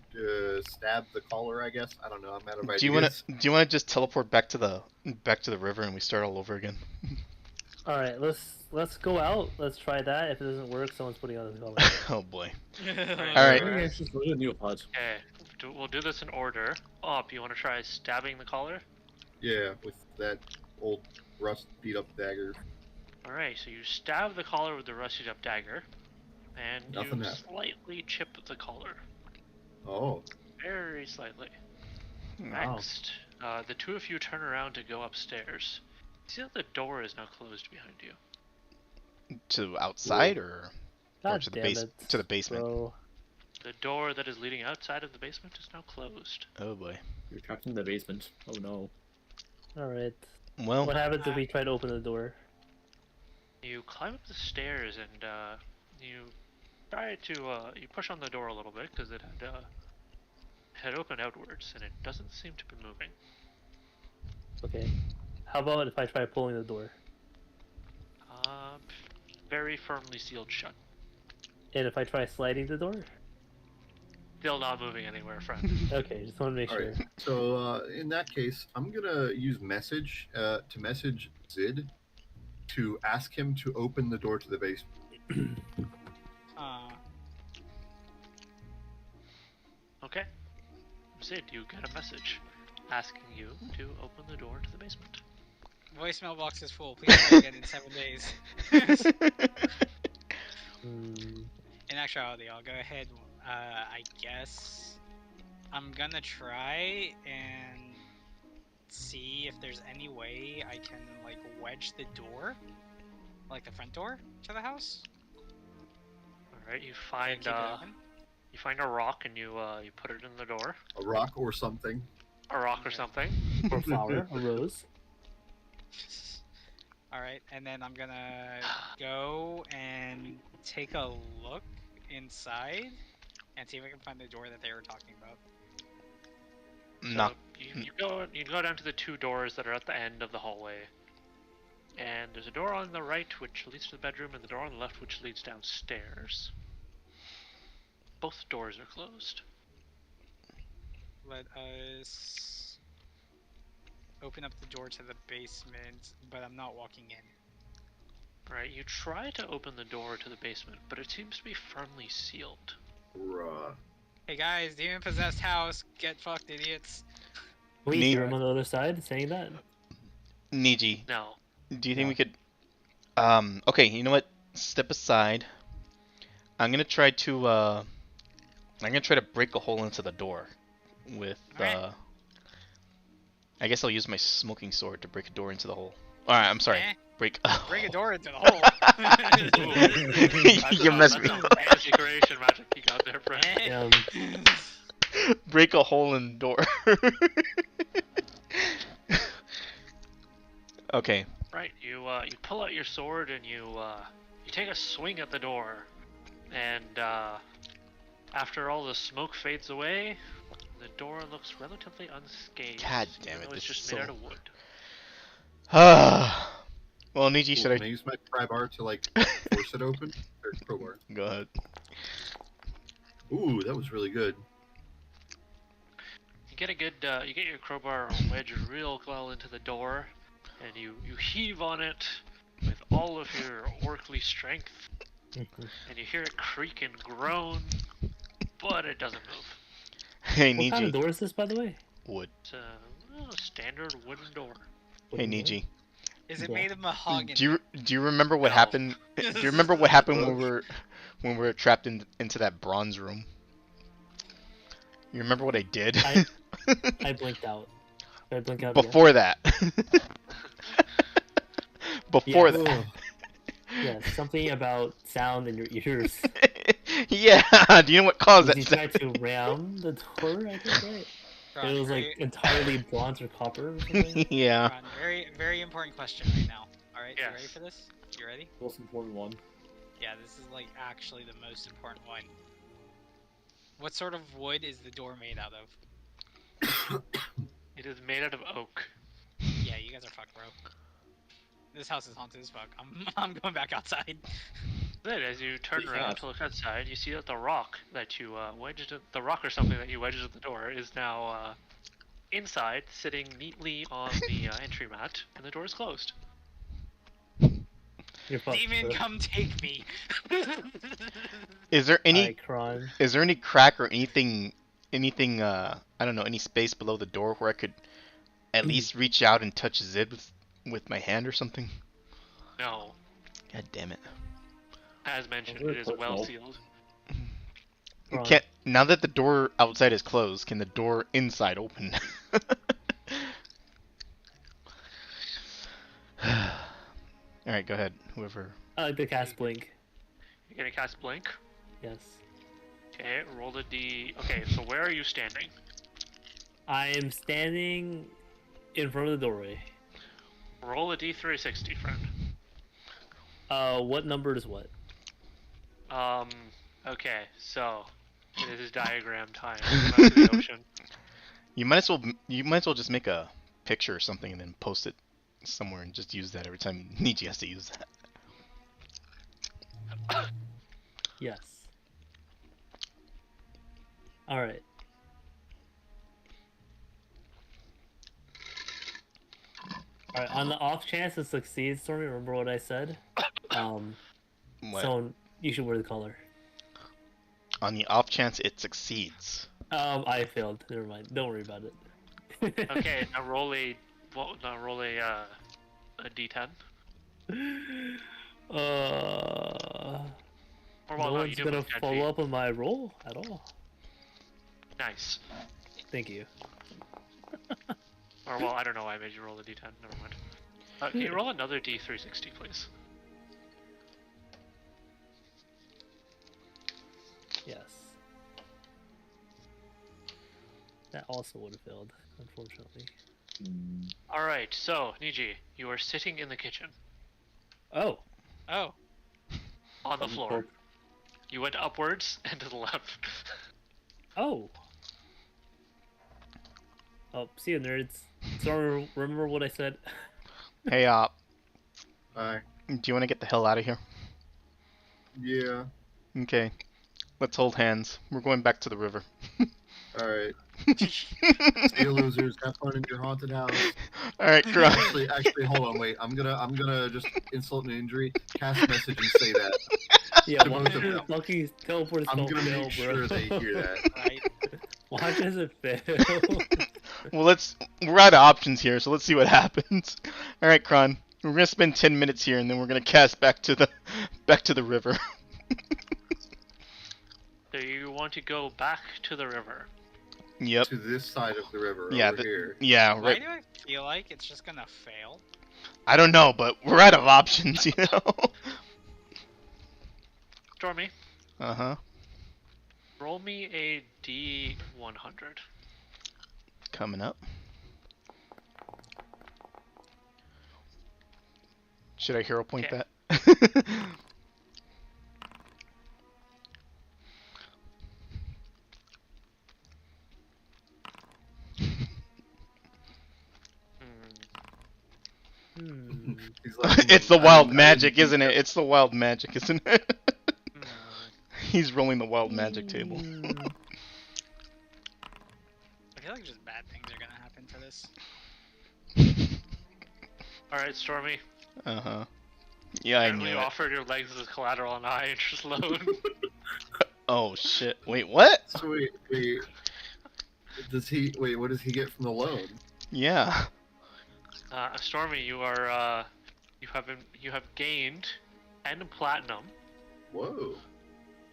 B: stab the collar? I guess I don't know. I'm out of
C: Do you wanna
B: ideas.
C: just teleport back to the river and we start all over again?
A: All right, let's go out. Let's try that. If it doesn't work, someone's putting on his collar.
C: Oh boy.
D: Alright.
C: Alright.
F: I think it's just really a new HUD.
D: Okay, we'll do this in order. Op, you want to try stabbing the collar?
B: Yeah, with that old rust beat up dagger.
D: Alright, so you stab the collar with the rusted up dagger, and
B: Nothing
D: you
B: happened.
D: slightly chip the collar.
B: Oh,
D: Very slightly.
A: Wow.
D: Next, the 2 of you turn around to go upstairs. See that the door is now closed behind you.
C: To outside or
A: God
C: to the
A: damn
C: base
A: it,
C: to the basement?
A: bro.
D: The door that is leading outside of the basement is now closed.
C: Oh boy.
F: You're trapped in the basement. Oh no.
A: All right.
C: Well,
A: What happens if we try to open the door?
D: You climb up the stairs and you try to you push on the door a little bit because it had opened outwards and it doesn't seem to be moving.
A: Okay. How about if I try pulling the door?
D: Very firmly sealed shut.
A: And if I try sliding the door?
D: Still not moving anywhere, friend.
A: Okay, just want to make
B: all
A: sure.
B: right. So in that case, I'm gonna use message to message Zid to ask him to open the door to the basement.
D: Okay. Sid, you get a message asking you to open the door to the basement.
E: Voicemail box is full. Please try again in 7 days.
A: Hmm.
E: In actuality, I'll go ahead. I guess I'm gonna try and see if there's any way I can like wedge the door, like the front door to the house.
D: All right, you
E: Keep
D: find
E: it open.
D: you find a rock and you put it in the door.
B: A rock or something.
D: A rock or something.
A: Or a flower, a rose.
E: All right, and then I'm gonna go and take a look inside and see if I can find the door that they were talking about.
C: no.
D: So you go down to the 2 doors that are at the end of the hallway. And there's a door on the right which leads to the bedroom and the door on the left which leads downstairs. Both doors are closed.
E: Let us open up the door to the basement, but I'm not walking in.
D: Right, you try to open the door to the basement, but it seems to be firmly sealed.
B: Bruh.
E: Hey guys, demon possessed house, get fucked, idiots.
A: Wait,
C: Neat.
A: you're on the other side saying that?
C: Niji,
D: No.
C: do you think
A: No.
C: we could okay, you know what? Step aside. I'm gonna try to break a hole into the door with
E: Alright.
C: I guess I'll use my smoking sword to break a door into the hole. Alright, I'm sorry.
E: Eh,
C: Break
E: break a door into the hole.
C: You messed me.
D: That's some fancy creation magic you got there, friend.
E: Eh.
C: Break a hole in the door. Okay.
D: Right, you pull out your sword and you take a swing at the door, and after all the smoke fades away, the door looks relatively unscathed.
C: God damn
D: even
C: it,
D: though it's
C: this
D: just
C: is
D: made
C: so-
D: out of wood.
C: Well, Niji, should
B: Can I
C: I
B: use my pry bar to like force it open? Or crowbar?
C: go ahead?
B: Ooh, that was really good.
D: You get a good, you get your crowbar wedged real well into the door, and you heave on it with all of your orcly strength, and you hear it creak and groan, but it doesn't move.
C: Hey,
A: What kind of
C: Niji.
A: door is this, by the way?
C: Wood.
D: It's a standard wooden door.
C: Hey, Niji.
E: Is it
A: Yeah.
E: made of mahogany?
C: Do you remember what
D: No.
C: happened? Do you remember what happened when when we were trapped into that bronze room. You remember what I did?
A: I blinked out. Did I blink out
C: Before that. Before
A: Yes.
C: that.
A: Yeah, something about sound in your ears.
C: Yeah. Do you know what caused that?
A: You tried to ram the door, I think, right?
E: Ron,
A: It was like entirely bronze or copper or something.
C: Yeah.
E: Ron, very important question right now. All right, you ready
D: Yes.
E: for this? You ready?
F: Most important one.
E: Yeah, this is like actually the most important one. What sort of wood is the door made out of?
D: It is made out of oak.
E: Yeah, you guys are fucked, bro. This house is haunted as fuck. I'm going back outside.
D: Then, as you turn
F: Pretty
D: around
F: fast.
D: to look outside, you see that the rock that you wedged, the rock or something that you wedged at the door, is now inside, sitting neatly on the entry mat, and the door is closed.
A: You're fucked,
E: Demon,
A: bro.
E: come take me.
C: Is there any
A: Icron.
C: is there any crack or anything I don't know, any space below the door where I could at least reach out and touch Zid with my hand or something?
D: No,
C: God damn it.
D: as mentioned,
F: Very
D: it is well
F: personal.
D: sealed.
A: Ron.
C: Can't now that the door outside is closed, can the door inside open? Alright, go ahead. Whoever.
A: I like to cast blink.
D: You're gonna cast blink.
A: Yes.
D: Okay, roll the d. Okay, so where are you standing?
A: I am standing in front of the doorway.
D: Roll a d360, friend.
A: What number is what?
D: Okay, so it is diagram time. Go to the ocean.
C: You might as well just make a picture or something and then post it somewhere and just use that every time Niji has to use that.
A: Yes. Alright. Alright, on the off chance it succeeds, Stormy, remember what I said?
C: What?
A: So you should wear the collar.
C: On the off chance it succeeds.
A: I failed. Never mind. Don't worry about it.
D: Okay, now roll a d10. Or well,
A: No
D: no, you
A: one's
D: do
A: gonna
D: move 10
A: follow
D: feet.
A: up on my roll at all.
D: Nice.
A: Thank you.
D: Or well, I don't know why I made you roll a d10. Never mind. Can you roll another d360, please?
A: Yes. That also would have failed, unfortunately.
D: All right. So Niji, you are sitting in the kitchen
A: Oh.
E: Oh,
D: on the floor. You went upwards and to the left.
A: Oh. Oh, see you, nerds. So remember what I said?
C: Hey,
B: Hi.
C: do you want to get the hell out of here?
B: Yeah.
C: Okay. Let's hold hands. We're going back to the river.
B: All right. See you, losers. Have fun in your haunted house.
C: Alright, Kron.
B: Actually, hold on. Wait. I'm gonna just insult an injury. Cast a message and say that.
A: Yeah,
B: To
A: watch
B: both of
A: as
B: them.
A: Lucky's teleport
B: I'm
A: don't
B: gonna
A: fail,
B: make
A: bro.
B: sure they hear that.
E: right.
A: Watch as it fail.
C: Well, we're out of options here, so let's see what happens. Alright, Kron. We're gonna spend 10 minutes here and then we're gonna cast back to the river.
D: So you want to go back to the river?
C: Yep.
B: To this side of the river.
C: Yeah,
B: over here.
C: Yeah,
E: Why
C: right.
E: do I feel like it's just gonna fail?
C: I don't know, but we're out of options, you know?
D: Stormy,
C: Uh-huh.
D: roll me a d100.
C: Coming up. Should I hero point
D: Okay.
C: that?
A: Hmm.
B: He's like,
C: It's the
B: I
C: wild
B: didn't
C: magic,
B: think
C: isn't it?
B: that-
C: It's the wild magic, isn't it?
D: Hmm.
C: He's rolling the wild magic table.
A: Hmm.
E: I feel like just bad things are gonna happen for this.
D: All right, Stormy.
C: Uh-huh. Yeah, I
D: Apparently
C: knew
D: you
C: it.
D: offered your legs as collateral on a high interest loan.
C: Oh, shit. Wait, what?
B: So wait. What does he get from the loan?
C: Yeah.
D: Stormy, you have gained 10 platinum
B: Whoa.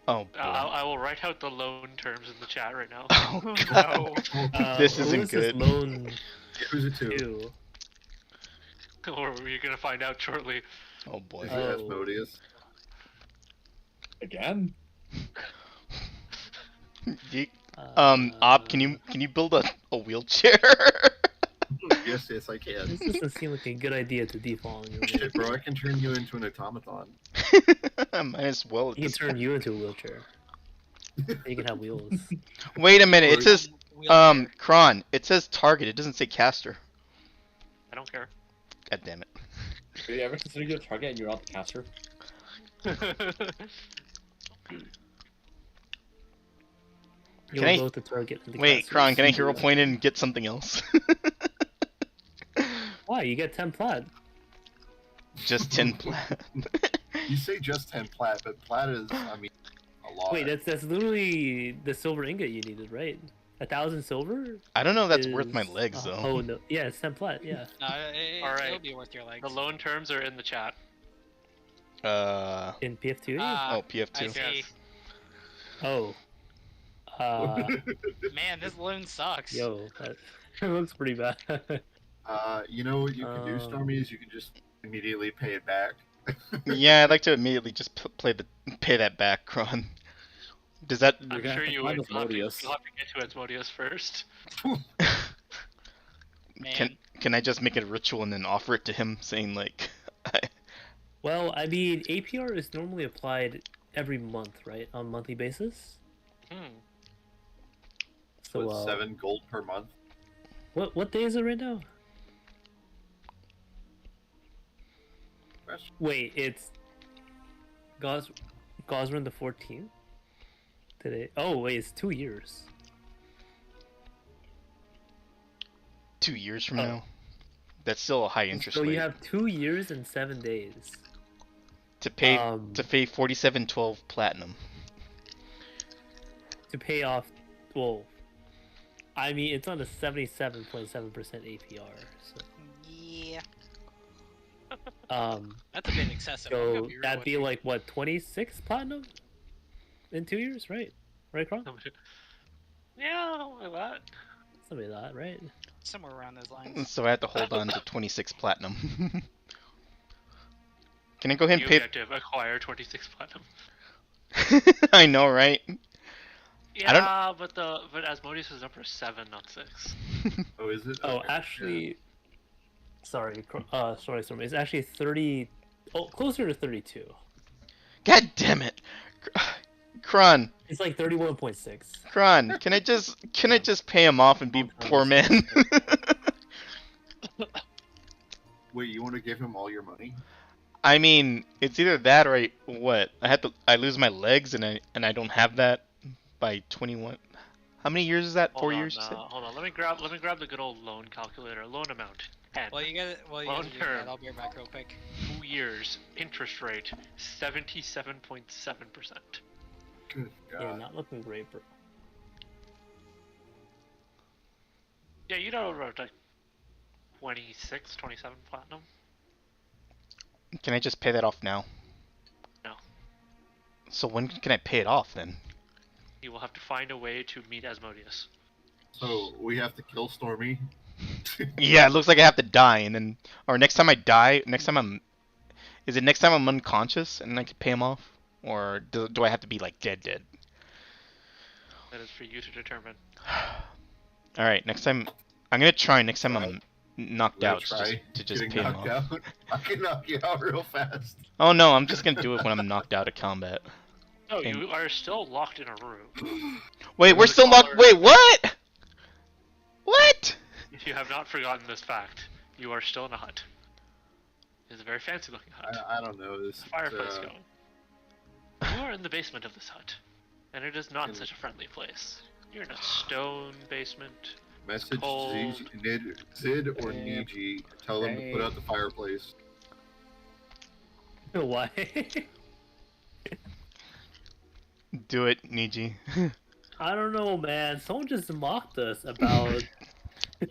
C: Oh boy.
D: I will write out the loan terms in the chat right now.
C: Oh god. This
A: who
C: isn't
A: is this
C: good.
A: loan
B: Who's it to?
A: to?
D: Or you're gonna find out shortly.
C: Oh boy.
B: Is it
A: Oh.
B: Asmodeus?
F: Again?
C: You- Op, can you build a wheelchair?
B: Yes, I can.
A: This doesn't seem like a good idea to default on your
B: Shit, bro, I can turn you into an automaton.
C: Might as well. At
A: He can
C: this
A: turn
C: point.
A: you into a wheelchair. You can have wheels.
C: Wait a minute. It says
E: Wheelchair.
C: Kron. It says target. It doesn't say caster.
D: I don't care.
C: God damn it.
F: Did you ever consider you a target and you're not the caster?
A: You're
C: I-
A: both the target and the
C: Wait,
A: caster.
C: Kron. Can I hero point in and get something else?
A: Why? You get 10 plat.
C: Just 10 plat.
B: You say just 10 plat, but plat is, I mean, a lot.
A: Wait, that's literally the silver ingot you needed, right? 1,000 silver?
C: I don't know if that's worth my
A: is-
C: legs though.
A: Oh no, yeah, it's 10 plat. Yeah.
E: No,
D: All right.
E: it'll be worth your legs.
D: The loan terms are in the chat.
A: In PF2.
E: Ah,
C: Oh,
E: I
C: PF2.
E: see.
D: Yes.
A: Oh.
E: Man, this loan sucks.
A: Yo, that looks pretty bad.
B: You know what you can do, Stormy, is you can just immediately pay it back.
C: Yeah, I'd like to immediately just pay that back, Kron. Does that?
D: I'm
F: gonna
D: sure
F: have to
D: you
F: find
D: would. You'll have to
F: Asmodeus.
D: get to Asmodeus first.
E: Man,
C: Can I just make it a ritual and then offer it to him, saying like,
A: Well, I mean, APR is normally applied every month, right? On a monthly basis.
D: Hmm.
A: So,
B: With 7 gold per month.
A: what day is it right now? Wait, it's Gosrin the 14th today. Oh wait, it's 2 years.
C: 2 years from
A: Oh.
C: now? That's still a high interest
A: So
C: rate.
A: you have 2 years and 7 days.
C: to pay
A: um,
C: 4712 platinum.
A: To pay off. Well, I mean, it's on a 77.7% APR.
E: yeah,
A: So,
E: that's a bit excessive. I'm
A: so
E: gonna be real
A: that'd
E: with
A: be
E: you.
A: like what, 26 platinum in 2 years, right? Right, Kron?
D: Yeah, like that.
A: Something like that, right?
E: Somewhere around those lines.
C: So I have to hold on to 26 platinum. Can I go ahead
D: The
C: and pay?
D: objective: acquire 26 platinum.
C: I know, right? I don't-
D: Yeah, but Asmodeus is number 7, not 6.
B: Oh, is it?
A: Oh,
B: Okay,
A: actually, sorry, Stormy. It's actually 30. Oh, closer to 32.
C: God damn it, Kron,
A: It's like 31.6.
C: Kron. Can I just pay him off and be poor man?
B: Yeah. Wait, you want to give him all your money?
C: I mean, it's either that or I lose my legs and I don't have that by 21. How many years is that? 4 years, you said?
D: Hold on. Let me grab the good old loan calculator. Loan amount 10.
E: Well, you gotta do
D: Long term.
E: that. I'll be right back real quick.
D: 2 years. Interest rate 77.7%.
B: Good God.
A: Yeah, not looking great, bro.
D: Yeah, you know about like 26, 27 platinum.
C: Can I just pay that off now?
D: No.
C: So when can I pay it off then?
D: You will have to find a way to meet Asmodeus.
B: So we have to kill Stormy.
C: Yeah, it looks like I have to die, and then, or next time I die, next time I'm unconscious and I can pay him off, or do I have to be like dead?
D: That is for you to determine.
C: All right, next time I'm gonna try. Next time I'm knocked
B: Wanna
C: out,
B: try
C: to just
B: getting
C: pay him
B: knocked
C: off.
B: out? I can knock you out real fast.
C: Oh no, I'm just gonna do it when I'm knocked out of combat.
D: No,
C: Okay.
D: you are still locked in a room.
C: Wait, we're
D: the
C: still locked.
D: caller-
C: Wait, what? What?
D: If you have not forgotten this fact, you are still in a hut. It's a very fancy looking hut.
B: I don't know this.
D: Fireplace going. You are in the basement of this hut, and it is not
B: Hmm.
D: such a friendly place. You're in a stone basement.
B: Message
D: cold.
B: Zid or Niji. Tell them to put out the fireplace.
A: Why?
C: Do it, Niji.
A: I don't know, man. Someone just mocked us about.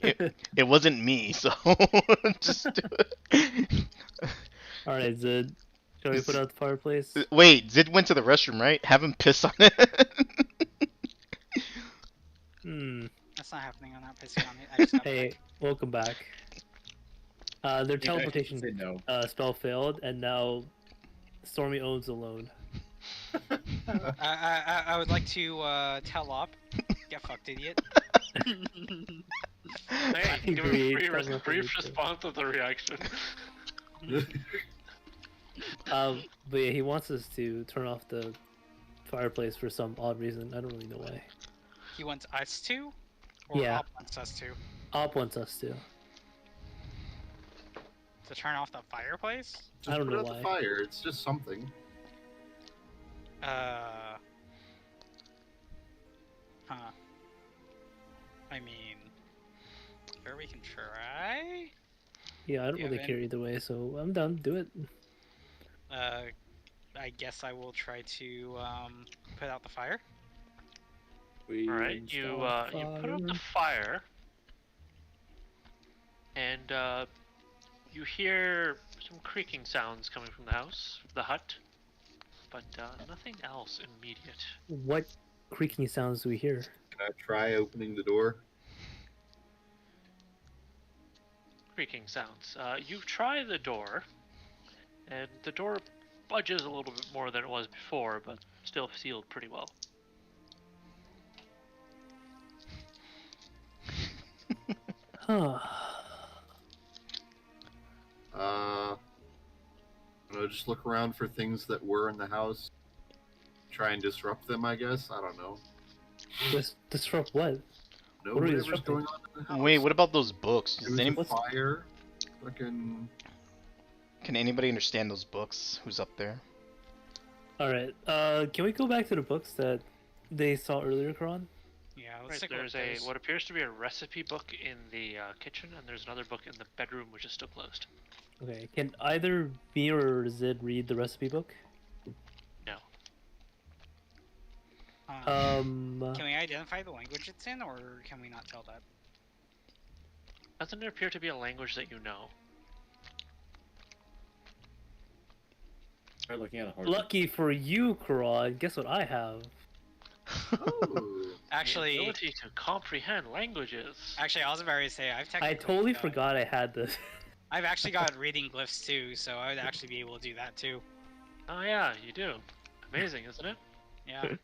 C: It wasn't me, so just do it.
A: All right, Zid. Shall we put out the fireplace?
C: Wait, Zid went to the restroom, right? Have him piss on it.
A: Hmm.
E: That's not happening. I'm not pissing on it. I just got
A: Hey,
E: back.
A: welcome back. Their
F: You guys
A: teleportation
F: say no.
A: spell failed, and now Stormy owns alone.
E: I would like to tell Op. Get fucked, idiot.
D: Hey, give a
A: Agreed.
D: brief,
A: That's not
D: brief
A: true.
D: response of the reaction.
A: But yeah, he wants us to turn off the fireplace for some odd reason. I don't really know why.
E: He wants us to? Or
A: Yeah.
E: Op wants us to?
A: Op wants us to.
E: To turn off the fireplace?
B: Just
A: I don't
B: put
A: know
B: out
A: why.
B: the fire. It's just something.
E: Huh. I mean, sure, we can try.
A: Yeah, I don't
E: Yeah,
A: really
E: man.
A: care either way, so I'm done. Do it.
E: I guess I will try to put out the fire.
F: We
D: Alright, you
F: install
D: put out the fire, and you hear some creaking sounds coming from the house, the hut, but nothing else immediate.
A: What creaking sounds do we hear?
B: Can I try opening the door?
D: Creaking sounds. You try the door, and the door budges a little bit more than it was before, but still sealed pretty well.
A: Huh.
B: Just look around for things that were in the house. Try and disrupt them, I guess. I don't know.
A: Disrupt what?
B: No,
A: What are we
B: whatever's
A: disrupting?
B: going on in the house.
C: Wait, what about those books?
B: There
C: Does
B: was
C: any...
B: a fire. Fucking.
C: Can anybody understand those books? Who's up there?
A: Alright, can we go back to the books that they saw earlier, Karan?
E: Yeah, let's
D: Right,
E: stick
D: there's
E: with those.
D: what appears to be a recipe book in the kitchen, and there's another book in the bedroom which is still closed.
A: Okay, can either me or Zid read the recipe book?
D: No.
E: Can we identify the language it's in, or can we not tell that?
D: Doesn't there appear to be a language that you know?
F: Try looking at a hard.
A: Lucky for you, Karan, guess what I have?
B: Oh.
D: The
E: Actually,
D: ability to comprehend languages.
E: I was about to say I've
A: I
E: technically
A: totally forgot I had this.
E: I've actually got reading glyphs too, so I would actually be able to do that too.
D: Oh yeah, you do. Amazing, isn't it?
E: Yeah.
A: Crazy,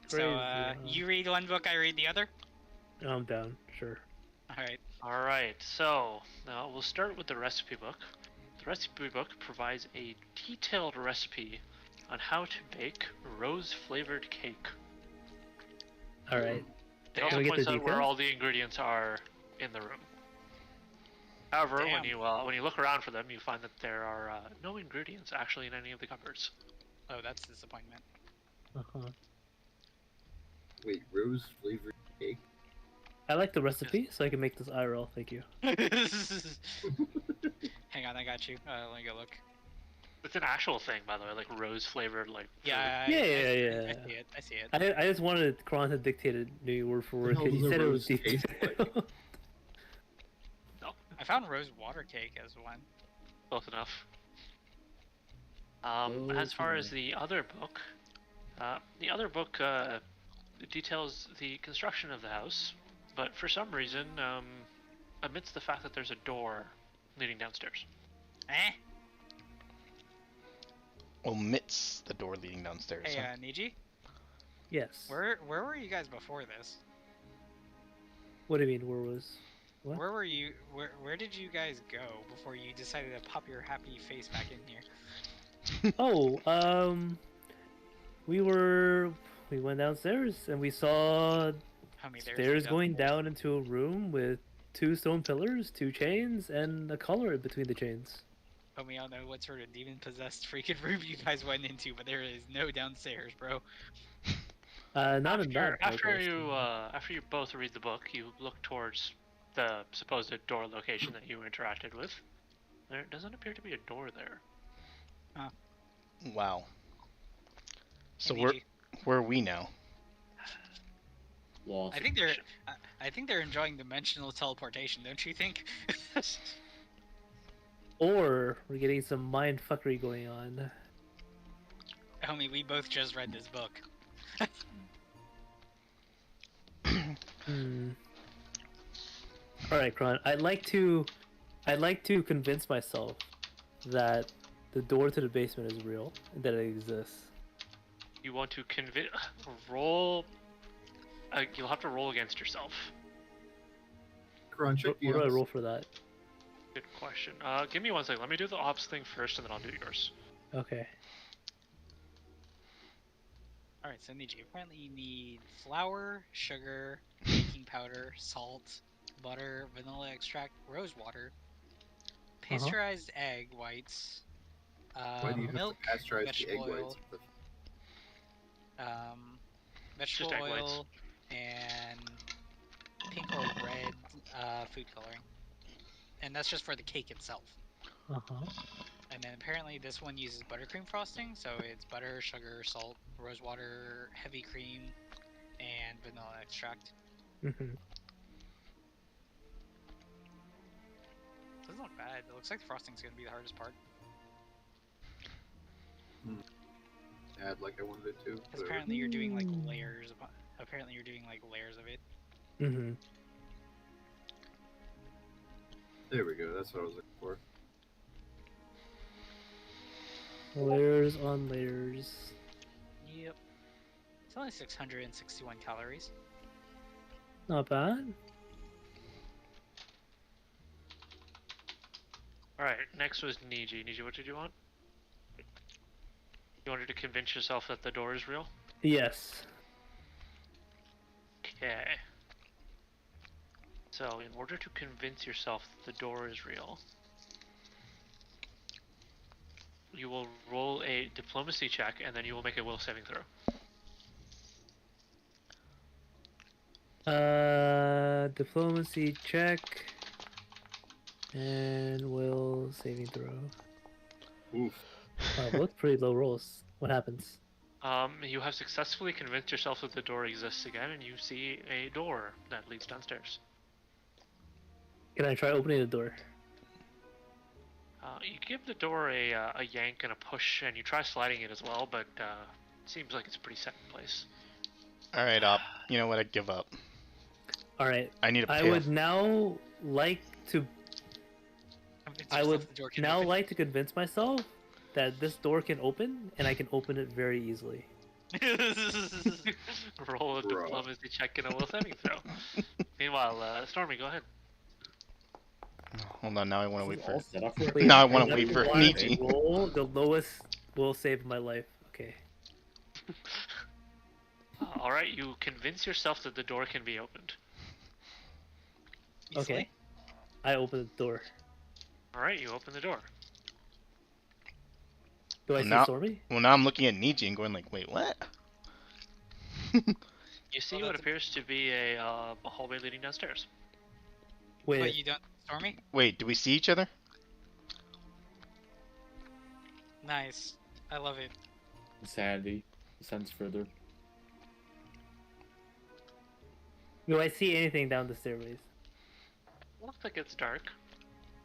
E: So
A: huh?
E: you read one book, I read the other.
A: I'm down, sure.
E: All right.
D: Alright, so now we'll start with the recipe book. The recipe book provides a detailed recipe on how to bake rose-flavored cake.
A: Alright.
D: It
A: Can
D: also
A: we get
D: points
A: the
D: out where
A: details?
D: all the ingredients are in the room. However,
E: Damn.
D: when you look around for them, you find that there are no ingredients actually in any of the cupboards.
E: Oh, that's a disappointment.
A: Uh-huh.
B: Wait, rose flavored cake?
A: I like the recipe, so I can make this IRL, thank you.
E: Hang on, I got you. Let me go look.
D: It's an actual thing, by the way, like rose-flavored, like
E: Yeah.
A: Yeah,
E: I
A: yeah.
E: see it. I see it.
A: I just wanted Karan to dictate it new word for word,
B: What the
A: because he
B: hell
A: said it
B: does
A: was
B: a rose taste
A: detailed.
E: I found rose water cake as one.
D: close enough.
F: Oh,
D: As far as
F: okay.
D: the other book details the construction of the house, but for some reason, amidst the fact that there's a door leading downstairs.
E: Eh?
C: Omits the door leading downstairs.
E: Hey,
C: huh?
E: Niji,
A: Yes.
E: where were you guys before this?
A: What do you mean, where was... What?
E: Where were you? Where did you guys go before you decided to pop your happy face back in here?
A: Oh, we went downstairs, and we saw
E: Homie, there's
A: stairs
E: no
A: going
E: downstairs.
A: down into a room with 2 stone pillars, 2 chains, and a collar in between the chains.
E: Homie, I don't know what sort of demon-possessed freaking room you guys went into, but there is no downstairs, bro.
A: Not in that.
D: After you both read the book, you look towards the supposed door location that you interacted with. There doesn't appear to be a door there.
C: Wow. So
E: Hey,
C: where
E: Niji,
C: where are we now?
F: Lost.
E: I think they're enjoying dimensional teleportation, don't you think?
A: or we're getting some mind fuckery going on.
E: Homie, we both just read this book.
A: Hmm. All right, Kron. I'd like to convince myself that the door to the basement is real and that it exists.
D: You want to convince? Roll. You'll have to roll against yourself.
B: Kron, check
A: What do I
B: DMs.
A: roll for that?
D: Good question. Give me 1 second. Let me do the ops thing first, and then I'll do yours.
A: Okay.
E: Alright, so Niji, apparently you need flour, sugar, baking powder, salt, butter, vanilla extract, rose water, pasteurized egg whites,
B: Why do you
E: milk,
B: have to pasteurize the egg
E: vegetable
B: whites?
E: oil, vegetable
D: egg whites.
E: oil, and pink or red food coloring. And that's just for the cake itself. And then apparently this one uses buttercream frosting, so it's butter, sugar, salt, rose water, heavy cream, and vanilla extract.
A: Mm-hmm.
E: Doesn't look bad. It looks like the frosting's gonna be the hardest part.
B: Add like I wanted it to.
E: Because apparently you're doing like layers of. Apparently you're doing like layers of it.
A: Mm-hmm.
B: There we go. That's what I was looking for.
A: Layers on layers.
E: Yep. It's only 661 calories.
A: Not bad.
D: Alright, next was Niji. Niji, what did you want? You wanted to convince yourself that the door is real?
A: Yes.
D: Okay. So, in order to convince yourself that the door is real, you will roll a diplomacy check, and then you will make a will saving throw.
A: Diplomacy check. And will saving throw.
B: Oof.
A: Both pretty low rolls. What happens?
D: You have successfully convinced yourself that the door exists again, and you see a door that leads downstairs.
A: Can I try opening the door?
D: You give the door a yank and a push, and you try sliding it as well, but it seems like it's pretty set in place.
C: Alright, you know what? I give up.
A: Alright.
C: I need a
A: I
C: pail.
A: would now like to like to convince myself that this door can open, and I can open it very easily.
D: Roll a diplomacy check and a will saving throw. Meanwhile, Stormy, go ahead.
C: Hold on, now I want to wait
F: All
C: for.
F: set up for
C: Now I want to
A: Let
C: wait
A: me
C: for
A: watch
C: Niji.
A: Roll the lowest will save of my life. Okay.
D: Alright, you convince yourself that the door can be opened.
A: Okay. I open the door.
D: Alright, you open the door.
A: Do I see
C: Now-
A: Stormy?
C: Well, now I'm looking at Niji and going like, wait, what?
D: You see
E: Well,
D: what
E: that's
D: appears to be a hallway leading downstairs.
A: Wait.
E: But you don't, Stormy?
C: Wait, do we see each other?
E: Nice. I love it.
F: Insanity descends further.
A: Do I see anything down the stairways?
D: Looks like it's dark.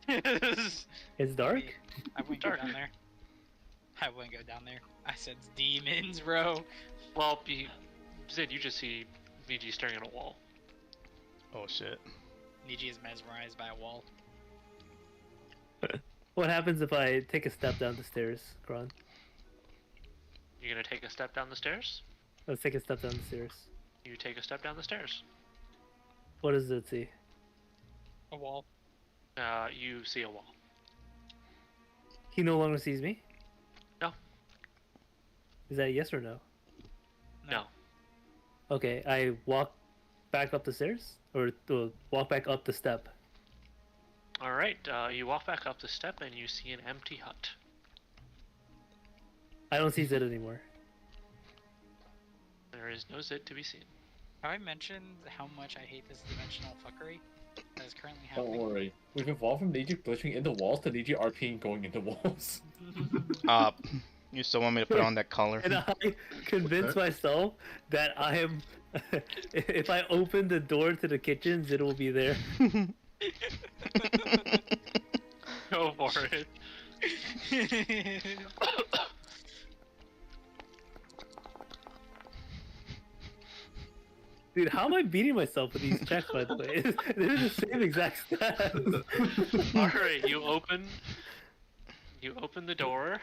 A: It's dark?
E: I wouldn't go down there. I wouldn't go down there. I said demons, bro.
D: Well, Zid, you just see Niji staring at a wall.
C: Oh shit.
E: Niji is mesmerized by a wall.
A: What happens if I take a step down the stairs, Kron?
D: You're gonna take a step down the stairs?
A: Let's take a step down the stairs.
D: You take a step down the stairs.
A: What does it see?
E: A wall.
D: You see a wall.
A: He no longer sees me?
D: No.
A: Is that a yes or no?
D: No.
A: Okay, I walk back up the stairs? Or walk back up the step?
D: Alright, you walk back up the step and you see an empty hut.
A: I don't see Zed anymore.
D: There is no Zid to be seen.
E: Have I mentioned how much I hate this dimensional fuckery that is currently
F: Don't
E: happening?
F: worry. We've evolved from Niji glitching into walls to Niji RPing going into walls.
C: You still want me to put on that collar?
A: And I convince myself that I am... if I open the door to the kitchen, Zed will be there.
D: Go for it.
A: Dude, how am I beating myself with these checks, by the way? They're the same exact stats.
D: Alright, you open the door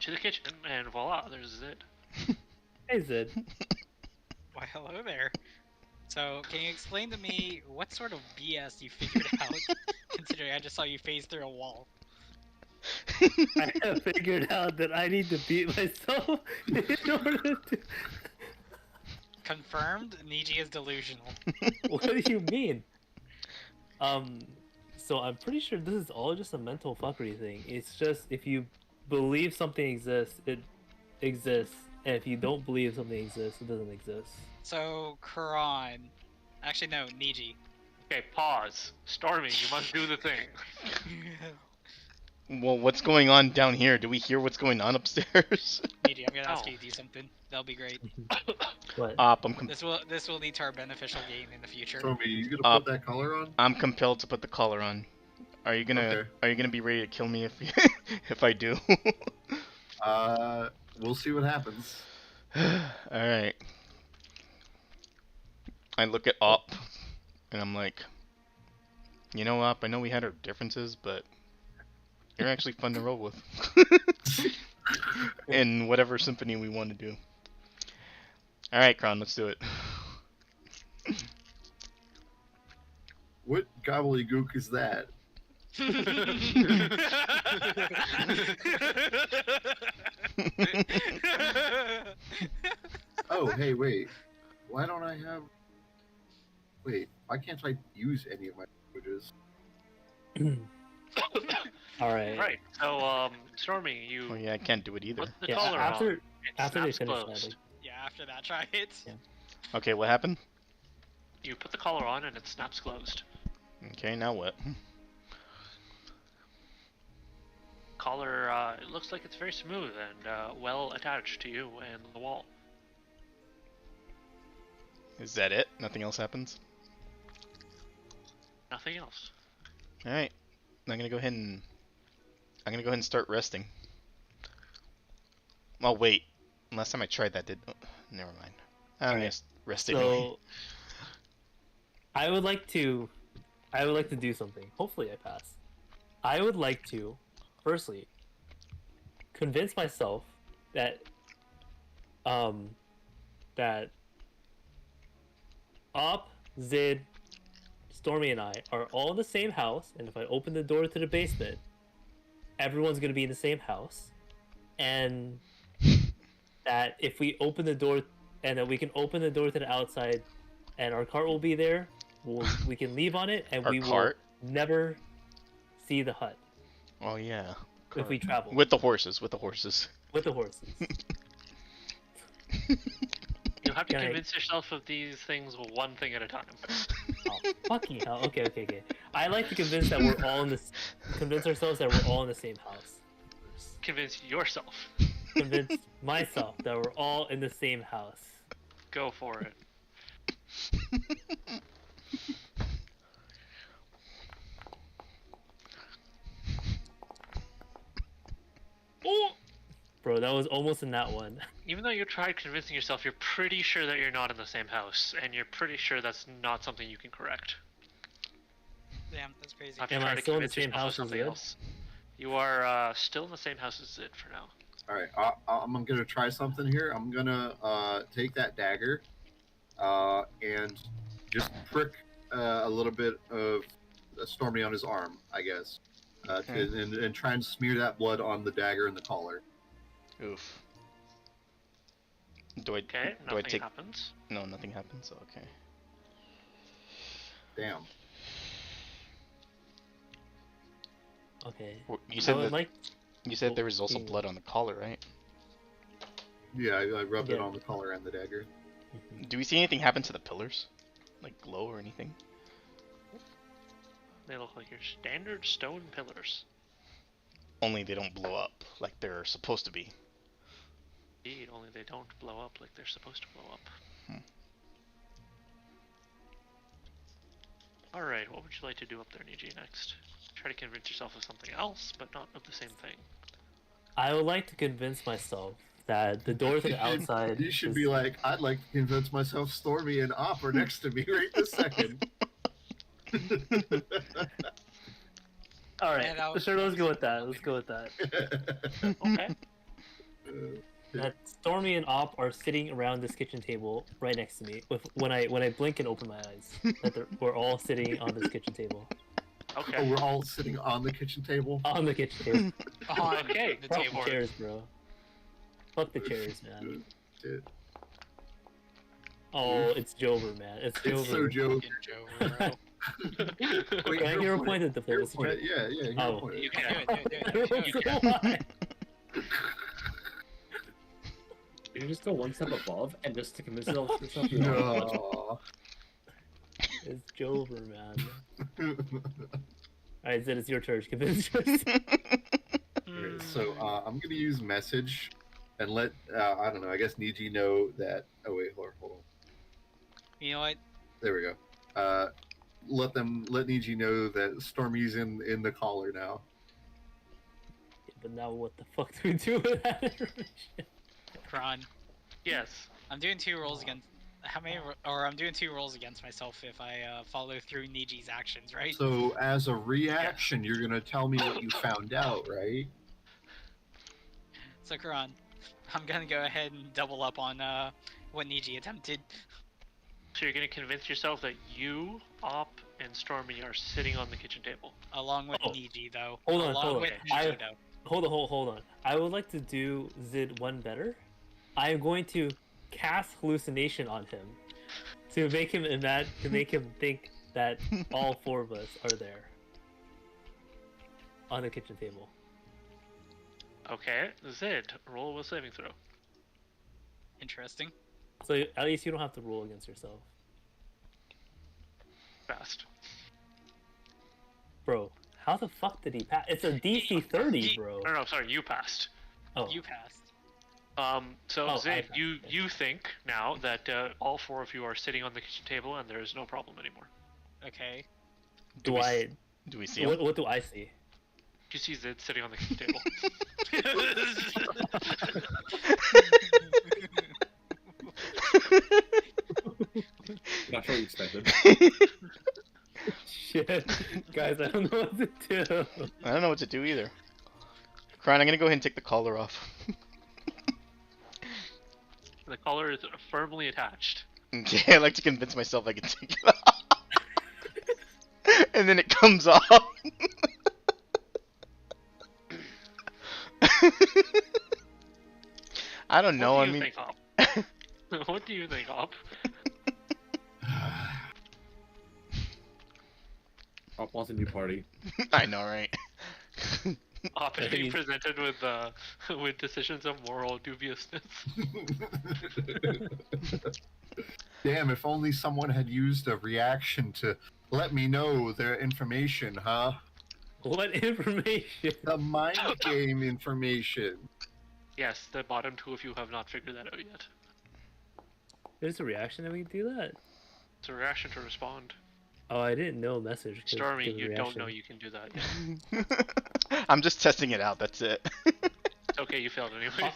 D: to the kitchen, and voila, there's Zid.
A: Hey, Zid.
E: Why, hello there. So, can you explain to me what sort of BS you figured out, considering I just saw you phase through a wall?
A: I have figured out that I need to beat myself in order to...
E: Confirmed, Niji is delusional.
A: What do you mean? So I'm pretty sure this is all just a mental fuckery thing. It's just if you believe something exists, it exists. And if you don't believe something exists, it doesn't exist.
E: So, Kuran. Actually, no, Niji.
D: Okay, pause. Stormy, you must do the thing.
C: Well, what's going on down here? Do we hear what's going on upstairs?
E: Niji, I'm gonna ask
D: Oh.
E: you to do something. That'll be great.
A: What?
E: This will lead to our beneficial gain in the future.
B: Stormy, you gonna put that collar on?
C: I'm compelled to put the collar on. Are you gonna
B: Okay.
C: be ready to kill me if if I do?
B: We'll see what happens.
C: Alright. I look at Op and I'm like, you know, Op, I know we had our differences, but you're actually fun to roll with. In whatever symphony we want to do. Alright, Kron, let's do it.
B: What gobbledygook is that? Oh, hey, wait. Why don't I have... Wait, why can't I use any of my languages?
A: Alright.
D: Right, so, Stormy, you
C: Oh yeah, I can't do it either.
D: put the
A: Yeah,
D: collar
A: after
D: on.
A: after they
D: snaps
A: finish
D: closed.
A: that,
E: Yeah, after that, try it.
A: Yeah.
C: Okay, what happened?
D: You put the collar on and it snaps closed.
C: Okay, now what?
D: Collar, it looks like it's very smooth and well attached to you and the wall.
C: Is that it? Nothing else happens?
D: Nothing else.
C: Alright. I'm gonna go ahead and start resting. Oh wait. Last time I tried that did never mind. I'm gonna rest anyway.
A: So I would like to do something. Hopefully I pass. I would like to firstly convince myself that that Op, Zid, Stormy, and I are all in the same house, and if I open the door to the basement, everyone's gonna be in the same house, and that if we open the door, and that we can open the door to the outside, and our cart will be there, we can leave on it, and
C: Our
A: we
C: cart?
A: will never see the hut
C: Oh yeah.
A: if we travel
C: With the horses, with the horses.
A: with the horses.
D: You'll have to
A: Can I-
D: convince yourself of these things one thing at a time.
A: Oh, fucking hell. Okay. I like to convince ourselves that we're all in the same house.
D: Convince yourself.
A: Convince myself that we're all in the same house.
D: Go for it.
A: Oh, bro, that was almost in that one.
D: Even though you tried convincing yourself, you're pretty sure that you're not in the same house, and you're pretty sure that's not something you can correct.
E: Damn, that's crazy.
D: Have to
A: Am
D: try
A: I
D: to
A: still in the
D: convince
A: same
D: yourself of
A: house as
D: something
A: Zid?
D: else. You are still in the same house as Zid for now.
B: Alright, I'm gonna try something here. I'm gonna take that dagger and just prick a little bit of Stormy on his arm, I guess. And try and smear that blood on the dagger and the collar.
C: Oof. Do I
D: Okay,
C: do I
D: nothing
C: take
D: happens.
C: No, nothing happens. Okay.
B: Damn.
A: Okay.
C: You
A: I
C: said
A: would
C: that
A: like.
C: you said there was also
A: Hmm.
C: blood on the collar, right?
B: Yeah, I rubbed it
A: Yeah.
B: on the collar and the dagger.
C: Do we see anything happen to the pillars? Like glow or anything?
D: They look like your standard stone pillars.
C: Only they don't blow up like they're supposed to be.
D: Indeed, only they don't blow up like they're supposed to blow up.
C: Hmm.
D: Alright, what would you like to do up there, Niji, next? Try to convince yourself of something else, but not of the same thing.
A: I would like to convince myself that the door to the outside.
B: You should
A: is...
B: be like, I'd like to convince myself Stormy and Op are next to me right this second.
A: All right,
E: Yeah, that was-
A: sure. Let's go with that. Let's go with that.
D: Okay.
A: That Stormy and Op are sitting around this kitchen table right next to me. When I blink and open my eyes, that we're all sitting on this kitchen table.
D: Okay.
B: Oh, we're all sitting on the kitchen table.
A: On the kitchen table.
E: On
D: Okay,
E: the
A: Fuck
E: table.
A: the chairs, bro. Fuck the chairs, man.
B: Shit.
A: Oh, it's Jover, man. It's Jover.
B: It's so Joe.
E: Fucking Joe, bro.
B: Wait,
A: Can I get
B: hero
A: a point at the
B: Hero
A: focus
B: point
A: check?
B: it. Yeah, hero
A: Oh.
B: point it.
D: You
E: Do
D: can.
E: it, do it, do it,
A: I
E: do it,
A: don't
E: do it.
A: know why.
F: You can just go one step above and just to convince yourself you're
B: No.
A: It's Jover, man. Alright, Zed, it's your turn. Convince yourself.
B: Okay, so I'm gonna use message and let I don't know. I guess Niji know that. Oh wait, hold on.
E: You know what?
B: There we go. Let Niji know that Stormy's in the collar now.
A: But now what the fuck do we do with that information?
E: Kron,
D: Yes.
E: I'm doing 2 rolls against. How many? Or I'm doing 2 rolls against myself if I follow through Niji's actions, right?
B: So as a reaction, you're gonna tell me what you found out, right?
E: So Kron, I'm gonna go ahead and double up on what Niji attempted.
D: So you're gonna convince yourself that you, Op, and Stormy are sitting on the kitchen table.
E: Along with
A: Oh.
E: Niji, though.
A: Hold on,
E: Along
A: hold on.
E: with
A: I-
E: Niji, though.
A: Hold on. I would like to do Zid one better. I am going to cast hallucination on him to make him think that all 4 of us are there on the kitchen table.
D: Okay, Zid, roll a saving throw.
E: Interesting.
A: So at least you don't have to roll against yourself,
D: Fast.
A: bro. How the fuck did he pass? It's a DC 30, bro.
D: No, sorry, you passed.
A: Oh,
E: You passed.
D: So
A: Oh, I
D: Zid,
A: passed,
D: you think now that all 4 of you are sitting on the kitchen table and there is no problem anymore.
E: Okay.
A: do
C: we
A: I?
C: Do we see him?
A: What do I see?
D: You see Zid sitting on the kitchen table.
F: not sure what you expected.
A: Shit, guys, I don't know what to do.
C: I don't know what to do either. Kron, I'm gonna go ahead and take the collar off.
D: The collar is firmly attached.
C: Okay, I like to convince myself I can take it off. And then it comes off. I don't know,
D: What
C: I
D: do you
C: mean...
D: think, Op? What do you think, Op?
F: Op wants a new party.
C: I know, right?
D: Op is
A: I
D: being
A: think
D: presented with decisions of moral dubiousness.
B: Damn, if only someone had used a reaction to let me know their information, huh?
A: What information?
B: The mind game information.
D: Yes, the bottom 2 of you have not figured that out yet.
A: There's a reaction that we can do that.
D: It's a reaction to respond.
A: Oh, I didn't know message. could
D: Stormy,
A: give a
D: you don't
A: reaction.
D: know you can do that yet.
C: I'm just testing it out, that's it.
D: It's okay, you failed anyway.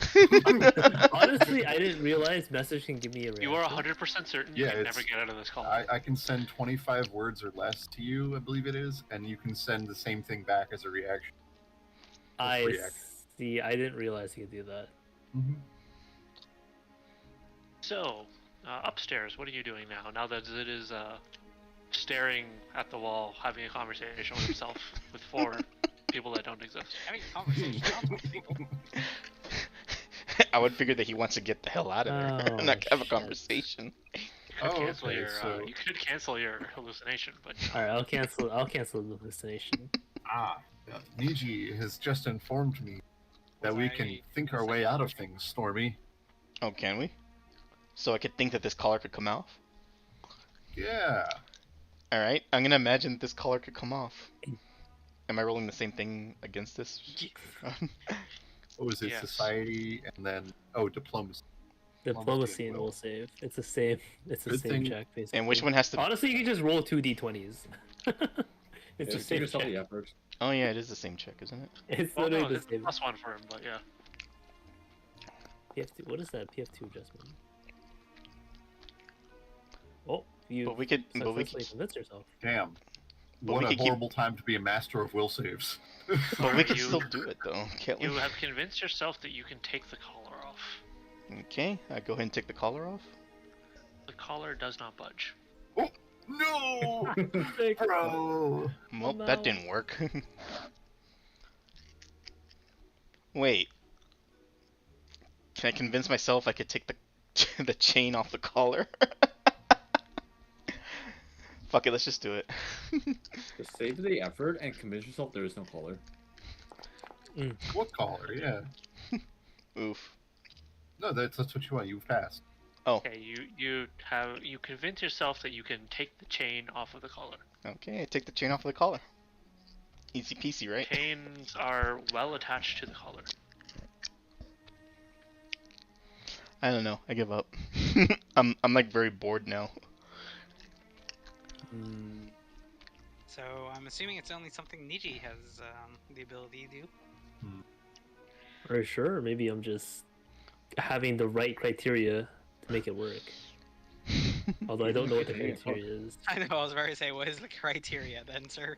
A: Honestly, I didn't realize message can give me a reaction.
D: You are 100% certain
B: Yeah,
D: you can
B: it's-
D: never get out of this call.
B: I can send 25 words or less to you, I believe it is, and you can send the same thing back as a reaction.
A: I
B: reaction.
A: see. I didn't realize you could do that.
B: Mm-hmm.
D: So, upstairs, what are you doing now? Now that Zid is staring at the wall, having a conversation with himself with 4 people that don't exist.
E: I mean, conversation. with people.
C: I would figure that he wants to get the hell out of there
A: Oh,
C: and not have a
A: shit.
C: conversation.
D: You could
B: Oh,
D: cancel
B: okay,
D: your
B: so-
D: you could cancel your hallucination, but
A: All right, I'll cancel the hallucination.
B: Niji has just informed me that we can think our way out of things, Stormy.
C: Oh, can we? So I could think that this collar could come off?
B: Yeah.
C: Alright, I'm gonna imagine that this collar could come off. Am I rolling the same thing against this?
B: What was it?
D: Yes.
B: Society, and then diplomacy.
A: Diplomacy and
B: will.
A: will save. It's the same. It's the
B: Good
A: same
B: thing-
A: check basically.
C: And which one has to...
A: Honestly, you can just roll 2 d20s. It's the
F: Give
A: same
F: yourself
A: check.
F: the effort.
C: Oh yeah, it is the same check, isn't it?
A: It's
D: Well,
A: literally
D: no,
A: the
D: it's
A: same.
D: +1 for him, but yeah.
A: PF2. What is that PF2 adjustment? Oh, you
C: But we could
A: successfully convinced yourself.
B: Damn.
C: But
B: What
C: we
B: a
C: could keep-
B: horrible time to be a master of will saves.
C: But we
D: Alright,
C: can
D: you-
C: still do it though, can't we?
D: You have convinced yourself that you can take the collar off.
C: Okay, I go ahead and take the collar off.
D: The collar does not budge.
B: No!
A: Sick.
B: Bro!
C: Well,
A: no.
C: that didn't work. Wait. Can I convince myself I could take the the chain off the collar? Fuck it, let's just do it.
F: Just save the effort and convince yourself there is no collar.
B: What collar? Yeah.
C: Oof.
B: No, that's what you want. You've passed.
C: Oh,
D: Okay, you convince yourself that you can take the chain off of the collar.
C: okay, I take the chain off of the collar. Easy peasy, right?
D: Chains are well attached to the collar.
C: I don't know, I give up. I'm like very bored now.
A: Mm,
E: So I'm assuming it's only something Niji has the ability to do.
A: or sure, maybe I'm just having the right criteria to make it work. Although I don't know what the criteria is.
E: I know, I was about to say, what is the criteria then, sir?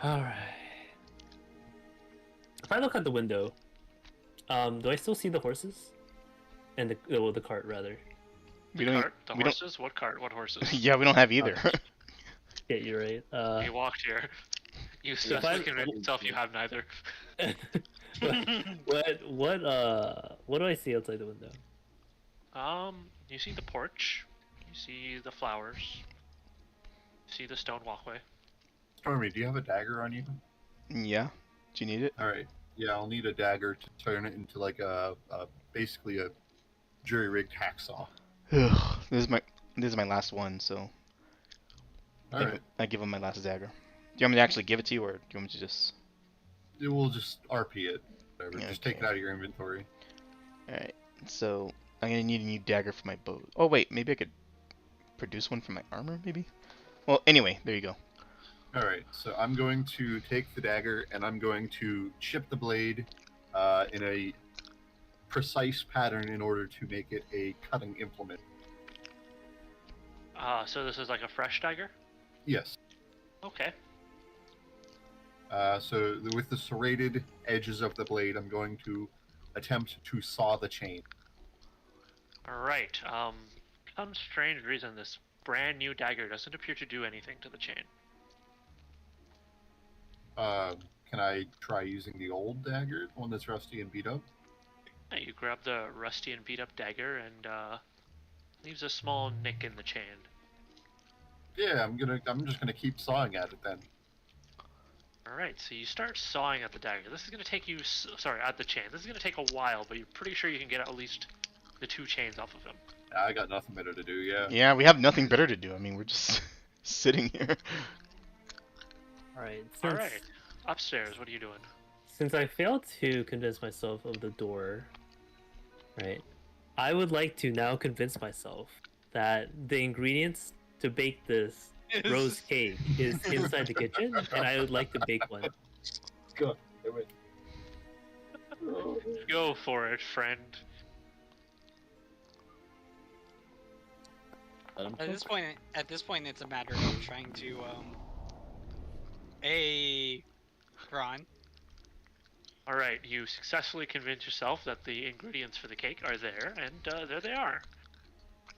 A: Alright. If I look out the window, do I still see the horses? And the cart, rather.
C: We don't.
D: Cart? The
C: we don't-
D: horses? What cart? What horses?
C: Yeah, we don't have either.
A: Yeah, you're right.
D: You walked here. You
A: If I-
D: successfully convinced yourself you have neither.
A: what do I see outside the window?
D: You see the porch. You see the flowers. You see the stone walkway.
B: Stormy, do you have a dagger on you?
C: Yeah. Do you need it?
B: Alright. Yeah, I'll need a dagger to turn it into like basically a jury-rigged hacksaw.
C: Ugh, this is my last one, so
B: Alright.
C: I give him my last dagger. Do you want me to actually give it to you, or do you want me to just?
B: We'll just RP it. Whatever.
C: Yeah,
B: Just take it
C: okay.
B: out of your inventory.
C: All right. So I'm gonna need a new dagger for my bow. Oh wait, maybe I could produce one for my armor, maybe. Well, anyway, there you go.
B: Alright, so I'm going to take the dagger and I'm going to chip the blade in a precise pattern in order to make it a cutting implement.
D: So this is like a fresh dagger?
B: Yes.
D: Okay.
B: So with the serrated edges of the blade, I'm going to attempt to saw the chain.
D: Alright, some strange reason this brand new dagger doesn't appear to do anything to the chain.
B: Can I try using the old dagger, the one that's rusty and beat up?
D: Yeah, you grab the rusty and beat up dagger and leaves a small nick in the chain.
B: Yeah, I'm just gonna keep sawing at it then.
D: Alright, so you start sawing at the dagger. This is gonna take you, sorry, at the chain. This is gonna take a while, but you're pretty sure you can get at least the 2 chains off of him.
B: I got nothing better to do. Yeah.
C: Yeah, we have nothing better to do. I mean, we're just sitting here.
A: Alright.
D: Alright, upstairs, what are you doing?
A: Since I failed to convince myself of the door, right, I would like to now convince myself that the ingredients to bake this rose cake is inside the kitchen, and I would like to bake one.
B: Go. Wait.
D: Go for it, friend.
E: At this point, it's a matter of trying to Ron.
D: Alright, you successfully convince yourself that the ingredients for the cake are there, and there they are.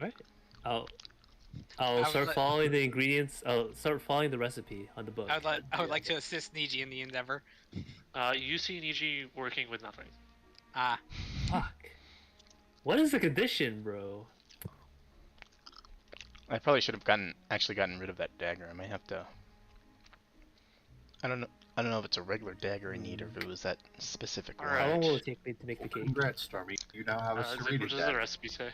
A: Right. I'll
E: would
A: start
E: like-
A: following the ingredients. I'll start following the recipe on the book.
E: I would like to assist Niji in the endeavor.
D: You see Niji working with nothing.
E: Ah,
A: Fuck. What is the condition, bro?
C: I probably should have actually gotten rid of that dagger. I might have to. I don't know if it's a regular dagger I need or if it was that specific one.
D: Alright.
A: How long will it take me to make the cake?
B: Congrats, Stormy. You now have a
D: What
B: serrated
D: does the
B: dagger.
D: recipe say?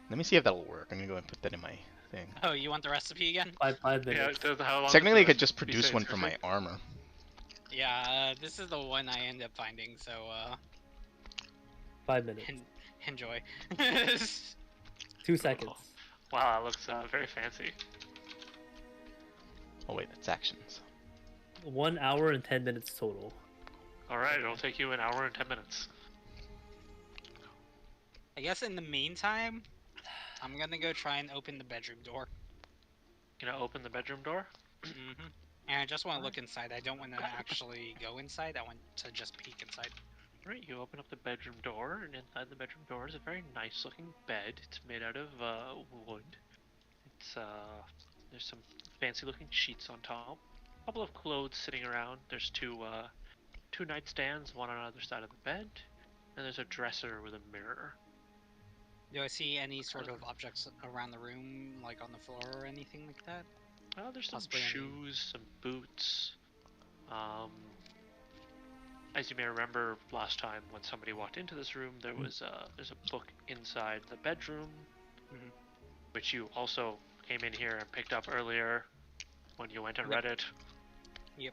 C: Let me see if that'll work. I'm gonna go and put that in my thing.
E: oh, you want the recipe again?
A: 5
D: Yeah,
A: minutes.
D: how long
C: Technically, I
D: does the
C: could just
D: recipe
C: produce
D: say
C: one
D: it's
C: for
D: gonna
C: my armor.
E: Yeah, this is the one I end up finding, so
A: 5 minutes.
E: enjoy.
A: 2 seconds.
D: Wow, that looks very fancy.
C: Oh wait, that's actions.
A: 1 hour and 10 minutes total.
D: Alright, it'll take you an hour and 10 minutes.
E: I guess in the meantime, I'm gonna go try and open the bedroom door.
D: Gonna open the bedroom door?
E: Mm-hmm. And I just want to look inside. I don't want to actually go inside. I want to just peek inside.
D: Alright, you open up the bedroom door, and inside the bedroom door is a very nice looking bed. It's made out of wood. It's there's some fancy looking sheets on top. A couple of clothes sitting around. There's two nightstands, one on either side of the bed, and there's a dresser with a mirror.
E: Do I see any sort of objects around the room, like on the floor or anything like that?
D: There's some
E: Possibly any-
D: shoes, some boots. As you may remember last time when somebody walked into this room, there's a book inside the bedroom, which you also came in here and picked up earlier when you went and read it.
E: Yep.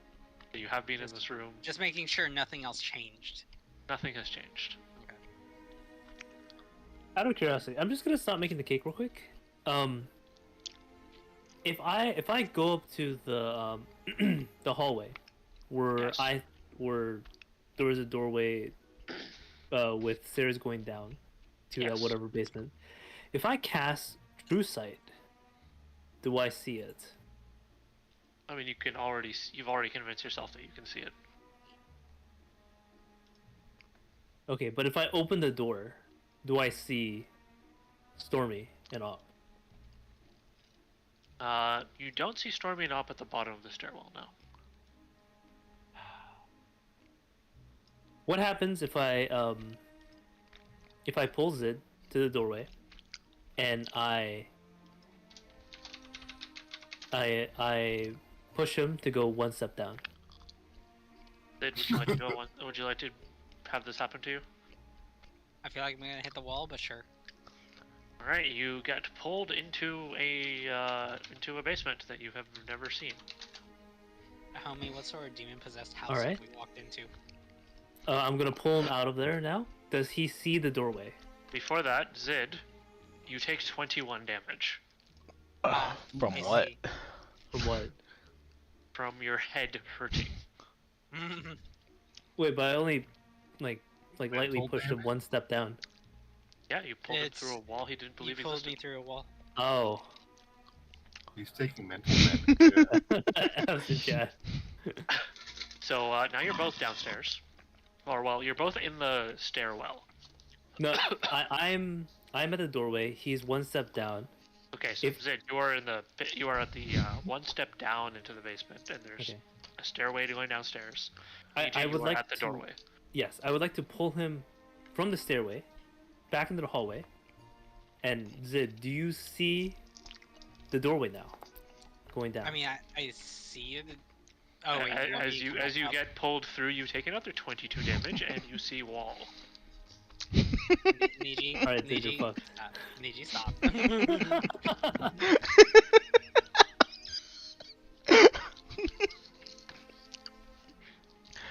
D: So you have been in this room.
E: Just making sure nothing else changed.
D: Nothing has changed.
E: Okay.
A: Out of curiosity, I'm just gonna stop making the cake real quick. If I go up to the the hallway, where
D: Yes.
A: where there was a doorway with stairs going down to that
D: Yes.
A: whatever basement. If I cast True Sight, do I see it?
D: I mean, you've already convinced yourself that you can see it.
A: Okay, but if I open the door, do I see Stormy and Op?
D: You don't see Stormy and Op at the bottom of the stairwell now.
A: What happens if I pull Zid to the doorway and I push him to go one step down?
D: Would you like to go one? Would you like to have this happen to you?
E: I feel like I'm gonna hit the wall, but sure.
D: All right, you get pulled into a basement that you have never seen.
E: Homie, what sort of demon-possessed house
A: Alright.
E: have we walked into?
A: I'm gonna pull him out of there now. Does he see the doorway?
D: Before that, Zid, you take 21 damage
C: From
E: I
C: what?
E: see.
A: From what?
D: from your head hurting.
A: Wait, but I only like lightly
B: Mental
A: pushed him one step down.
D: Yeah, you pulled him
E: It's-
D: through a wall he didn't
E: You
D: believe
E: pulled
D: existed.
E: me through a wall.
A: Oh.
B: He's taking mental damage. Yeah.
A: After chat.
D: So now you're both downstairs, or well, you're both in the stairwell.
A: No, I'm at the doorway. He's one step down.
D: Okay, so
A: If-
D: Zid, you are at the one step down into the basement, and there's
A: Okay.
D: a stairway going downstairs.
A: I
D: EJ,
A: would
D: you are
A: like
D: at the
A: to-
D: doorway.
A: Yes, I would like to pull him from the stairway back into the hallway. And Zid, do you see the doorway now going down?
E: I mean, I see it. Oh wait, you want
D: As
E: me to
D: you
E: go
D: as you
E: up?
D: get pulled through, you take another 22 damage, and you see wall.
E: Niji,
A: Alright, Zid, you're
E: Niji,
A: fucked.
E: Niji, stop.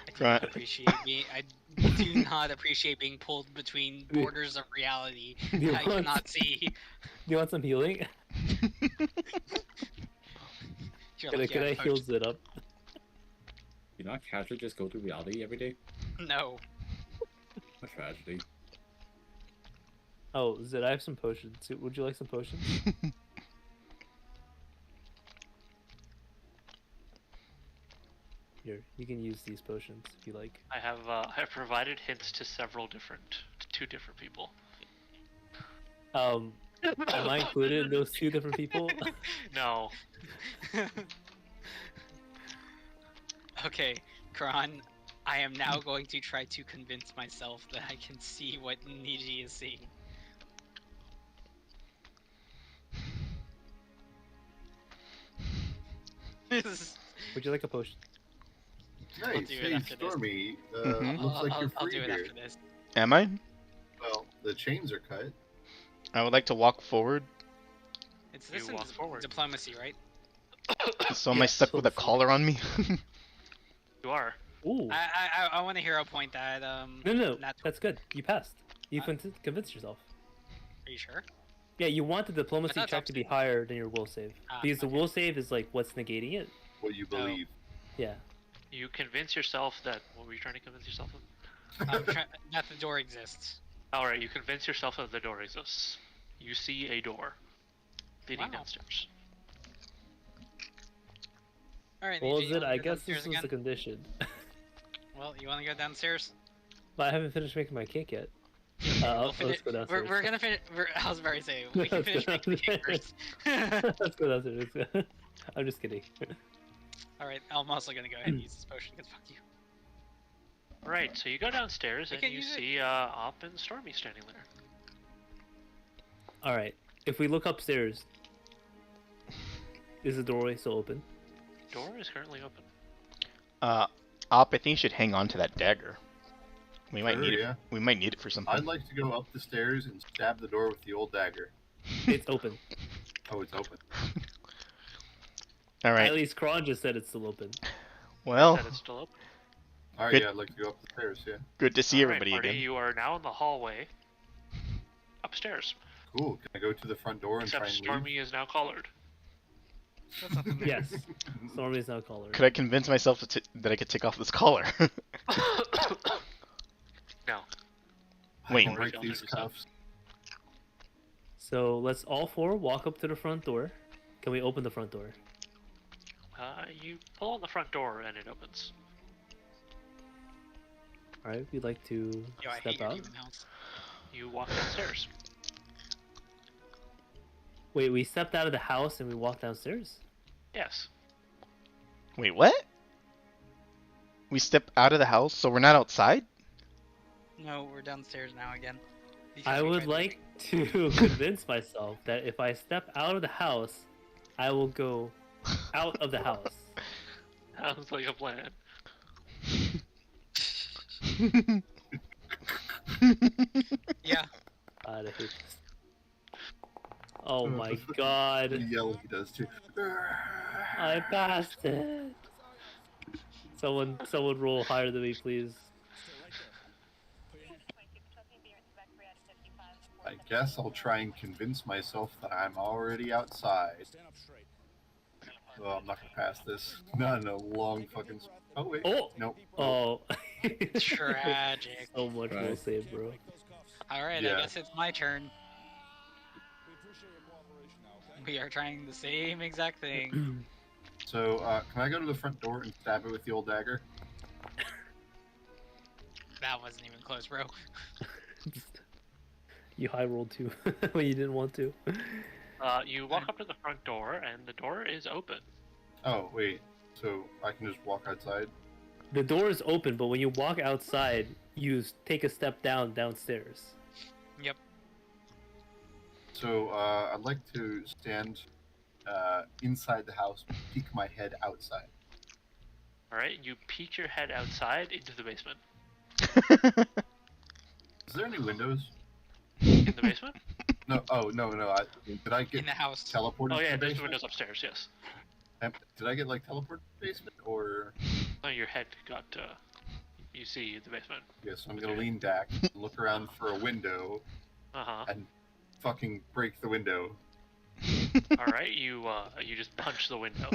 E: I do
C: Right.
E: not appreciate being. I do not appreciate being pulled between borders of reality
A: You
E: that I
A: want-
E: cannot see.
A: Do you want some healing?
E: You're
A: Can I,
E: like,
A: can
E: yeah,
A: I heal
E: potion.
A: Zid up?
F: You not casually just go through reality every day?
E: No.
F: A tragedy.
A: Oh, Zid, I have some potions. Would you like some potions? Here, you can use these potions if you like.
D: I have provided hints to two different people.
A: Am I included in those two different people?
D: No,
E: Okay, Kron, I am now going to try to convince myself that I can see what Niji is seeing.
A: Would you like a potion?
B: Nice.
E: do it
B: Hey,
E: after this.
B: Stormy.
C: Mhm.
B: Looks like you're
E: I'll
B: free
E: do it
B: here.
E: after this.
C: Am I?
B: Well, the chains are cut.
C: I would like to walk forward.
E: It's
D: You
E: this in
D: walk forward.
E: diplomacy, right?
C: So am I
A: Yeah,
C: stuck with a
A: totally.
C: collar on me?
D: you are.
A: Ooh.
E: I want to hero point that
A: No,
E: Nat-
A: that's good. You passed. You
E: Uh,
A: convinced yourself.
E: Are you sure?
A: Yeah, you want the diplomacy
E: that's
A: check to be
E: up to-
A: higher than your will save.
E: Ah,
A: Because the
E: okay.
A: will save is like what's negating it,
B: what you believe.
A: Yeah.
D: You convince yourself that. What were you trying to convince yourself of?
E: That the door exists.
D: Alright, you convince yourself that the door exists. You see a door leading
E: Wow.
D: downstairs.
E: Alright,
A: What was
E: Niji, you
A: it?
E: wanna
A: I
E: go
A: guess
E: downstairs
A: this was
E: again?
A: the condition.
E: Well, you want to go downstairs?
A: But I haven't finished making my cake yet. Let's go downstairs.
E: We're gonna finish. I was about to say we can
A: Let's
E: finish
A: go
E: making the cake
A: downstairs.
E: first.
A: Let's go downstairs. I'm just kidding.
E: Alright, I'm also gonna go ahead and use this potion because fuck you.
D: Right, so you go downstairs
E: I
D: and
E: can't
D: you
E: use it.
D: see Op and Stormy standing there.
A: All right. If we look upstairs, is the doorway still open?
D: Door is currently open.
C: Op, I think you should hang on to that dagger. We might
B: Sure,
C: need
B: yeah.
C: it. We might need it for something.
B: I'd like to go up the stairs and stab the door with the old dagger.
A: It's open.
B: Oh, it's open.
C: All right.
A: At least Kron just said it's still open.
C: Well,
D: That it's still open.
B: All right,
C: Good.
B: yeah, I'd like to go up the stairs. Yeah.
C: good to see
D: Alright,
C: everybody
D: party,
C: again.
D: you are now in the hallway. Upstairs.
B: Cool. Can I go to the front door and
D: Except
B: try and
D: Stormy is now collared.
E: That's nothing new.
A: Yes. Stormy is now caller.
C: Could I convince myself that I could take off this collar?
D: No.
C: Wait.
B: I can break these cuffs?
A: So let's all four walk up to the front door. Can we open the front door?
D: You pull on the front door and it opens.
A: All right. We'd like to
E: Yo, I hate
A: step
E: your
A: out.
E: demon house.
D: You walk downstairs.
A: Wait, we stepped out of the house and we walked downstairs?
D: Yes.
C: Wait, what? We step out of the house, so we're not outside?
E: No, we're downstairs now again. Because
A: I
E: we
A: would
E: tried
A: like to convince myself that if I step out of the house, I will go out of the house.
D: Sounds like a plan.
E: Yeah.
A: God, I hate this. Oh my god.
B: The yell he does too.
A: I passed it. Someone roll higher than me, please.
B: I guess I'll try and convince myself that I'm already outside. Well, I'm not gonna pass this. Not in a long fucking. Oh wait.
A: Oh!
B: Nope.
A: Oh.
E: Tragic.
A: So much will
F: Right.
A: save, bro.
E: Alright,
B: Yeah.
E: I guess it's my turn. We are trying the same exact thing.
B: So, can I go to the front door and stab it with the old dagger?
E: That wasn't even close, bro.
A: You high rolled too when you didn't want to.
D: You walk up to the front door and the door is open.
B: Oh wait. So I can just walk outside.
A: The door is open, but when you walk outside, you take a step downstairs.
E: Yep.
B: So I'd like to stand inside the house, peek my head outside.
D: Alright, you peek your head outside into the basement.
B: Is there any windows?
D: In the basement?
B: No. Oh no. Did I get
E: In the house.
B: teleported?
D: Oh
B: to
D: yeah,
B: the
D: there's
B: basement?
D: windows upstairs, yes.
B: Did I get like teleported to the basement or?
D: No, your head got, you see the basement.
B: Yes, I'm gonna lean back, look around for a window,
D: Uh-huh.
B: and fucking break the window
D: Alright, you just punch the window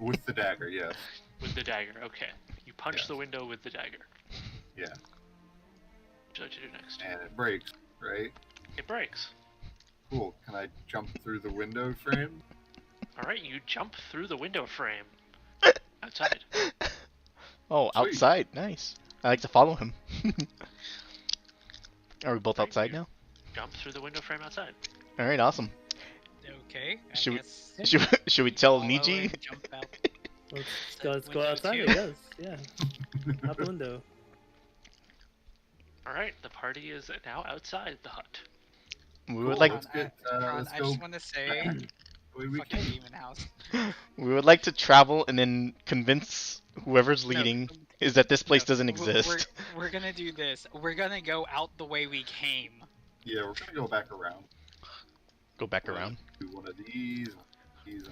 B: with the dagger. Yes.
D: with the dagger. Okay. You punch
B: Yes.
D: the window with the dagger.
B: Yeah.
D: What would you do next?
B: And it breaks. Right.
D: It breaks.
B: Cool. Can I jump through the window frame?
D: Alright, you jump through the window frame. Outside.
C: Oh,
B: Sweet.
C: outside. Nice. I like to follow him. Are we both
D: Right,
C: outside
D: you-
C: now?
D: Jump through the window frame outside.
C: All right, awesome.
E: Okay. I
C: Should we-
E: guess
C: Should we tell
E: follow
C: Niji?
E: and jump out.
A: Let's go
E: Window
A: outside, I
E: two.
A: guess. Yeah. Out the window.
D: Alright, the party is now outside the hut.
C: We
B: Cool.
C: would like
B: Let's get.
E: Ron,
B: Let's
E: I
B: go.
E: just want to say,
B: We
E: fucking
B: can.
E: demon house.
C: we would like to travel and then convince whoever's
E: No,
C: leading is that this place
E: no,
C: doesn't
E: we're-
C: exist.
E: We're gonna do this. We're gonna go out the way we came.
B: Yeah, we're gonna go back around.
C: Go back around.
B: Do one of these, these.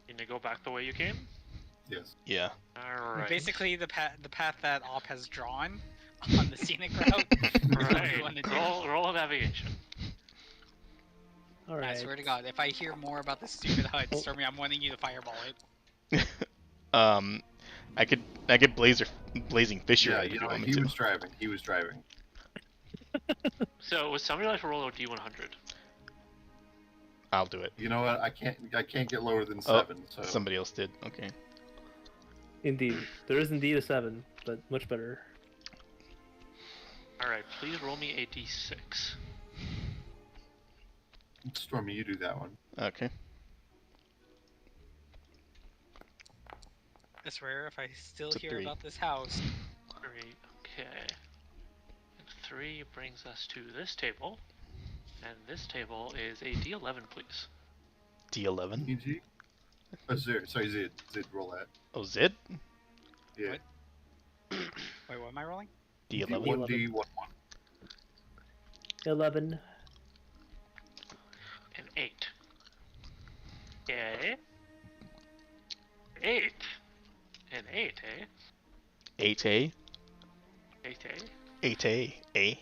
D: You gonna go back the way you came?
B: Yes.
C: Yeah.
D: Alright.
E: Basically, the path that Op has drawn on the scenic route. is what we
D: Alright,
E: wanna do.
D: roll a navigation.
A: All right.
E: I swear to God, if I hear more about this stupid hut, Stormy, I'm wanting you to fireball it.
C: I could blazing fisher
B: Yeah,
C: it if
B: you
C: you
B: know,
C: want me
B: he
C: to.
B: was driving. He was driving.
D: So would somebody like to roll a D100?
C: I'll do it.
B: You know what? I can't get lower than
C: Oh,
B: 7. So
C: somebody else did. Okay.
A: Indeed, there is indeed a 7, but much better.
D: All right, please roll me a D6.
B: Stormy, you do that one.
C: Okay.
E: I swear, if I still
C: It's a
E: hear
C: 3.
E: about this house,
D: 3, okay. And 3 brings us to this table. And this table is a D11, please.
C: D11.
B: EG? Oh, Zid. Sorry, Zid. Zid, roll that.
C: Oh, Zid.
B: Yeah.
E: What? wait, what am I rolling?
C: D11.
B: 1D11.
A: 11.
D: An 8. Okay. 8. An 8, eh?
C: 8A.
D: 8, eh?
C: 8A. A.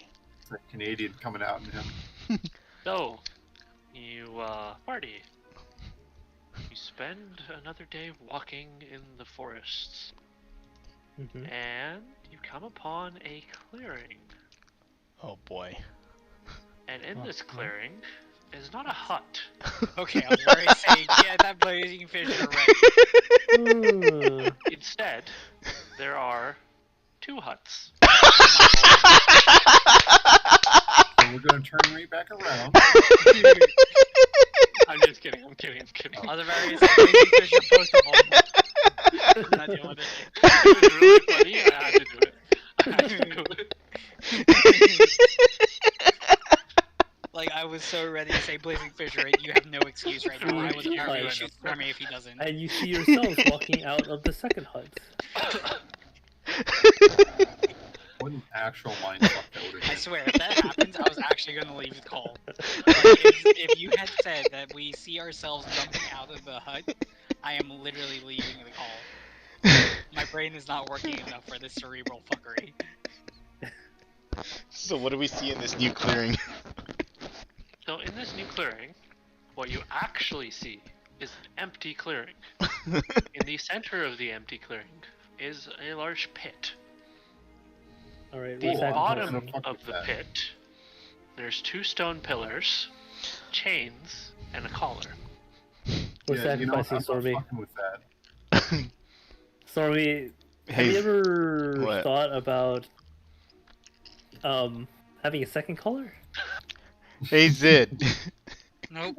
B: That Canadian coming out in him.
D: So, you party. You spend another day walking in the forests.
A: Mm-hmm.
D: And you come upon a clearing.
C: Oh boy.
D: And in this clearing is not a hut.
E: Okay, I was already saying, get that blazing fisher ready.
D: Instead, there are 2 huts.
B: So we're going to turn right back around.
D: I'm just kidding, I'm kidding.
E: Other various blazing fisher, both of them. Not dealing with it.
D: It was really funny, I had to do it.
E: Like, I was so ready to say blazing fisher, you have no excuse right now. I would
A: Yeah,
E: literally
A: I
E: shoot Stormy if he doesn't.
A: And you see yourselves walking out of the second hut.
B: What an actual mindfuck that would have
E: I
B: been.
E: swear, if that happens, I was actually going to leave the call. Like, if you had said that we see ourselves jumping out of the hut, I am literally leaving the call. My brain is not working enough for this cerebral fuckery.
C: So what do we see in this new clearing?
D: So in this new clearing, what you actually see is an empty clearing. In the center of the empty clearing is a large pit.
A: Alright,
D: The
A: what's that
D: bottom
B: What the fuck
D: of
B: is
D: the
B: that?
D: pit, there's 2 stone pillars, chains, and a collar.
A: We're
B: Yeah, you know, I'm
A: sacrificing
B: not
A: Stormy.
B: fucking with that.
A: Stormy, have
C: Hey,
A: you ever
C: what?
A: thought about having a second color?
C: Hey Zid.
E: Nope,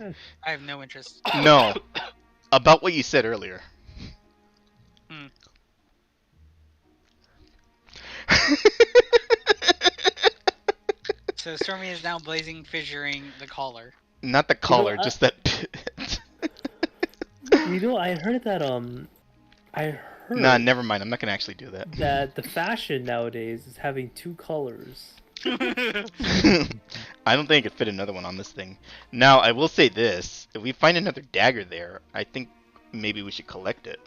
E: I have no interest.
C: No. About what you said earlier.
E: Hmm. So Stormy is now blazing fissuring the collar.
C: Not the collar,
A: I-
C: just that pit.
A: You know, I heard that I heard
C: Nah, never mind. I'm not gonna actually do that.
A: that the fashion nowadays is having 2 colors.
C: I don't think I could fit another one on this thing. Now, I will say this. If we find another dagger there, I think maybe we should collect it.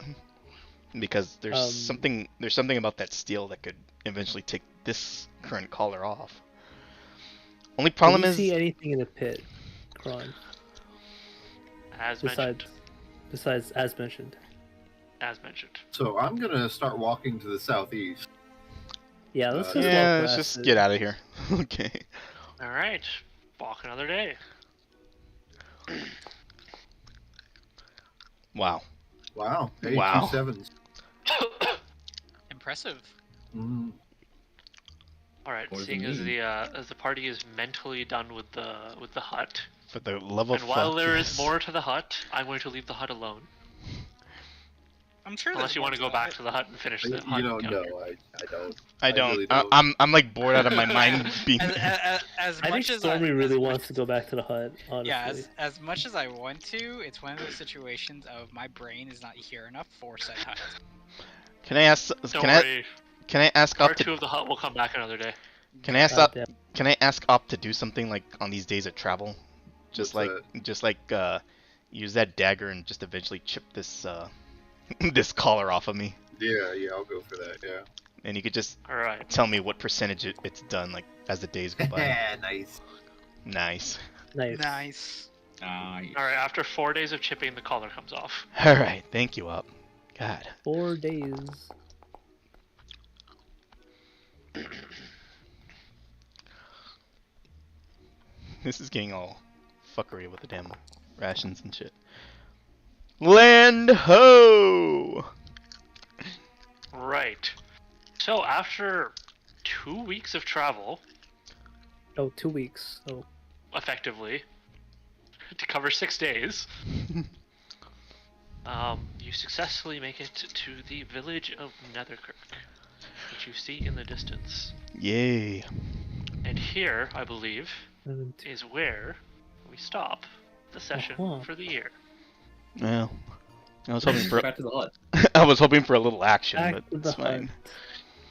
C: Because there's something about that steel that could eventually take this current collar off. Only problem
A: Can you
C: is
A: see anything in the pit, Kron?
D: As mentioned.
A: Besides, as mentioned.
D: As mentioned.
B: So I'm going to start walking to the southeast.
A: Yeah, let's just walk
C: yeah, let's
A: past
C: just
A: it.
C: get out of here. Okay.
D: Alright, walk another day.
C: Wow.
B: Wow. Hey,
C: Wow.
B: 2 sevens.
E: Impressive.
B: Mm.
D: Alright,
F: More
D: seeing
F: than
D: as
F: me.
D: the party is mentally done with the hut,
C: For the love of
D: and while
C: fuck,
D: there is
C: yes.
D: more to the hut, I'm going to leave the hut alone.
E: I'm sure
D: Unless
E: there's
D: you
E: more
D: want to go
E: that.
D: back to the hut and finish the
B: You
D: hut.
B: don't
D: encounter.
B: know. I don't.
C: I don't.
B: really don't.
C: I'm like bored out of my mind being.
E: As
A: I think
E: much as
A: Stormy
E: as
A: really
E: much
A: wants to go back to the hut, honestly.
E: Yeah, as much as I want to, it's one of those situations of my brain is not here enough for said hut.
C: Can I ask?
D: Don't
C: Can I?
D: worry,
C: Can I ask
D: part
C: Op
D: 2
C: to?
D: of the hut will come back another day.
C: Can I ask
A: God
C: Op?
A: damn.
C: Can I ask Op to do something like on these days of travel? Just
B: What's
C: like use that dagger and just eventually chip this this collar off of me,
B: Yeah, I'll go for that. Yeah.
C: and you could just
D: Alright.
C: tell me what percentage it's done like as the days go by.
B: Nice.
C: Nice.
A: Nice.
E: Nice.
F: Nice.
D: All right. After 4 days of chipping, the collar comes off.
C: All right, thank you, Up. God.
A: 4 days.
C: This is getting all fuckery with the damn rations and shit. Land ho!
D: Right. So after 2 weeks of travel,
A: Oh, 2 weeks. Oh,
D: effectively, to cover 6 days, you successfully make it to the village of Netherkirk, which you see in the distance.
C: Yay.
D: And here, I believe,
A: 7,
D: is where we stop the session
A: Uh-huh.
D: for the year.
C: Well, I was hoping for
F: Back to the hut.
C: I was hoping for a little action,
A: Back
C: but
A: to the
C: it's fine.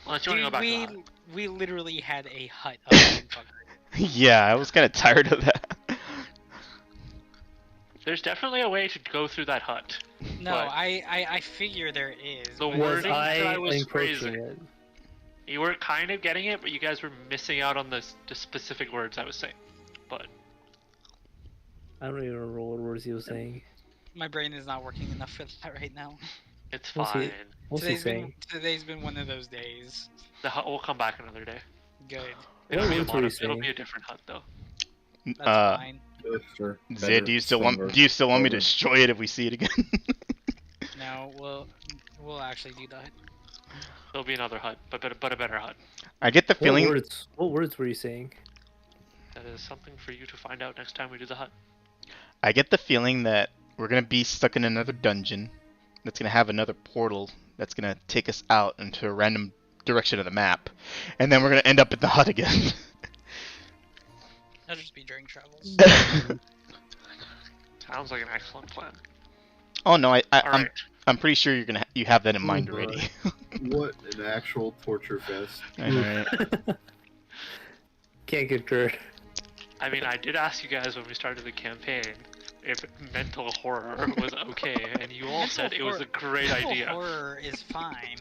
D: Unless you want to go back to
E: we
D: the hut.
E: we literally had a hut of fucker.
C: Yeah, I was kind of tired of that.
D: There's definitely a way to go through that hut.
E: No,
D: But
E: I figure there is.
D: the
E: but-
A: was
D: wording that
A: I
D: I was
A: encroaching
D: phrasing.
A: it?
D: You were kind of getting it, but you guys were missing out on the specific words I was saying. But
A: I don't even remember what words he was saying.
E: My brain is not working enough for that right now.
D: it's
A: What's he-
D: fine.
A: What's he saying?
E: Today's been one of those days.
D: The hut will come back another day.
E: Good.
D: It'll
A: What
D: be a
A: words were you
D: it'll
A: saying?
D: be a different hut though.
E: That's
C: Uh,
E: fine.
F: Sure.
C: Zed, do you still want me to destroy it if we see it again?
E: No, we'll actually do that.
D: There'll be another hut, but a better hut.
C: I get the feeling.
A: What words were you saying?
D: That is something for you to find out next time we do the hut.
C: I get the feeling that we're gonna be stuck in another dungeon. That's gonna have another portal. That's gonna take us out into a random direction of the map, and then we're gonna end up at the hut again.
E: That'll just be during travels.
D: Sounds like an excellent plan.
C: Oh no, I'm
D: Alright.
C: I'm pretty sure you have that in mind
B: Oh,
C: already.
B: What an actual torture fest.
C: I know, right?
A: Can't concur.
D: I mean, I did ask you guys when we started the campaign if mental horror was okay, and you all said it was a great
E: Mental
D: idea.
E: horror is fine.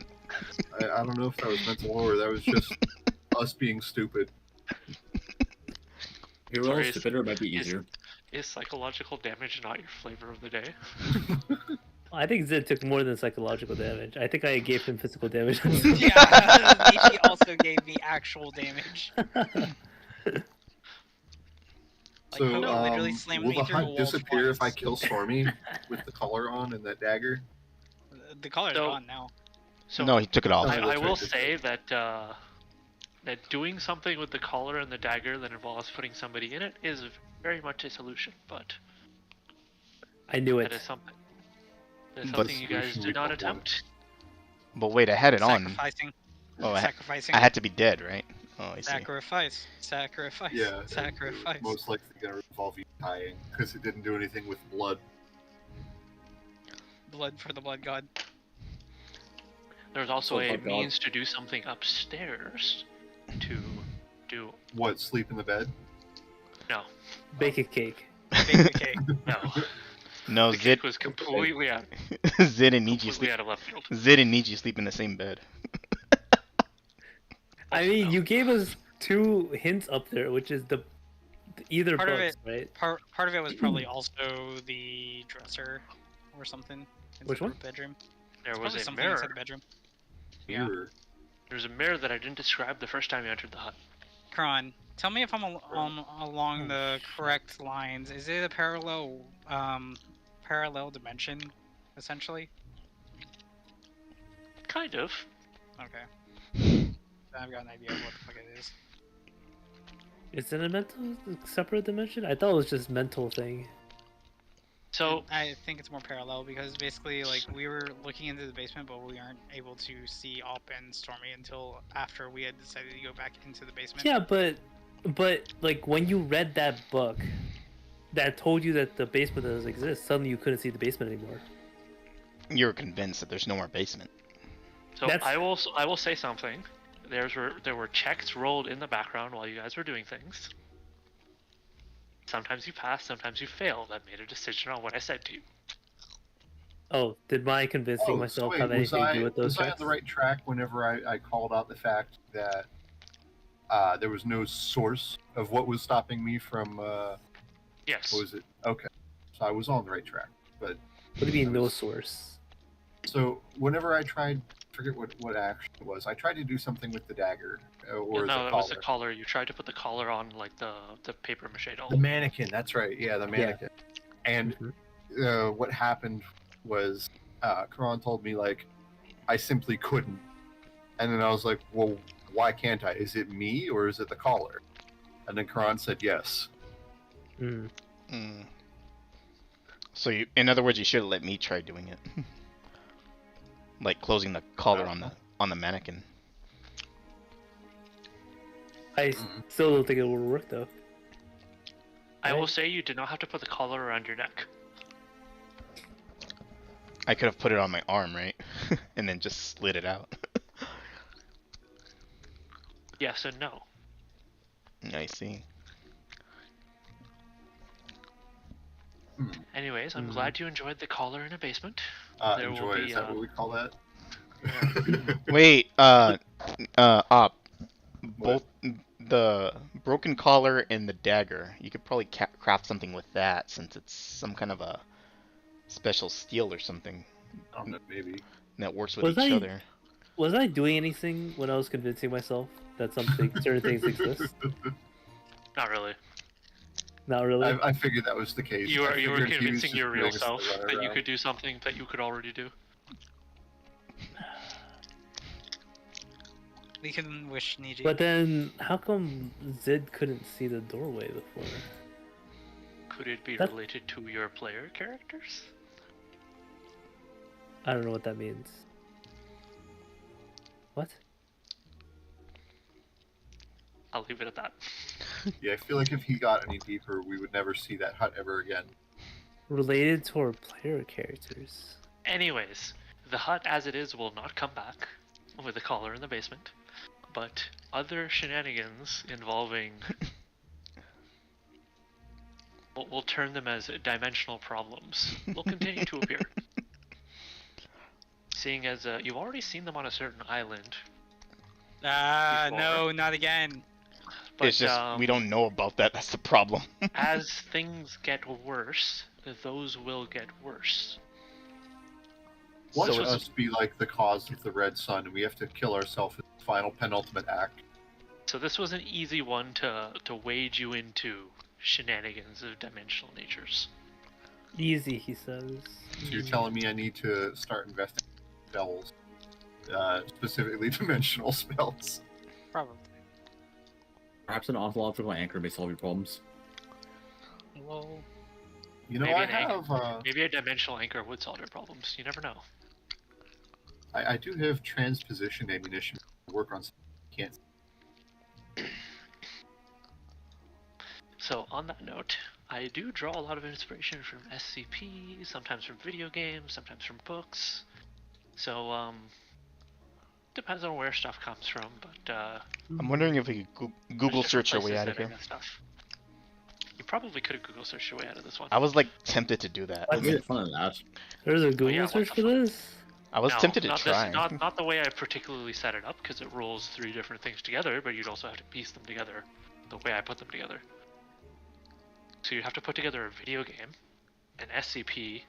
B: I don't know if that was mental horror. That was just us being stupid.
F: If you were all stupider, it might be easier.
D: Is psychological damage not your flavor of the day?
A: I think Zed took more than psychological damage. I think I gave him physical damage.
E: Yeah, he also gave me actual damage.
B: So,
E: no, literally slammed
B: will
E: me
B: the
E: through a
B: hut
E: wall
B: disappear if I
E: twice.
B: kill Stormy with the collar on and that dagger?
E: The collar's
D: So-
E: gone now.
D: So
C: No, he took it off.
B: Oh,
D: I
B: that's
D: will
B: right.
D: say that that doing something with the collar and the dagger that involves putting somebody in it is very much a solution, but
A: I knew
D: that
A: it.
D: is something. That is
C: But-
D: something you guys did not attempt.
C: But wait, I had it on.
E: Sacrificing.
C: Oh,
E: Sacrificing.
C: I had to be dead, right? Oh, I see.
E: Sacrifice. Sacrifice.
B: Yeah.
E: Sacrifice.
B: It's most likely going to involve you dying because it didn't do anything with blood.
E: Blood for the blood god.
D: There's also
F: Oh
D: a
F: my God.
D: means to do something upstairs to do
B: What, sleep in the bed?
D: no.
A: Bake a cake.
E: Bake the cake.
D: No.
C: No,
D: The
C: Zid,
D: kick was completely out
C: Zid and Niji
D: completely
C: sleep.
D: out of left field.
C: Zid and Niji sleep in the same bed.
A: I
D: Also,
A: mean,
D: no.
A: you gave us 2 hints up there, which is the either
E: Part of
A: books, right?
E: Part of it was probably also the dresser or something. inside
A: Which
E: the
A: one?
E: Bedroom.
D: There
E: It's
D: was
E: probably
D: a
E: something
D: mirror.
E: inside the bedroom. Yeah.
B: Mirror.
D: There's a mirror that I didn't describe the first time you entered the hut.
E: Kron, tell me if I'm along the correct lines. Is it a parallel dimension, essentially?
D: Kind of.
E: Okay. I've got an idea of what the fuck it is.
A: Is it a mental separate dimension? I thought it was just mental thing.
D: So
E: I think it's more parallel because basically, like, we were looking into the basement, but we aren't able to see Alp and Stormy until after we had decided to go back into the basement.
A: Yeah, but like when you read that book that told you that the basement doesn't exist, suddenly you couldn't see the basement anymore.
C: You're convinced that there's no more basement.
D: So
A: That's-
D: I will say something. There were checks rolled in the background while you guys were doing things. Sometimes you passed, sometimes you failed. I made a decision on what I said to you.
A: Oh, did my convincing myself have anything to do with those
B: was I on
A: checks?
B: the right track whenever I called out the fact that there was no source of what was stopping me from,
D: Yes.
B: what was it? Okay. So I was on the right track. But
A: What do you mean, no source?
B: so whenever I tried, forget what action it was. I tried to do something with the dagger or
D: no,
B: the
D: it
B: collar.
D: was the collar. You tried to put the collar on like the paper mache doll.
B: The mannequin. That's right. Yeah, the mannequin. And what happened was, Karan told me like, I simply couldn't. And then I was like, well, why can't I? Is it me or is it the collar? And then Karan said yes.
A: Mm.
C: Mm. So you, in other words, you should have let me try doing it. Like closing the collar on the mannequin.
A: I still don't think it will work though.
D: I will say you did not have to put the collar around your neck.
C: I could have put it on my arm, right? And then just slid it out.
D: Yes and no.
C: I see.
D: Anyways, I'm glad you enjoyed the collar in a basement. There will
B: Enjoy.
D: be,
B: Is that what we call that?
C: Wait, both the broken collar and the dagger, you could probably craft something with that since it's some kind of a special steel or something
B: I don't know, maybe.
C: that works with each other.
A: Was I doing anything when I was convincing myself that certain things exist?
D: Not really.
A: Not really.
B: I figured that was the case.
D: You were
B: I figured he was
D: convincing
B: just
D: your real
B: doing a
D: self
B: slide
D: that you
B: around.
D: could do something that you could already do.
E: We can wish Niji.
A: But then, how come Zid couldn't see the doorway before?
D: Could it be
A: That-
D: related to your player characters?
A: I don't know what that means. What?
D: I'll leave it at that.
B: Yeah, I feel like if he got any deeper, we would never see that hut ever again.
A: Related to our player characters.
D: Anyways, the hut as it is will not come back with the collar in the basement, but other shenanigans involving we'll turn them as dimensional problems will continue to appear. Seeing as you've already seen them on a certain island.
E: No, not again.
D: But,
C: It's just we don't know about that. That's the problem.
D: as things get worse, those will get worse.
B: Watch
C: So it's-
B: us be like the cause of the red sun, and we have to kill ourselves in the final penultimate act.
D: So this was an easy one to wade you into shenanigans of dimensional natures.
A: Easy, he says.
B: So you're telling me I need to start investing in spells, specifically dimensional spells.
E: Probably.
F: Perhaps an ontological anchor may solve your problems.
E: Well,
B: You know,
D: Maybe
B: I
D: an anchor.
B: have.
D: Maybe a dimensional anchor would solve your problems. You never know.
B: I do have transposition ammunition to work on. Can't.
D: So on that note, I do draw a lot of inspiration from SCP, sometimes from video games, sometimes from books. So depends on where stuff comes from, but
C: I'm wondering if we could Google
D: there's
C: search our
D: different
C: way out
D: places
C: of
D: that I
C: here.
D: get stuff. You probably could have Google searched your way out of this one.
C: I was like tempted to do that.
F: I made fun of that.
A: There's a Google
D: yeah, what
A: search
D: the
A: for
D: fuck?
A: this?
C: I was
D: No,
C: tempted to
D: not
C: try.
D: This, not the way I particularly set it up, because it rolls 3 different things together, but you'd also have to piece them together the way I put them together. So you'd have to put together a video game, an SCP,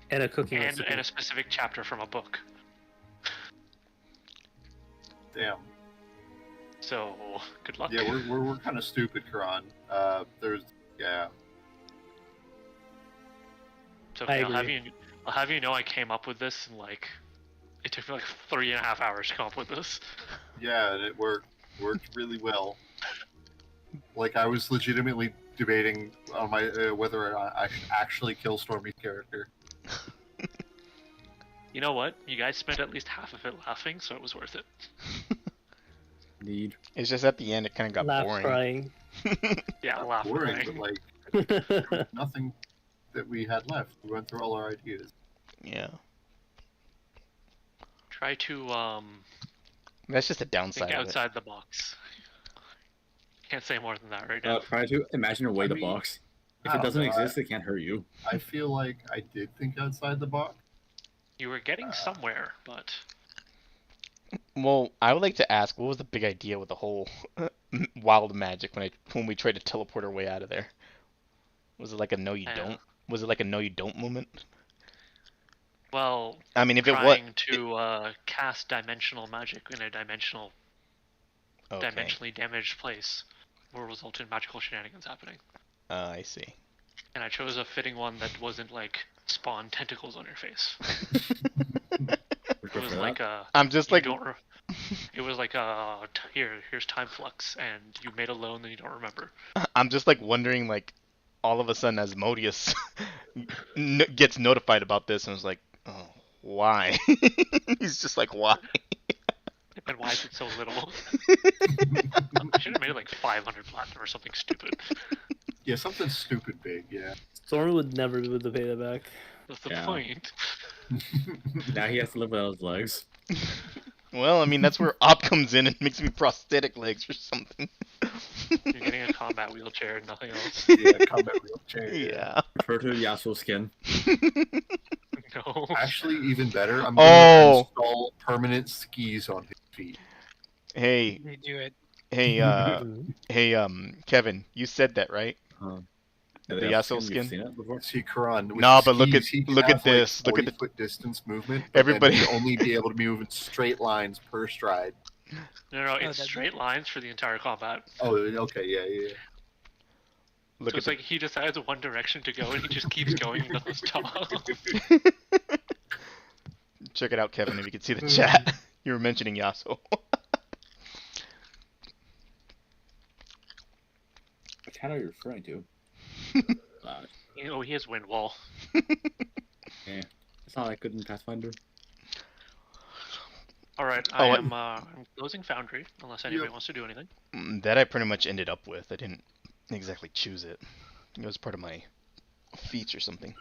A: And a cooking
D: and
A: recipe.
D: a specific chapter from a book.
B: Damn.
D: So good luck.
B: Yeah, we're kind of stupid, Karan. Yeah.
D: So
A: I
D: I'll have
A: agree.
D: you know I came up with this in like it took me like 3.5 hours to come up with this.
B: Yeah, and it worked really well. Like I was legitimately debating on my whether I should actually kill Stormy's character.
D: You know what? You guys spent at least half of it laughing, so it was worth it.
F: Need.
C: It's just at the end it kind of got
A: Laugh
C: boring.
A: crying.
D: Yeah,
B: Not
D: laughing.
B: boring,
D: Right?
B: but like nothing that we had left. We went through all our ideas.
C: Yeah.
D: Try to
C: That's just a
D: think
C: downside of it.
D: outside the box. Can't say more than that right now.
F: Try to imagine away
B: I
F: the
B: mean,
F: box. If
B: I
F: it
B: don't
F: doesn't
B: know,
F: exist, it can't hurt you.
B: I feel like I did think outside the box.
D: You were getting somewhere, but
C: Well, I would like to ask, what was the big idea with the whole wild magic when we tried to teleport our way out of there? Was it like a no you
D: I
C: don't? Was it like a no you don't moment?
D: Well,
C: I mean, if it was,
D: trying to cast dimensional magic in a
C: okay,
D: dimensionally damaged place will result in magical shenanigans happening.
C: I see.
D: And I chose a fitting one that wasn't like spawn tentacles on your face. It was like a.
C: I'm just
D: you
C: like,
D: don't It was like here's time flux, and you made a loan that you don't remember.
C: I'm just like wondering, like, all of a sudden Asmodeus gets notified about this and was like, oh, why? He's just like, why?
D: And why is it so little? I should have made it like 500 platinum or something stupid.
B: Yeah, something stupid big. Yeah.
A: Storm would never be able to pay that back.
D: That's the
F: Yeah.
D: point.
F: Now he has to live without his legs.
C: Well, I mean, that's where Op comes in and makes me prosthetic legs or something.
D: You're getting a combat wheelchair and nothing else.
B: Yeah, combat wheelchair.
C: Yeah.
F: Refer to Yasuo skin.
D: No.
B: Actually, even better, I'm
C: Oh.
B: gonna install permanent skis on his feet.
C: Hey,
E: They do it.
C: hey, Kevin, you said that, right?
F: Yeah,
C: The
F: they have
C: Yasuo
F: You've
C: skin?
F: seen it before?
B: See, Karan. With
C: Nah,
B: the
C: but look at-
B: skis, he can
C: look at
B: have, like,
C: this, look at the-
B: 40-foot distance movement. But
C: Everybody-
B: then he'd only be able to move in straight lines per stride.
D: No, it's
E: that'd-
D: straight lines for the entire combat.
B: Oh, okay, yeah.
C: Look
D: So
C: at
D: it's like he decides one direction to go and he just keeps going until it's top.
C: Check it out, Kevin, if you can see the chat. You were mentioning Yasuo.
F: Which channel are you referring to?
D: He has wind wall.
F: Yeah. It's not like good in Pathfinder.
D: Alright,
C: Oh,
D: I'm closing Foundry, unless anybody
B: Yep.
D: wants to do anything.
C: That I pretty much ended up with. I didn't exactly choose it. It was part of my feats or something.